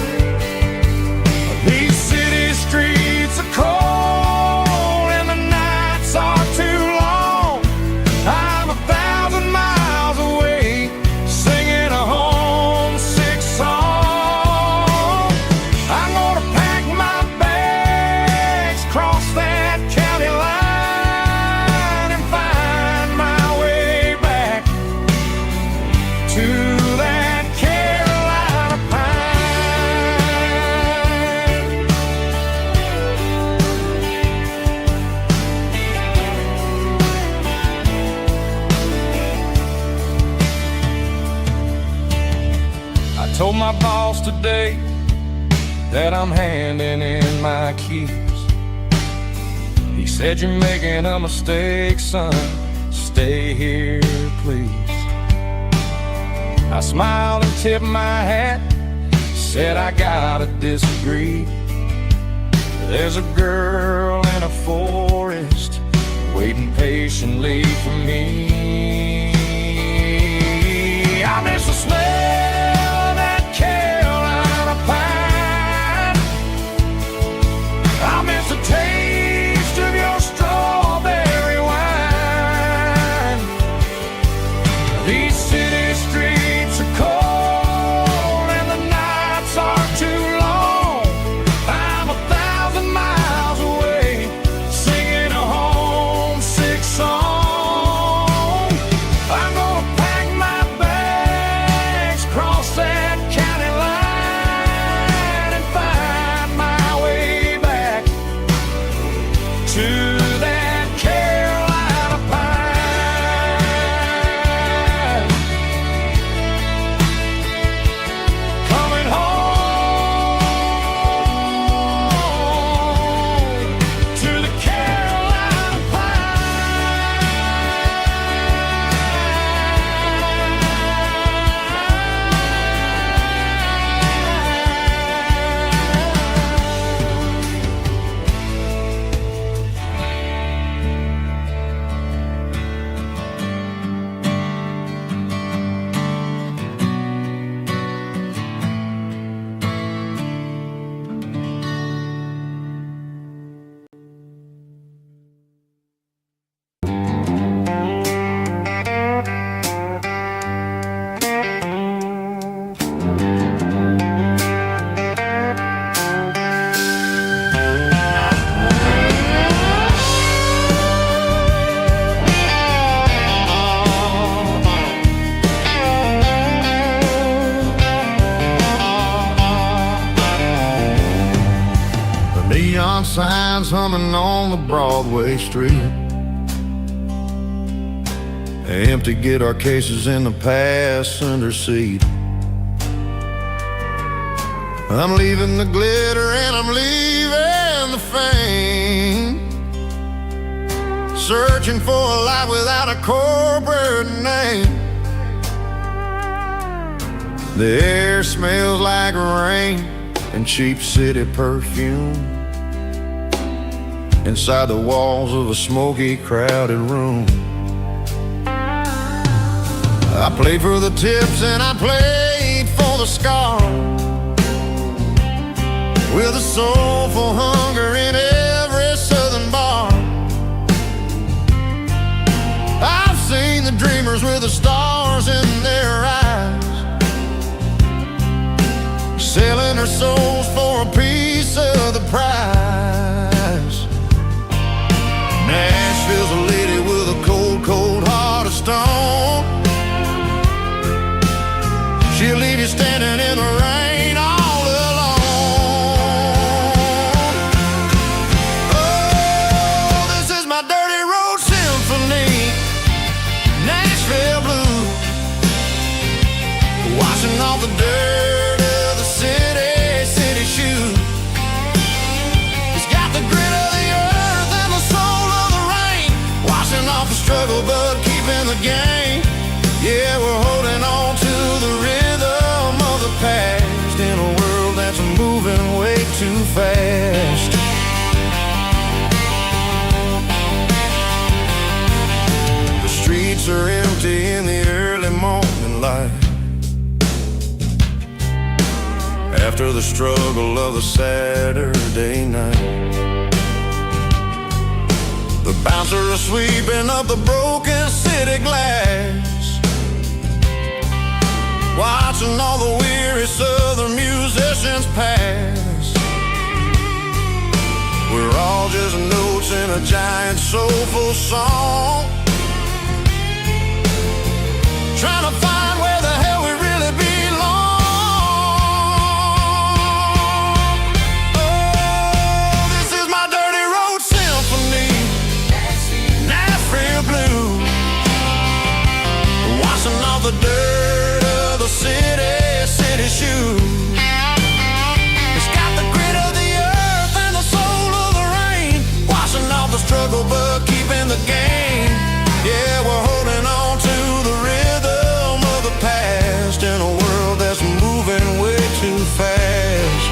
These city streets are cold and the nights are too long. I'm 1,000 miles away, singing a homesick song. I'm gonna pack my cross that county line and find my way back to that Carolina pine. I told my boss today that I'm handing in my keys. He said, "You're making a mistake, son. Stay here, please." I smiled and tipped my hat, said, "I gotta disagree. There's a girl in a forest waiting patiently for me. I miss the smell of that Carolina pine. I miss the taste of your strawberry wine. These city streets are cold and the nights are too long. I'm 1,000 miles away, singing a homesick song. neon signs humming on the Broadway street. Empty guitar cases in the passenger seat. I'm leaving the glitter and I'm leaving the fame, searching for a life without a corporate name. The air smells like rain and cheap city perfume inside the walls of a smoky, crowded room. I played for the tips and I played for the scars, with a soulful hunger in every southern bar. I've seen the dreamers with the stars in their eyes, selling their souls for a piece of the prize. Nashville's a lady with a cold, cold heart of stone. She'll leave you standing in the rain all alone. Oh, this is my dirty road symphony, Nashville blues, washing off the dirt of the city shoes. It's got the grit of the earth and the soul of the rain, washing off the struggle but keeping the game. Yeah, we're holding on to the rhythm of the past in a world that's moving way too fast. The streets are empty in the early morning light, after the struggle of the Saturday night. The bouncer is sweeping up the broken city glass, watching all the weary southern musicians pass. We're all just notes in a giant soulful song, trying to find where the hell we really belong. Oh, this is my dirty road symphony, Nashville blues, washing off the dirt of the city shoes. It's got the grit of the earth and the soul of the rain, washing off the struggle but keeping the game. Yeah, we're holding on to the rhythm of the past in a world that's moving way too fast.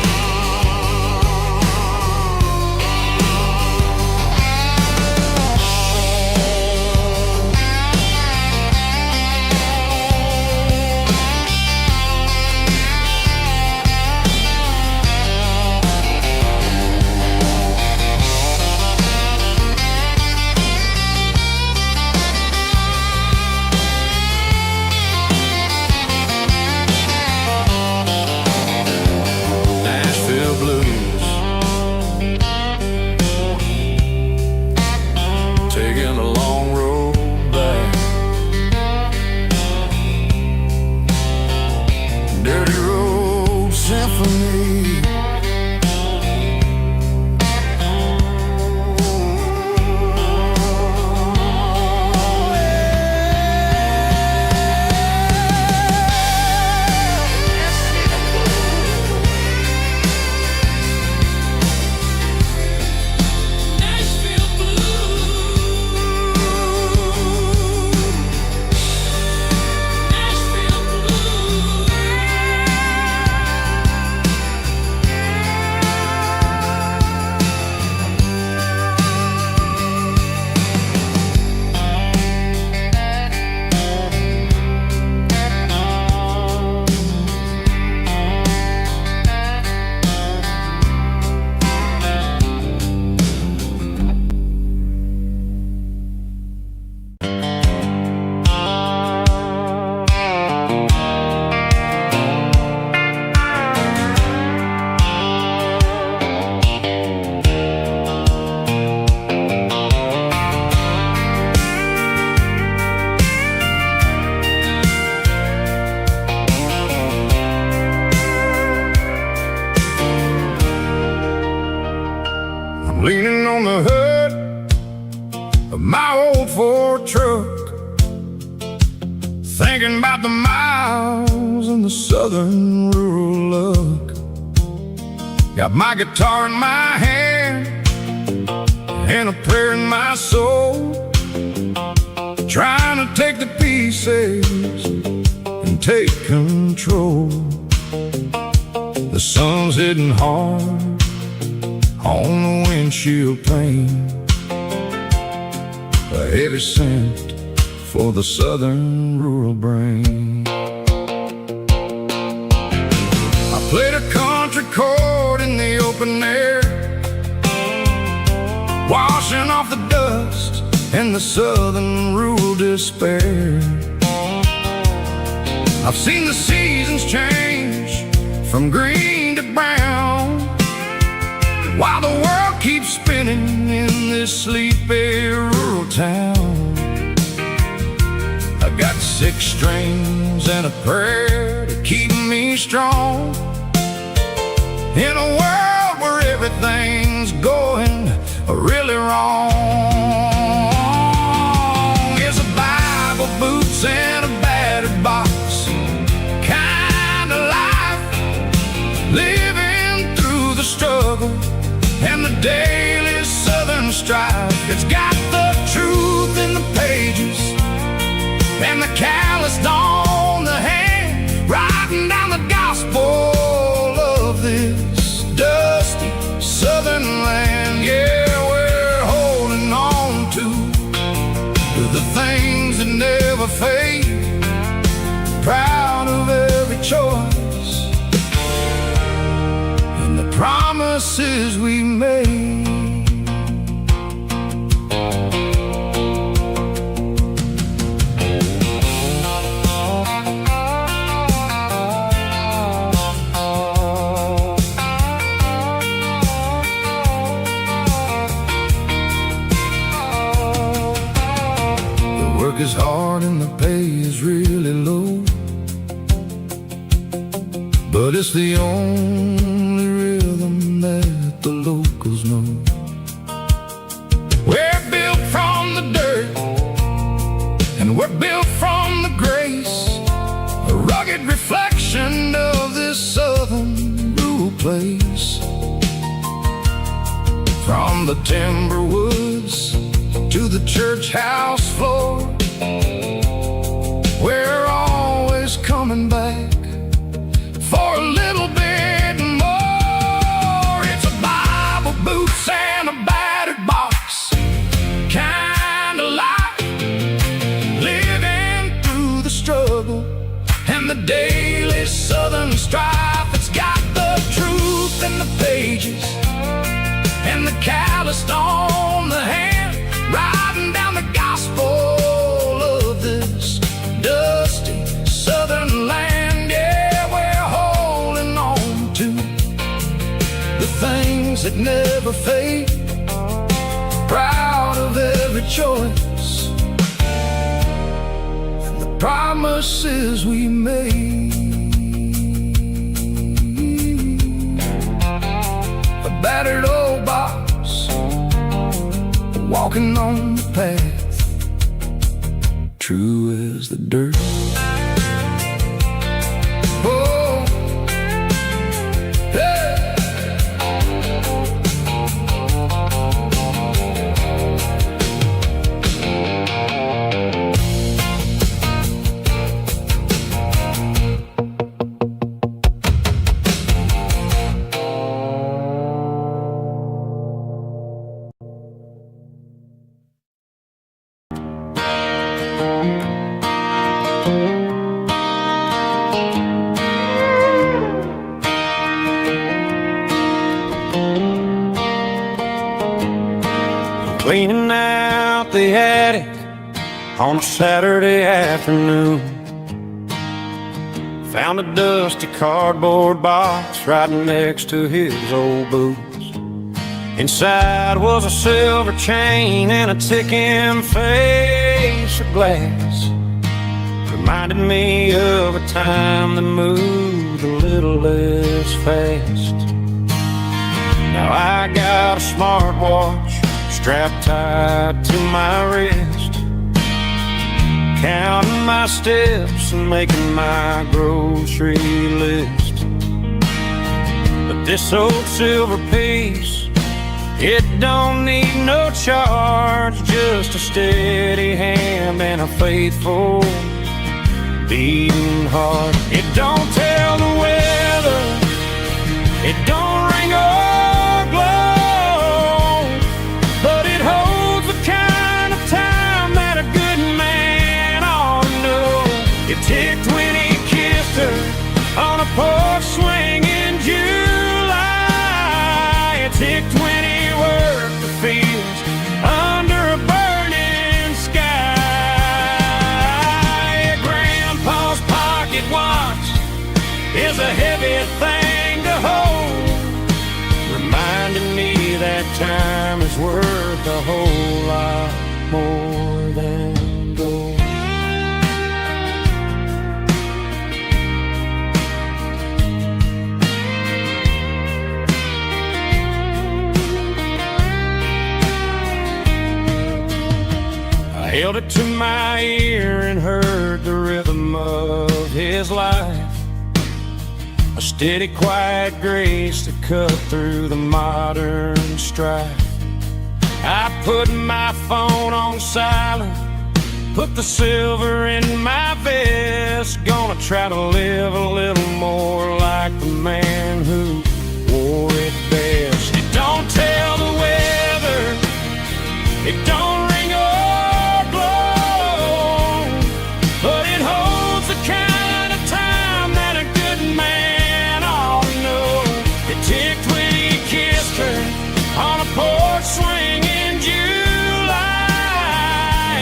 on the hood of my old Ford truck, thinking about the miles and the southern rural look. Got my guitar in my hand and a prayer in my soul, trying to take the pieces and take control. The sun's hitting hard on the windshield pane, a heavy scent for the southern rural brain. I played a country chord in the open air, washing off the dust and the southern rural despair. I've seen the seasons change from green to brown, while the world keeps spinning in this sleepy rural town. I got 6 strings and a prayer to keep me strong, in a world where everything's going really wrong. It's a Bible, boots, and a battered box kind of life, living through the struggle and the daily southern strife. It's got the truth in the pages and the calloused on the hand, writing down the gospel of this dusty southern land. Yeah, we're holding on to the things that never fade, proud of every choice and the promises we made. Is hard and the pay is really low, but it's the only rhythm that the locals know. We're built from the dirt and we're built from the grace, a rugged reflection of this southern rural place. From the timber woods to the church house floor, we're always coming back for a little bit more. It's a Bible, boots, and a battered box kind of life, living through the struggle and the daily southern strife. It's got the truth in the pages and the calloused on the hand, writing down the gospel of this dusty southern land. Yeah, we're holding on to the things that never fade, proud of every choice and the promises we made. A battered old box, walking on the path, true as the dirt. Oh, hey. Cleaning out the attic on a Saturday afternoon, found a dusty cardboard box right next to his old boots. Inside was a silver chain and a ticking face of glass, reminded me of a time that moved a little less fast. Now I got a smartwatch strapped tight to my wrist, counting my steps and making my grocery list. But this old silver piece, it don't need no charge, just a steady hand and a faithful beating heart. It don't tell the weather, it don't ring or glow, but it holds the kind of time that a good man ought to know. It ticked when he kissed her on a porch swing in July. It ticked when he worked the fields under a burning sky. Grandpa's pocket watch is a heavy thing to hold, reminding me that time is worth a whole lot more than gold. I held it to my ear and heard the rhythm of his life, a steady, quiet grace that cut through the modern strife. I put my phone on silent, put the silver in my vest, gonna try to live a little more like the man who wore it best. It don't tell the weather, it don't ring or glow, but it holds the kind of time that a good man ought to know. It ticked when he kissed her on a porch swing in July.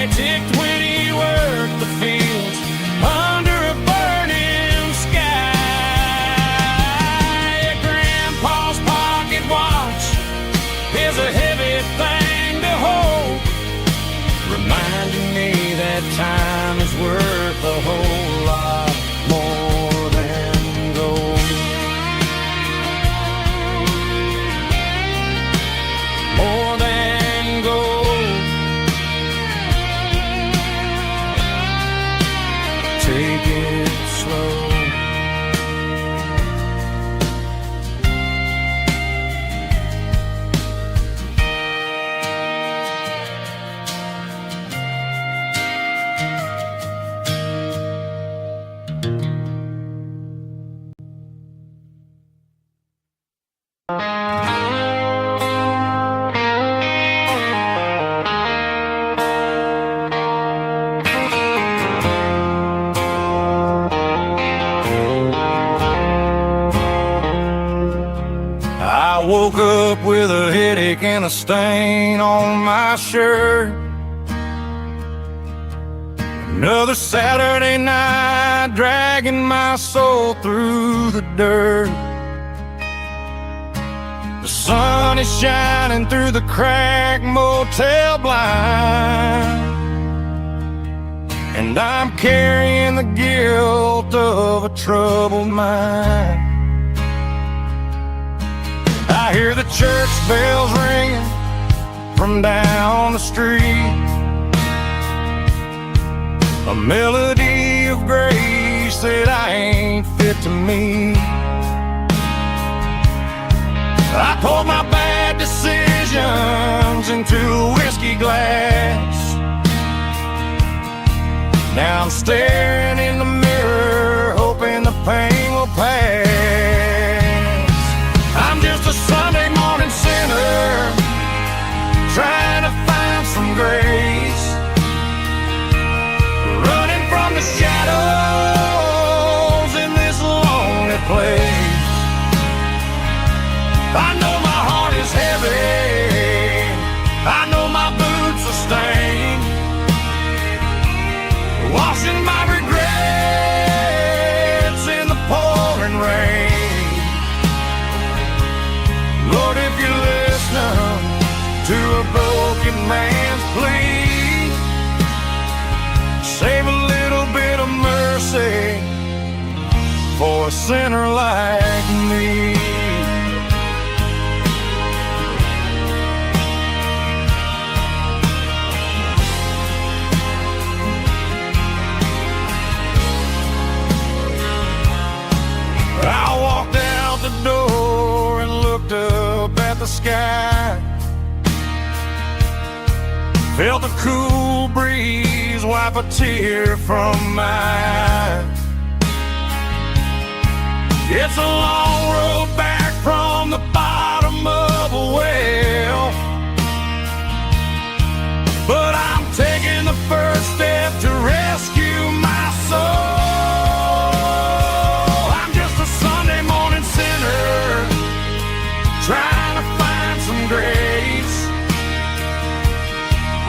It ticked when he worked the fields under a burning sky. Grandpa's pocket watch is a heavy thing to hold, reminding me that time is worth a whole lot more than gold. More than gold. Take it slow. I woke up with a headache and a stain on my shirt. Another Saturday night dragging my soul through the dirt. The sun is shining through the cracked motel blind, and I'm carrying the guilt of a troubled mind. I hear the church bells ringing from down the street, a melody of grace that I ain't fit to meet. I poured my bad decisions into a whiskey glass. Now I'm staring in the mirror, hoping the pain will pass. I'm just a Sunday morning sinner, trying to find some grace, running from the shadows in this lonely place. I know my heart is heavy, I know my boots are stained, washing my regrets in the pouring rain. Lord, if you're listening to a broken man's plea, save a little bit of mercy for a sinner like me. sky. Felt the cool breeze wipe a tear from my eye. It's a long road back from the bottom of a well, but I'm taking the first step to rescue my soul. I'm just a Sunday morning sinner trying to find some grace,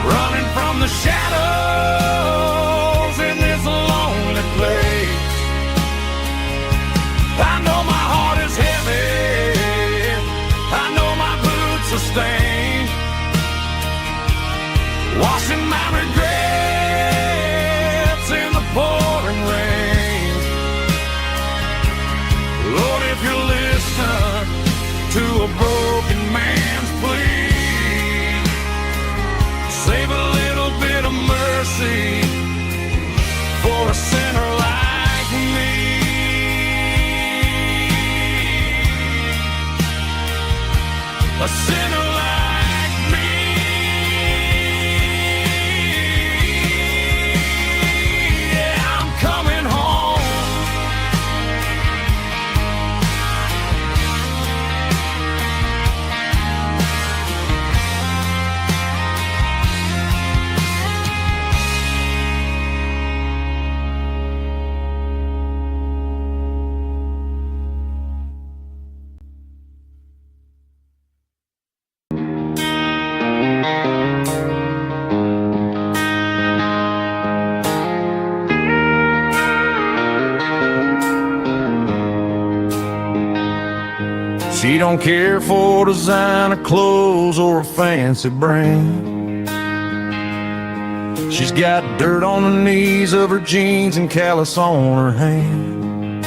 running from the shadows in this lonely place. I know my heart is heavy, I know my boots are stained, washing my regrets in the pouring rain. Lord, if you listen to a broken man's plea, save a little bit of mercy for a sinner like me. A sinner like me. Yeah, I'm coming home. She don't care for designer clothes or a fancy brand. She's got dirt on the knees of her jeans and callus on her hand.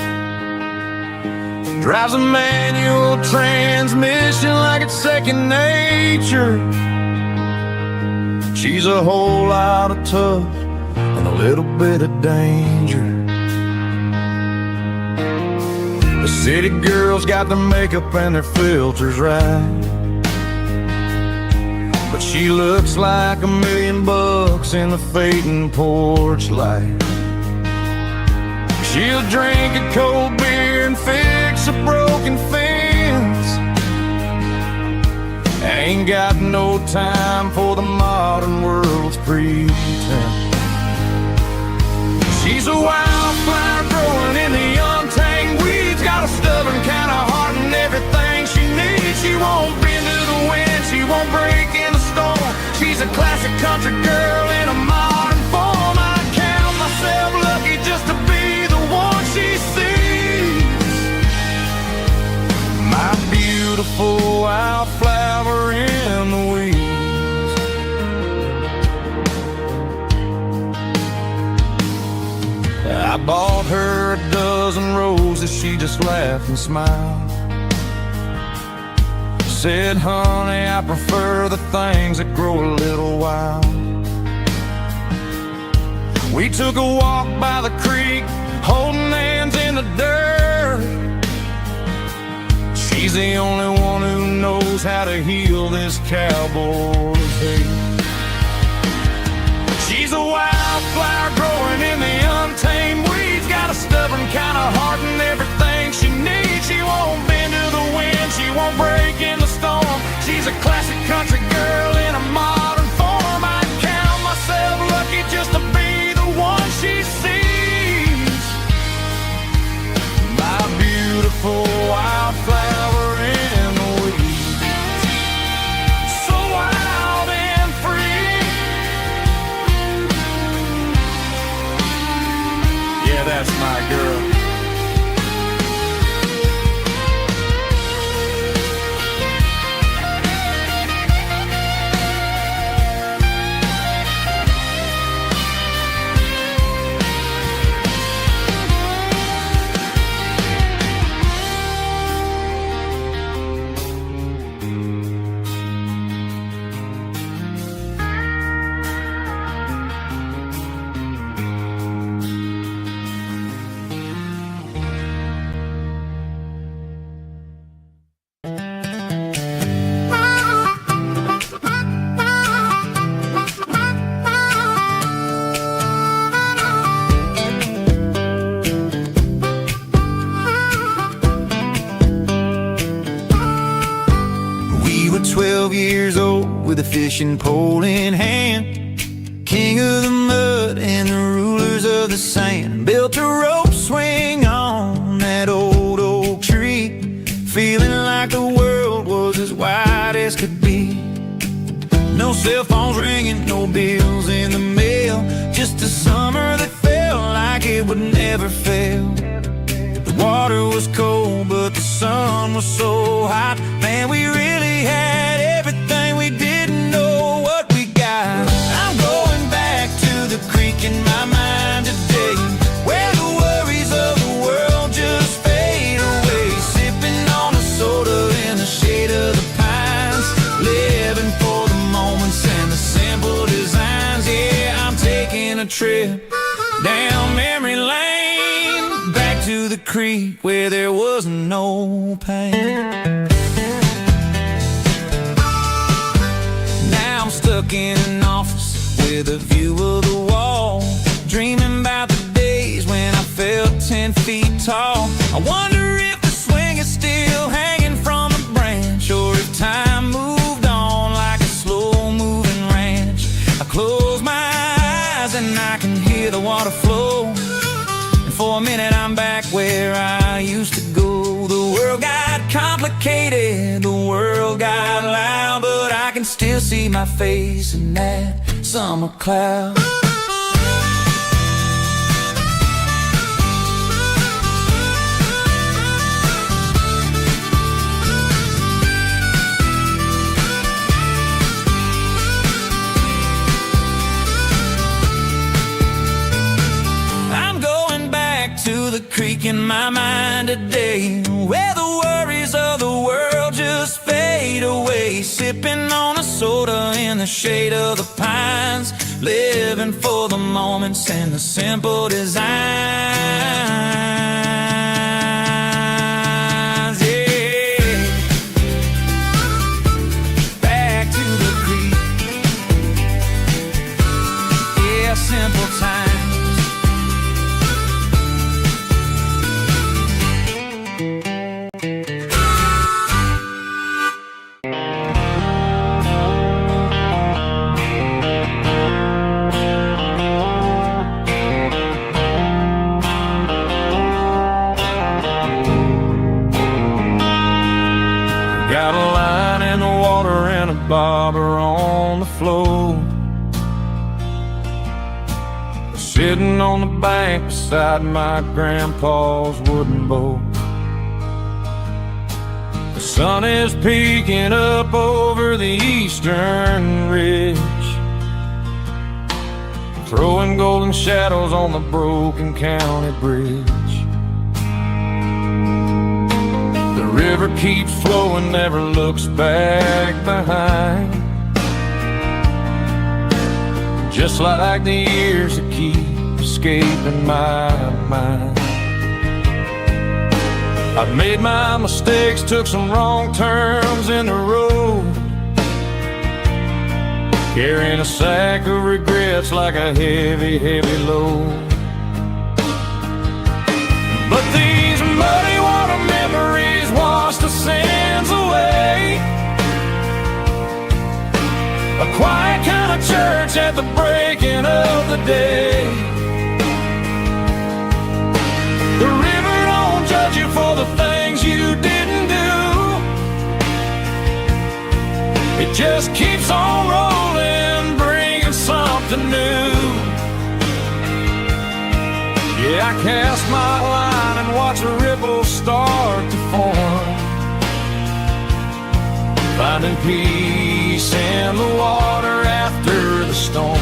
Drives a manual transmission like it's second nature. She's a whole lot of tough and a little bit of danger. The city girls got their makeup and their filters right, but she looks like $1,000,000 in the fading porch light. She'll drink a cold beer and fix a broken fence. Ain't got no time for the modern world's pretense. She's a wildflower growing in the untamed weeds, got a stubborn kind of heart and everything she needs. She won't bend to the wind, she won't break in the storm. She's a classic country girl in a modern form. I count myself lucky just to be the one she sees. My beautiful wildflower in the weeds. I bought her a dozen roses, she just laughed and smiled. Said, honey, I prefer the things that grow a little wild. We took a walk by the creek, holding hands in the dirt. She's the only one who knows how to heal this cowboy's hate. She's a wildflower growing in the untamed weeds, got a stubborn kind of heart and everything she needs. She won't bend to the wind, she won't break in the storm. She's a classic country girl in a modern form. I count myself lucky just to be the one she sees. My beautiful wildflower in the weeds, so wild and free. Yeah, that's my girl. 12 years old with a fishing pole in hand, king of the mud and the rulers of the sand. Built a rope swing on that old oak tree, feeling like the world was as wide as could be. No cell phones ringing, no bills in the mail, just a summer that felt like it would never fail. The water was cold, but the sun was so hot. Man, we really had everything, we didn't know what we got. I'm going back to the creek in my mind today, where the worries of the world just fade away. Sipping on a soda in the shade of the pines, living for the moments and the simple designs. Yeah, I'm taking a trip down memory lane, back to the creek where there was no pain. Now I'm stuck in an office with a view of the wall, dreaming about the days when I felt 10 feet tall. I wonder if the swing is still hanging from the branch, or if time moved on like a slow-moving ranch. I close my eyes and I can hear the water flow, and for a minute I'm back where I used to go. The world got complicated, the world got loud, but I can still see my face in that summer cloud. To the creek in my mind today, where the worries of the world just fade away. Sipping on a soda in the shade of the pines, living for the moments and the simple designs. Yeah, back to the creek. Yeah, simple times. Got a line in the water and a bobber on the floor, sitting on the bank beside my grandpa's wooden boat. The sun is peeking up over the eastern ridge, throwing golden shadows on the broken county bridge. The river keeps flowing, never looks back behind, just like the years that keep escaping my mind. I've made my mistakes, took some wrong turns in the road, carrying a sack of regrets like a heavy, heavy load. But these muddy water memories wash the sins away. A quiet kind of church at the breaking of the day. The river don't judge you for the things you didn't do, it just keeps on rolling, bringing something new. Yeah, I cast my line and watch a ripple start to form, finding peace in the water after the storm.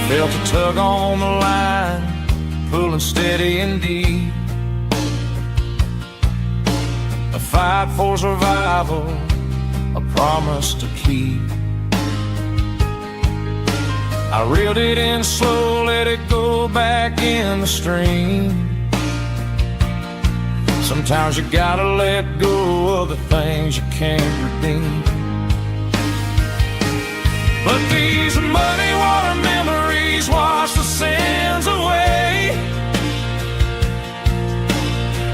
Felt a tug on the line, pulling steady and deep. A fight for survival, a promise to keep. I reeled it in slow, let it go back in the stream. Sometimes you gotta let go of the things you can't redeem. But these muddy water memories wash the sins away.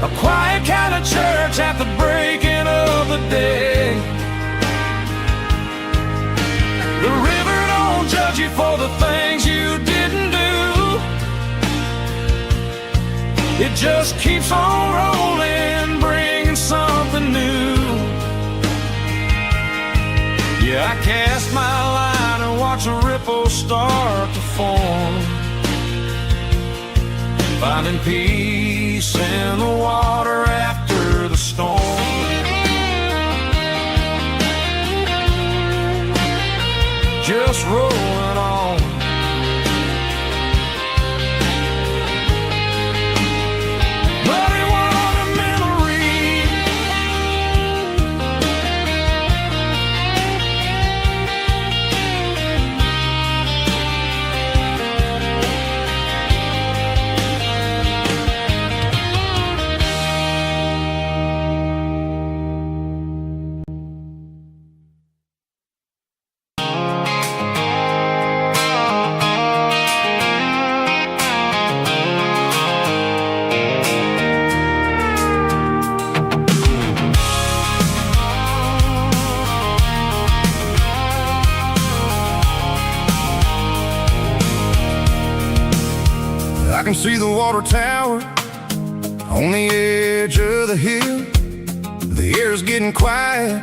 A quiet kind of church at the breaking of the day. The river don't judge you for the things you didn't do. It just keeps on rolling, bringing something new. Yeah, I cast my line and watch a ripple start to form, finding peace in the water after the storm. Just rolling on. Muddy water memory. I can see the water tower on the edge of the hill. The air's getting quiet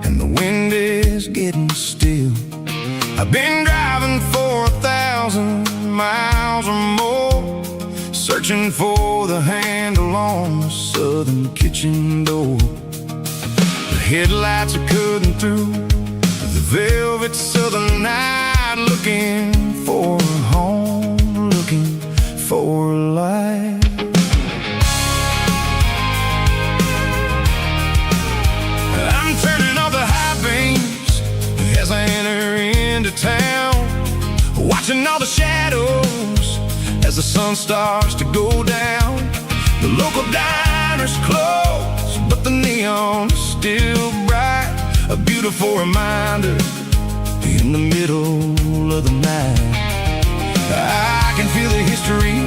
and the wind is getting still. I've been driving for 1,000 miles or more, searching for the handle on the southern kitchen door. The headlights are cutting through the velvet southern night, looking for a home, looking for life. I'm turning off the high beams as I enter into town, watching all the shadows as the sun starts to go down. The local diner's closed, but the neon is still bright, a beautiful reminder in the middle of the night. I can feel the history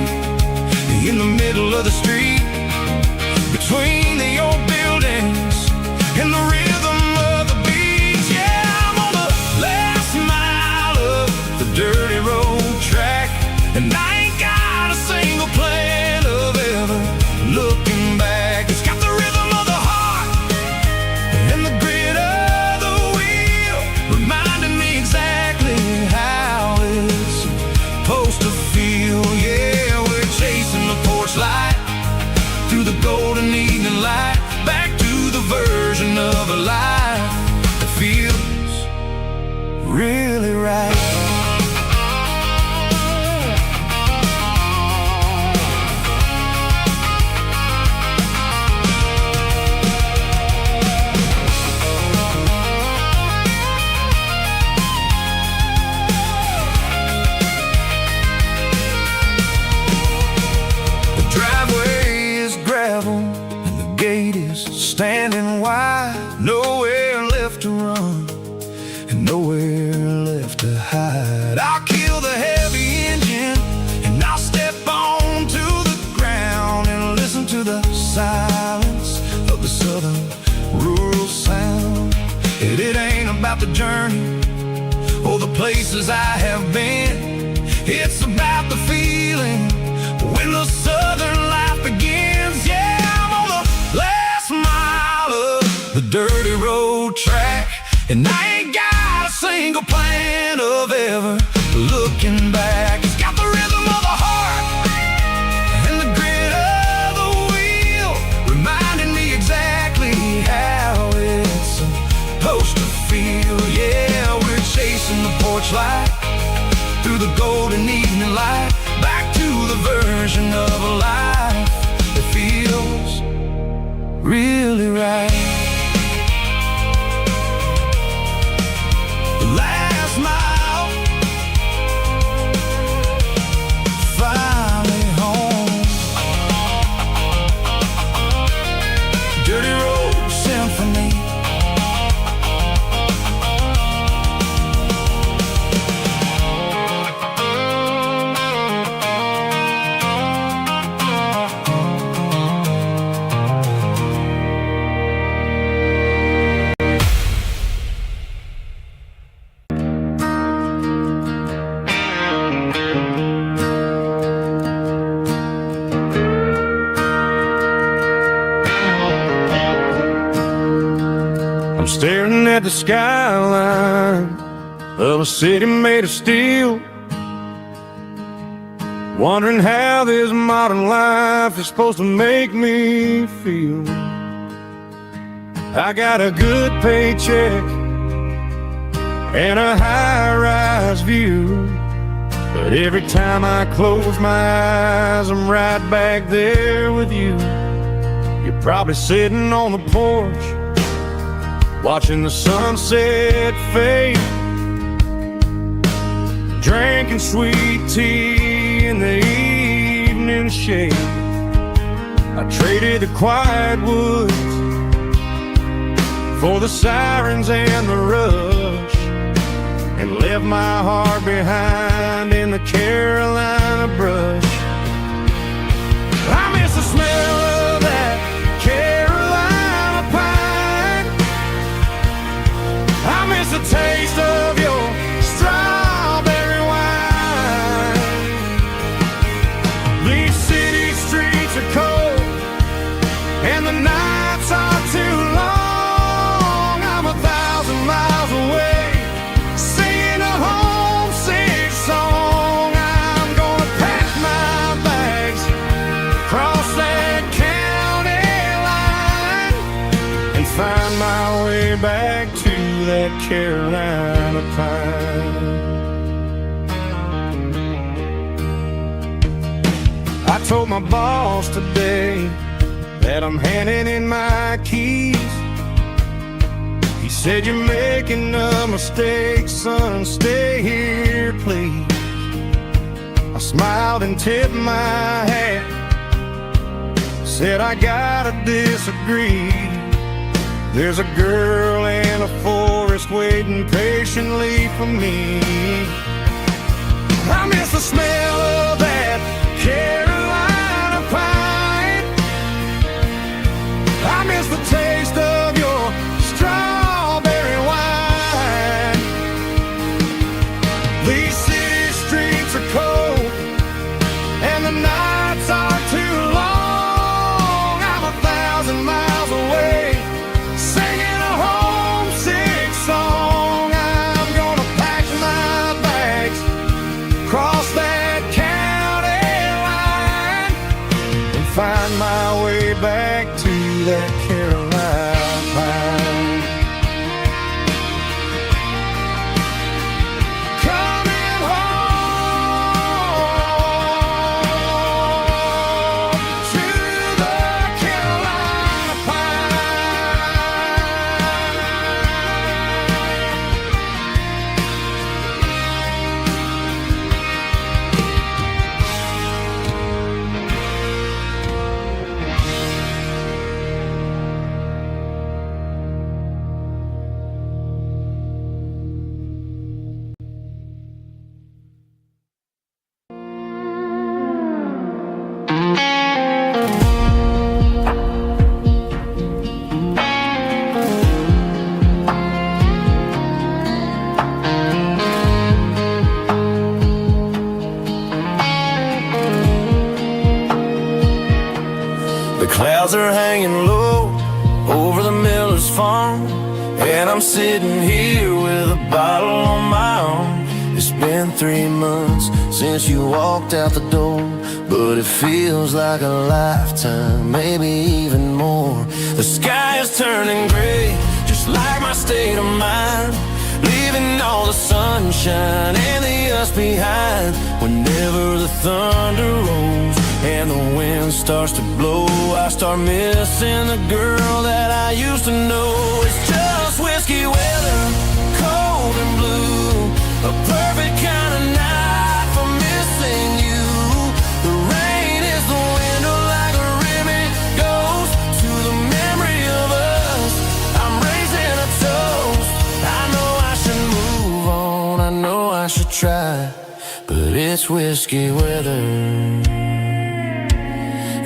in the middle of the street, between the old buildings and the rhythm of the beats. Yeah, I'm on the last mile of the dirty road track, and I ain't got a single plan of ever looking back. It's got the rhythm of the heart and the grit of the wheel, reminding me exactly how it's supposed to feel. Yeah, we're chasing the porch light through the golden evening light, back to the version of a life that feels really right. Standing wide, nowhere left to run and nowhere left to hide. I'll kill the heavy engine and I'll step onto the ground and listen to the silence of the southern rural sound. It ain't about the journey or the places I have been, it's about the feeling when the southern life begins. Yeah, I'm on the last mile of the dirty road track, and I ain't got a single plan of ever looking back. It's got the rhythm of the heart and the grit of the wheel, reminding me exactly how it's supposed to feel. Yeah, we're chasing the porch light through the golden evening light, back to the version of a life that feels really right. The last mile, finally home. Dirty road symphony. I'm staring at the skyline of a city made of steel, wondering how this modern life is supposed to make me feel. I got a good paycheck and a high-rise view, but every time I close my eyes, I'm right back there with you. You're probably sitting on the porch, watching the sunset fade, drinking sweet tea in the evening shade. I traded the quiet woods for the sirens and the rush, and left my heart behind in the Carolina brush. I miss the smell of that Carolina pine. I miss the taste of your strawberry wine. These city streets are cold and the nights are too long. I'm 1,000 miles away, singing a homesick song. I'm gonna pack my bags, cross that county line, and find my way back to that Carolina pine. I told my boss today that I'm handing in my keys. He said, "You're making a mistake, son, stay here, please." I smiled and tipped my hat, said, "I gotta disagree. There's a girl in a forest waiting patiently for me." I miss the smell of that Carolina pine. I miss the taste of your strawberry wine. These city streets are cold and the nights are too long. I'm 1,000 miles away, singing a homesick song. I'm gonna pack my bags, cross that county line, and find my way back to that Carolina pine. Coming home to the Carolina The clouds are hanging low over the miller's farm, and I'm sitting here with a bottle on my arm. It's been 3 months since you walked out the door, but it feels like a lifetime, maybe even more. The sky is turning gray, just like my state of mind, leaving all the sunshine and the us behind. Whenever the thunder rolls and the wind starts to blow, I start missing the girl that I used to know. It's just whiskey weather, cold and blue, a perfect kind of night for missing you. The rain is the window like a ribbon goes to the memory of us. I'm raising a toast. I know I should move on, I know I should try, but it's whiskey weather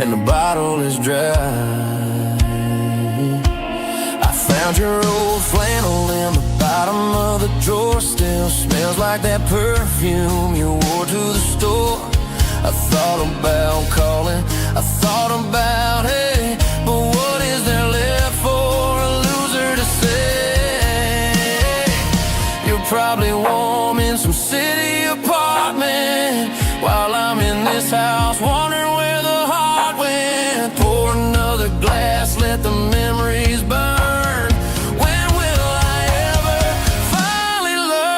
and the bottle is dry. I found your old flannel in the bottom of the drawer, still smells like that perfume you wore to the store. I thought about calling, I thought about, hey, but what is there left for a loser to say? probably warm in some city apartment, while I'm in this house wondering where the heart went. Pour another glass, let the memories burn. When will I ever finally learn?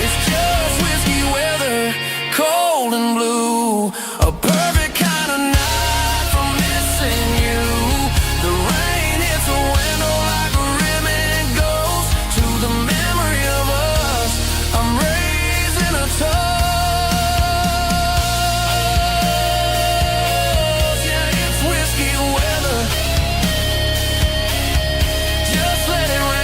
It's just whiskey weather, cold and blue, a perfect kind of night for missing you. The rain hits the window like a rimming ghost to the memory of us. I'm raising a toast. Yeah, it's whiskey weather. Just let it rain.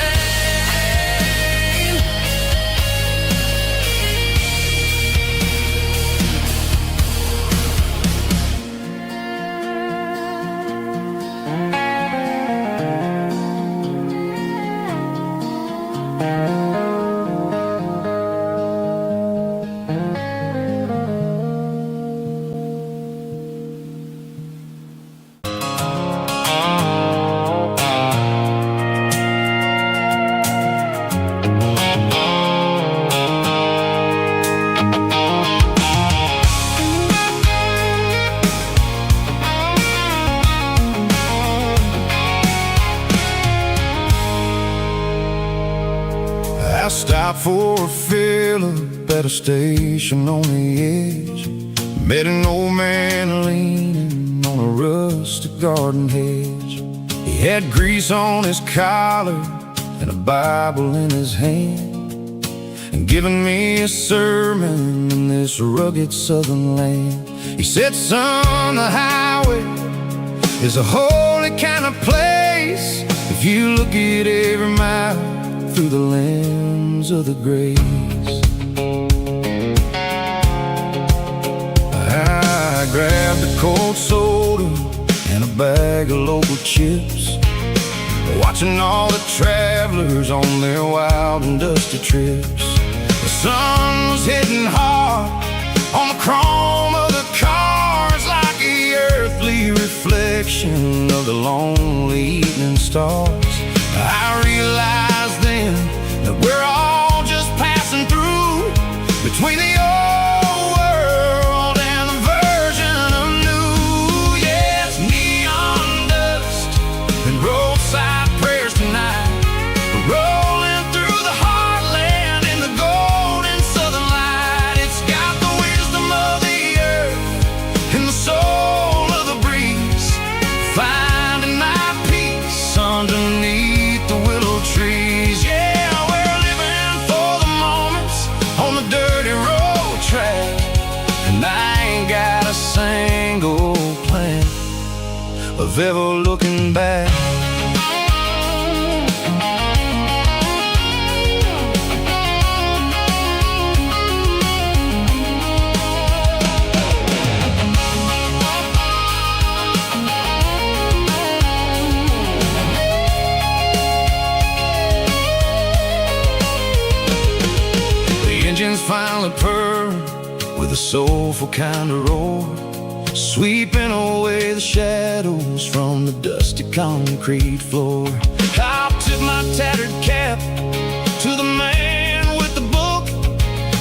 I stopped for a fill-up at a station on the edge. Met an old man leaning on a rustic garden hedge. He had grease on his collar and a Bible in his hand, and giving me a sermon in this rugged southern land. He said, son, the highway is a holy kind of place if you look at every mile through the lens of the grace. I grabbed a cold soda and a bag of local chips, watching all the travelers on their wild and dusty trips. The sun was hitting hard on the chrome of the cars, like the earthly reflection of the lonely evening stars. I realized then that we're all just passing through between the old world and the version of new. Yes, neon dust and roadside prayers tonight, rolling through the heartland in the golden southern light. It's got the wisdom of the earth and the soul of the breeze, finding my peace underneath the willow trees. Yeah, we're living for the moments on the dirty road track, and I ain't got a single plan of ever looking back. Engines finally purr with a soulful kind of roar, sweeping away the shadows from the dusty concrete floor. I'll tip my tattered cap to the man with the book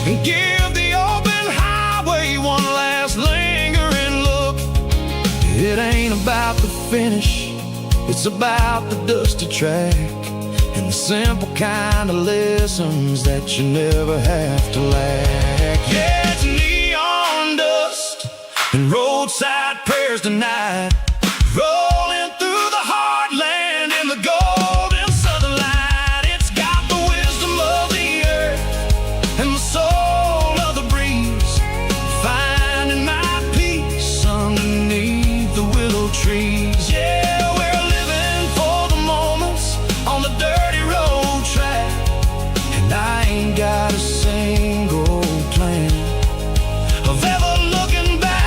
and give the open highway one last lingering look. It ain't about the finish, it's about the dusty track and the simple kind of lessons that you never have to lack. Yeah, it's neon dust and roadside prayers tonight, rolling through the heartland in the golden southern light. It's got the wisdom of the earth and the soul of the breeze, finding my peace underneath the willow trees. Yeah, we're living for the moments on the dirty road track, and I ain't got a single plan of ever looking back.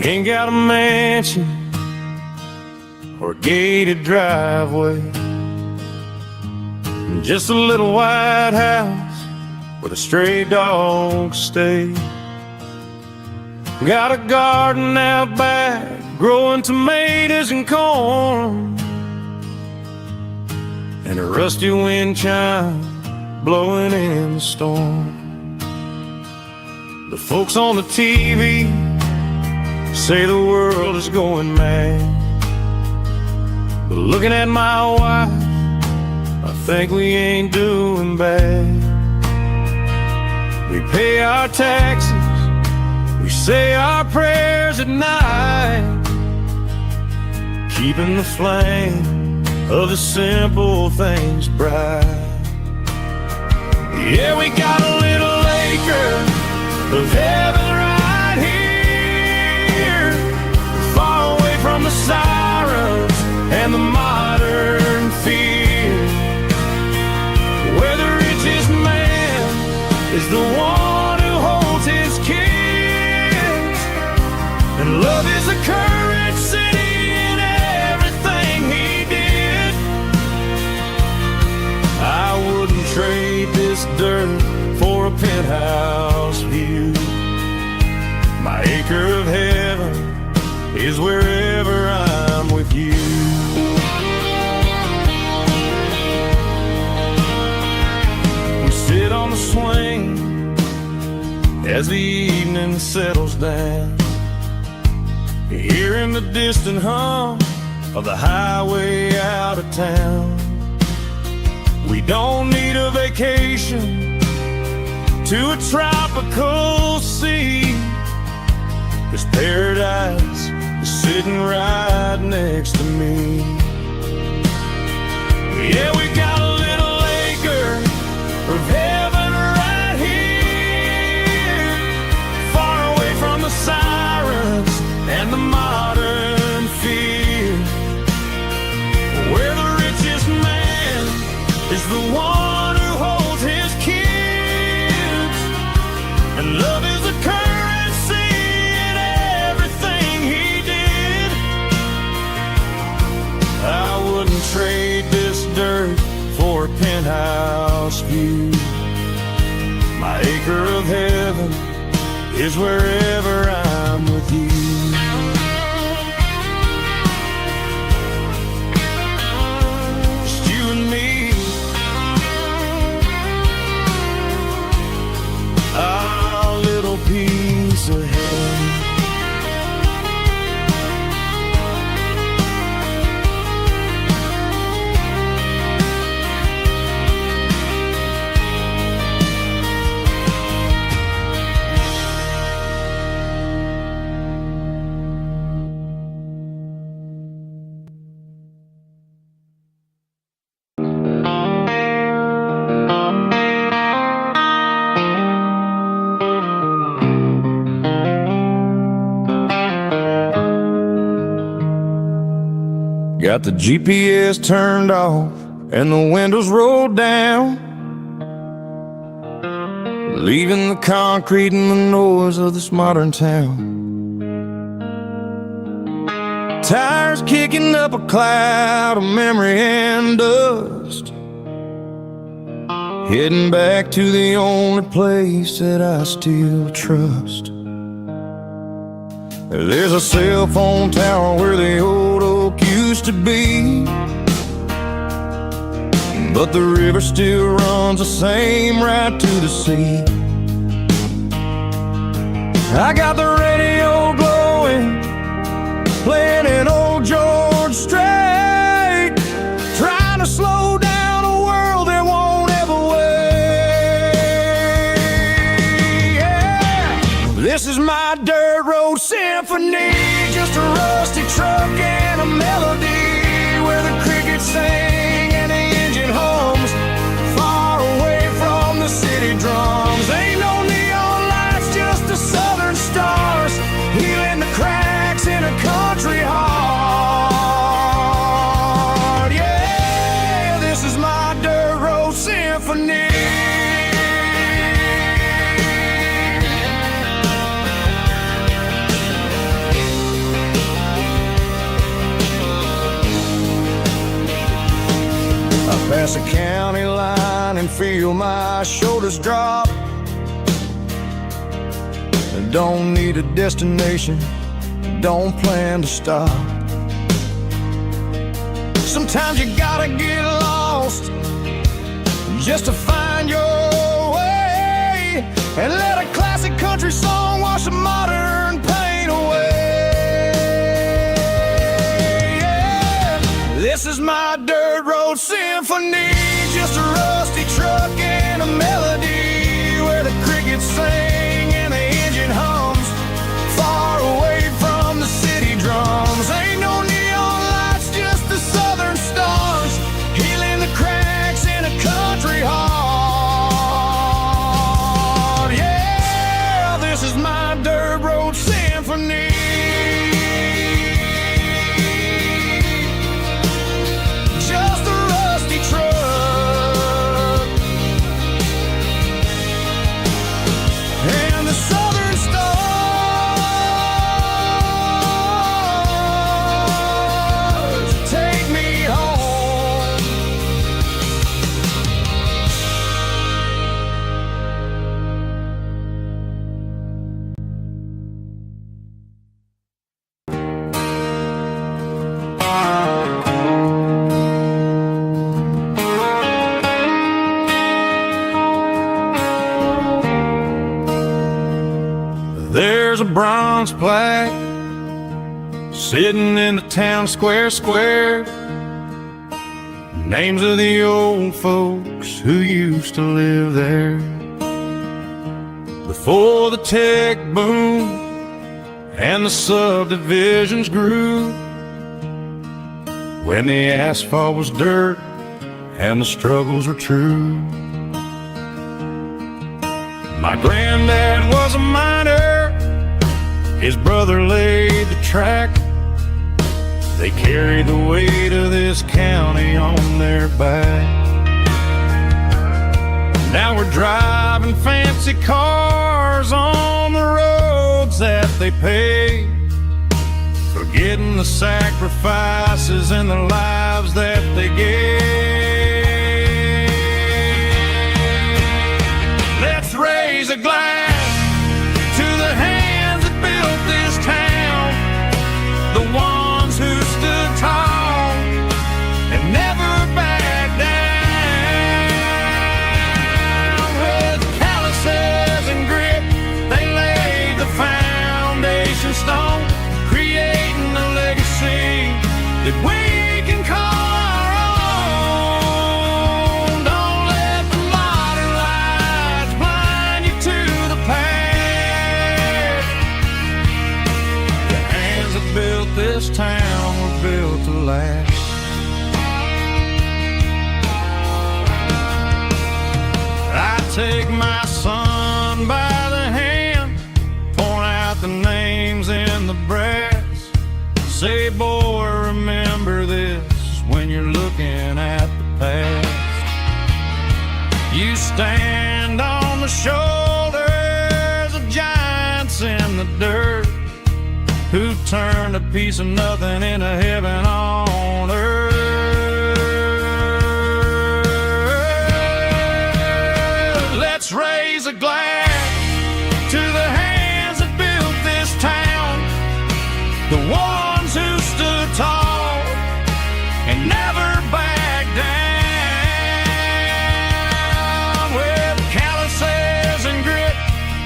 Ain't got a mansion or a gated driveway, just a little white house where the stray dogs stay. Got a garden out back, growing tomatoes and corn, and a rusty wind chime blowing in the storm. The folks on the TV say the world is going mad, but looking at my wife, I think we ain't doing bad. We pay our taxes, we say our prayers at night, keeping the flame of the simple things bright. Yeah, we got a little acre of heaven right here, far away from the sirens and the modern fear, where the richest man is the one who holds his kids, and love is a currency in everything he did. I wouldn't trade this dirt for a penthouse view. My acre of heaven is wherever I'm with you. We sit on the swing as the evening settles down, hearing the distant hum of the highway out of town. We don't need a vacation to a tropical sea, 'cause paradise is sitting right next to me. Yeah, we got a little acre of heaven right here, far away from the sirens and the modern fear, where the richest man is the one who holds his kids, and love is a currency in everything he did. I wouldn't trade this dirt for a penthouse view. My acre of heaven is wherever I'm with you. Just you and me, our little piece of heaven. Got the GPS turned off and the windows rolled down, leaving the concrete and the noise of this modern town. Tires kicking up a cloud of memory and dust, heading back to the only place that I still trust. There's a cell phone tower where the old oak used to be, but the river still runs the same right to the sea. I got the radio glowing, playing an old George Strait, trying to slow down a world that won't ever wait. Yeah. This is my dirt road symphony, just a rusty truck and a melody, where the crickets sing and the engine hums, far away from the city drums. Ain't no neon lights, just the southern stars, healing the cracks in a country heart. Yeah, this is my dirt road symphony. Pass the county line and feel my shoulders drop. Don't need a destination, don't plan to stop. Sometimes you gotta get lost just to find your way, and let a classic country song wash the modern pain away. Yeah. This is my dirt road symphony, just a rusty truck and a melody where the crickets sing and the engine hums, far away from the city drums. Ain't no neon lights, just the southern stars, healing the cracks in a country heart. Yeah, this is my dirt road symphony. Just a rusty truck and the southern stars take me home. There's a bronze plaque sitting in the town square. Names of the old folks who used to live there before the tech boom and the subdivisions grew, when the asphalt was dirt and the struggles were true. My granddad was a miner, his brother laid the track. They carried the weight of this county on their back. Now we're driving fancy cars on the roads that they paved, forgetting the sacrifices and the lives that they gave. Let's raise a glass to the hands that built this town, the ones who stood tall and never backed down. With calluses and grit, they laid the foundation stone, creating a legacy that we can call our own. Don't let the modern lights blind you to the past. The hands that built this town were built to last. I take my son by the hand, point out the names in the brass, say, boy, remember this when you're looking at the past. You stand on the shoulders of giants in the dirt, who turned a piece of nothing into heaven on earth. Let's raise a glass to the hands that built this town, the ones who stood tall and never backed down. With calluses and grit,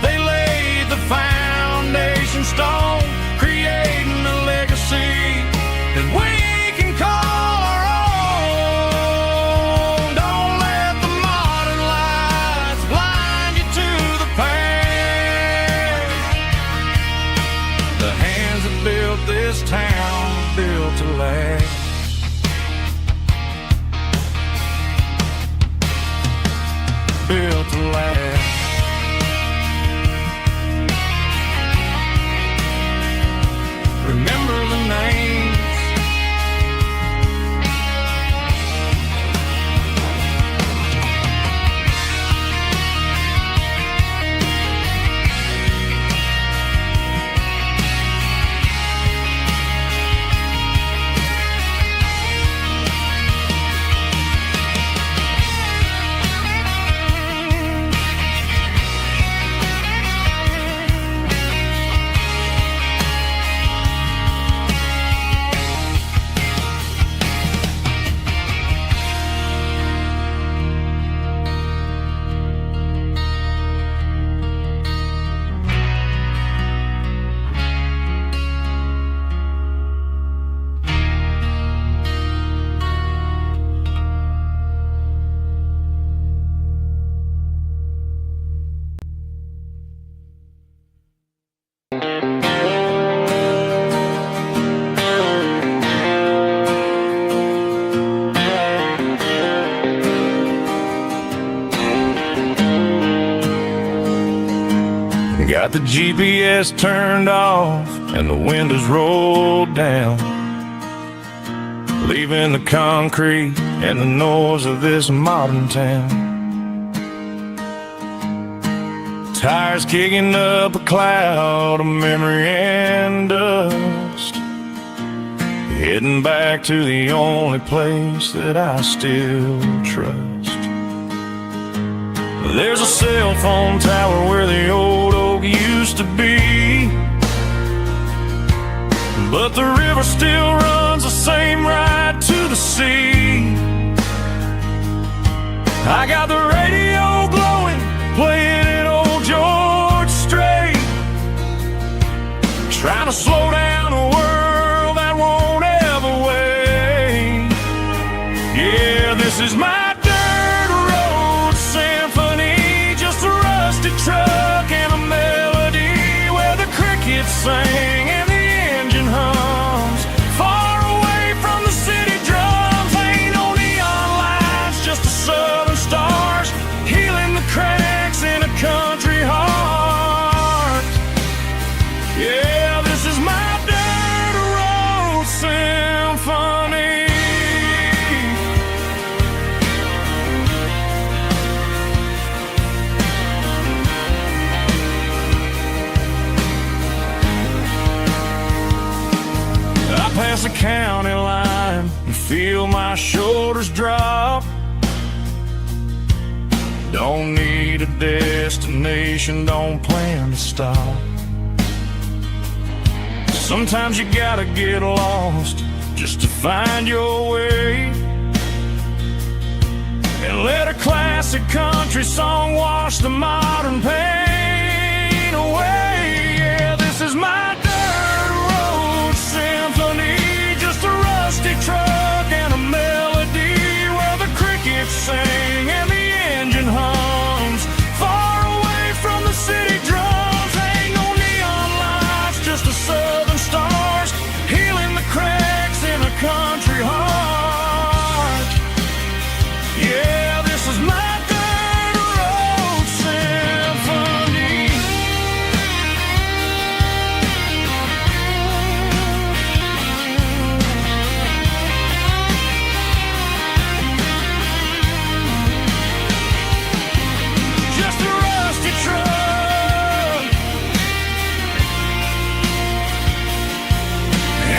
they laid the foundation stone, creating a legacy that we can call Got the GPS turned off and the windows rolled down, leaving the concrete and the noise of this modern town. Tires kicking up a cloud of memory and dust, heading back to the only place that I still trust. There's a cell phone tower where the old oak used to be, but the river still runs the same right to the sea. I got the radio glowing, playing it old George Strait, trying to slow down a world that won't ever wait. Yeah, this is my dirt road symphony, just a rusty truck and a melody where the crickets sing and the engine hums. Far away from the city drums, ain't no neon lights, just the southern stars healing the cracks in a country heart. Yeah, this is my dirt road symphony. I pass the county line and feel my shoulders drop. Don't need a destination, don't plan to stop. Sometimes you gotta get lost just to find your way, and let a classic country song wash the modern pain away. Yeah, this is my dirt road symphony, just a rusty truck and a melody where the crickets sing and the engine hums. Far away from the city drums, ain't no neon lights, just the southern stars healing the cracks in a country heart. Yeah, this is my dirt road symphony. Just a rusty truck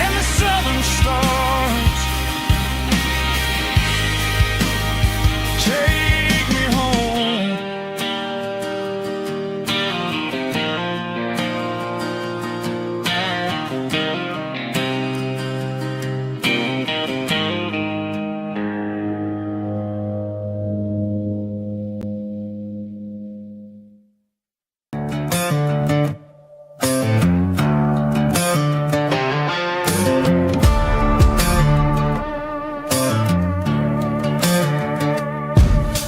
and the southern stars take me home.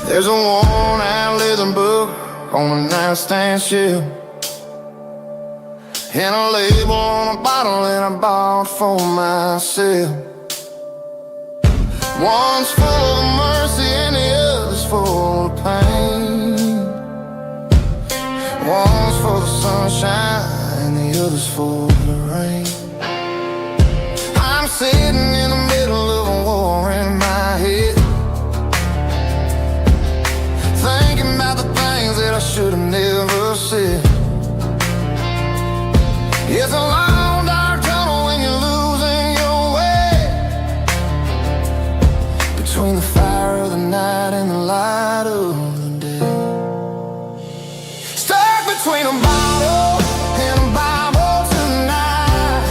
There's a worn-out leather book on the nightstand shelf, and a label on a bottle that I bought for myself. One's full of mercy and the other's full of pain. One's full of sunshine and the other's full of rain. I'm sitting in the middle of a war in my head, thinking about the things that I should have never said. It's a long dark tunnel when you're losing your way, between the fire of the night and the light of the day. Stuck between a bottle and a Bible tonight,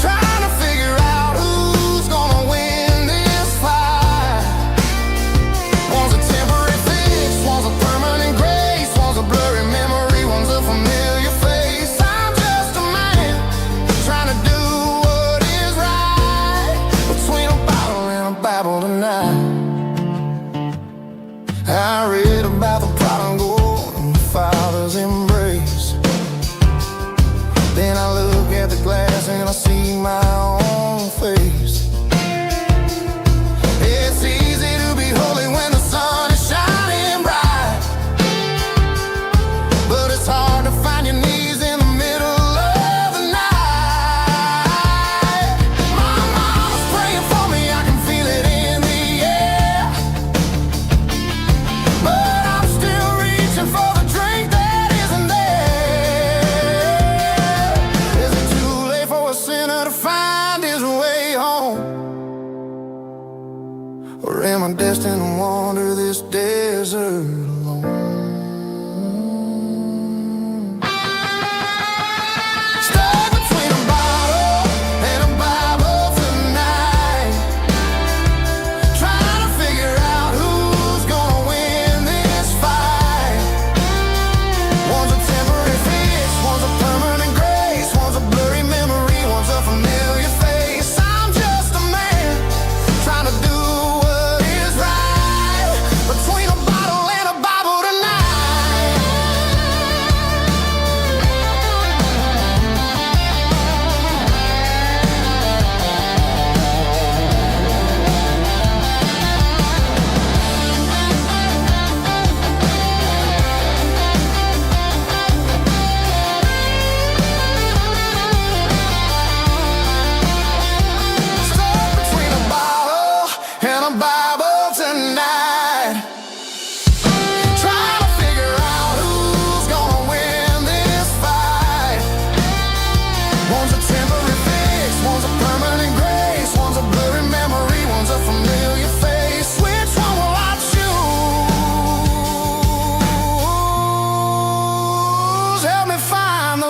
trying to figure out who's gonna win this fight. One's a temporary fix, one's a permanent grace, one's a blurry memory, one's a familiar face. I'm just a man trying to do what is right, between a bottle and a Bible tonight. I read about the prodigal and the father's embrace. Then I look at the glass and I see my own face. It's easy to be holy when the sun is shining bright, but it's hard Or am I destined to wander this desert alone? Stuck between a bottle and a Bible tonight, trying to figure out who's gonna win this fight. One's a temporary fix, one's a permanent grace, one's a blurry memory, one's a familiar face. I'm just a man trying to do what is right, between a bottle and a Bible tonight. Stuck between a bottle and a Bible tonight, trying to figure out who's gonna win this fight. One's a temporary fix, one's a permanent grace, one's a blurry memory, one's a familiar face. Which one will I choose? Help me find the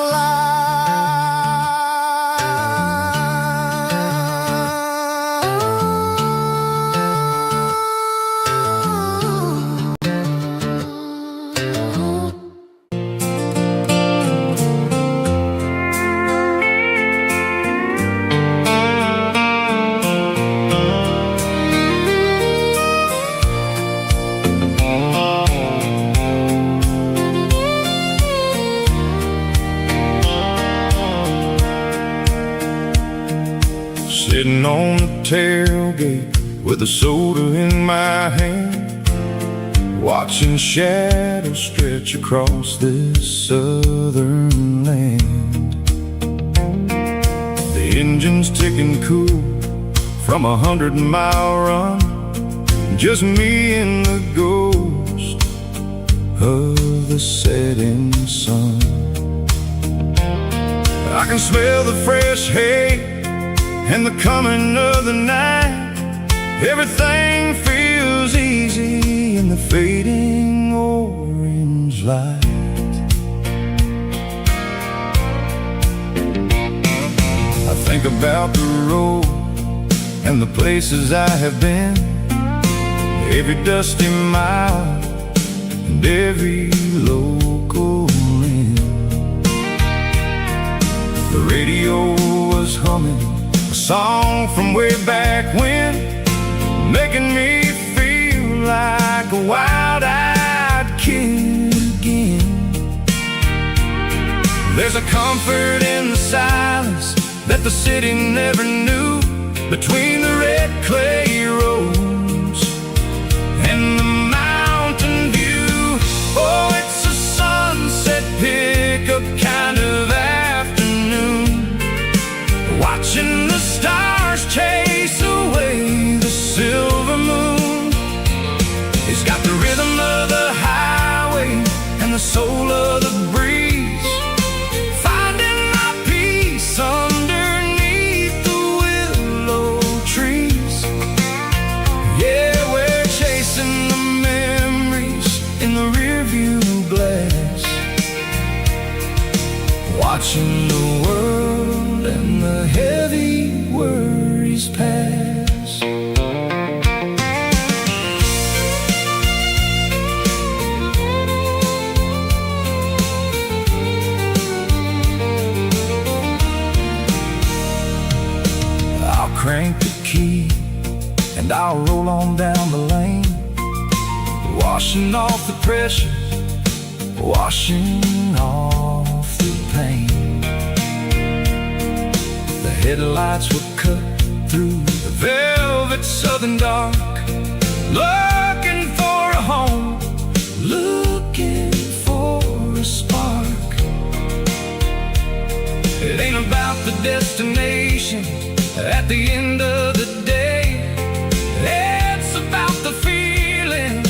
Sitting on the tailgate with a soda in my hand, watching shadows stretch across this southern land. The engine's ticking cool from 100-mile run, just me and the ghost of the setting sun. I can smell the fresh hay and the coming of the night. Everything feels easy in the fading orange light. I think about the road and the places I have been, every dusty mile and every local inn. The radio was humming a song from way back when, making me feel like a wild-eyed kid again. There's a comfort in the silence that the city never knew, between the red clay roads and the mountain view. Oh, it's a sunset pickup kind of afternoon, watching the stars chase away the silver moon. It's got the rhythm of the highway and the soul of the breeze, finding my peace underneath the willow trees. Yeah, we're chasing the memories in the rearview glass, watching the world and the heavy worries pass. I'll crank the key and I'll roll on down the lane, washing off the pressure, washing off the pain. The headlights will cut through the velvet southern dark, looking for a home, looking for a spark. It ain't about the destination at the end of the day, it's about the feeling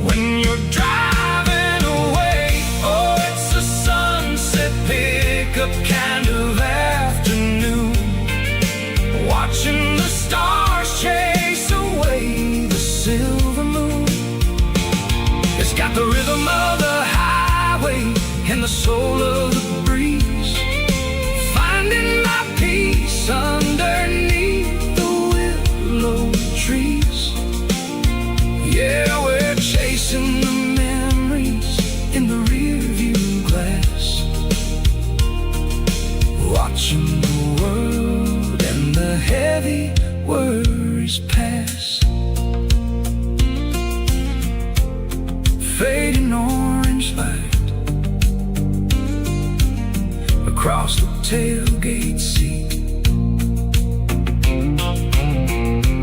when you're driving away. Oh, it's a sunset pickup kind of afternoon, watching the stars chase away soul of the breeze, finding my peace underneath the willow trees. Yeah, we're chasing the memories in the rearview glass, watching the world and the heavy worries pass. Fading orange light across the tailgate seat.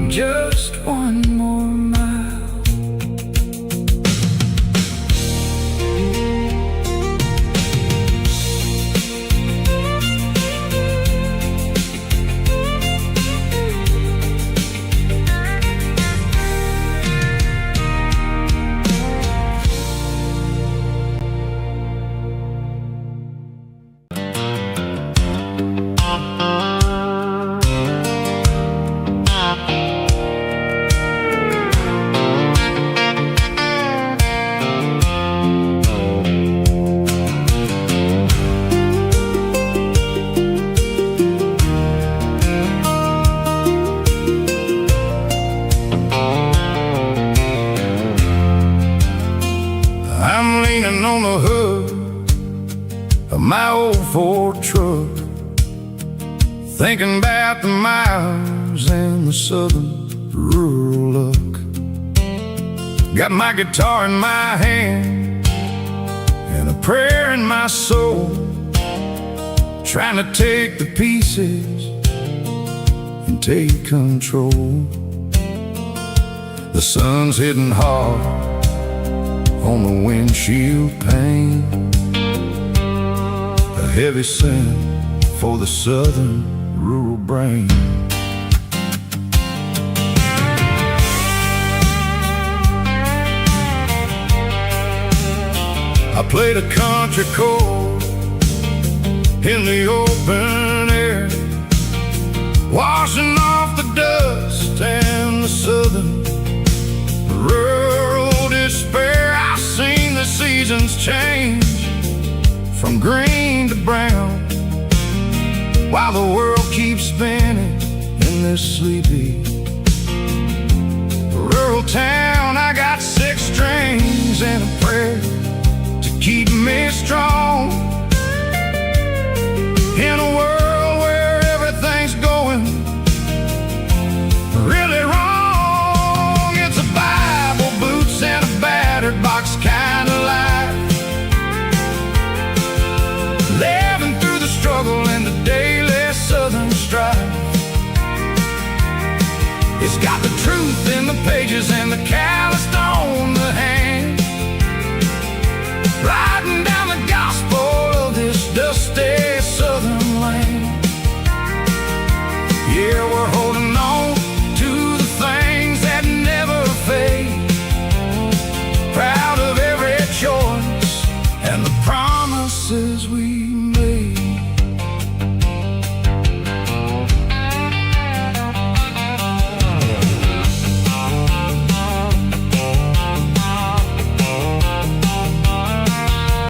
Just one more mile. I'm leaning on the hood of my old Ford truck, thinking about the miles and the southern rural luck. Got my guitar in my hand and a prayer in my soul, trying to take the pieces and take control. The sun's hitting hard on the windshield pane, a heavy scent for the southern rural brain. I played a country chord in the open air, washing off the dust and the southern rural despair. I've seen the seasons change from green to brown, while the world keeps spinning in this sleepy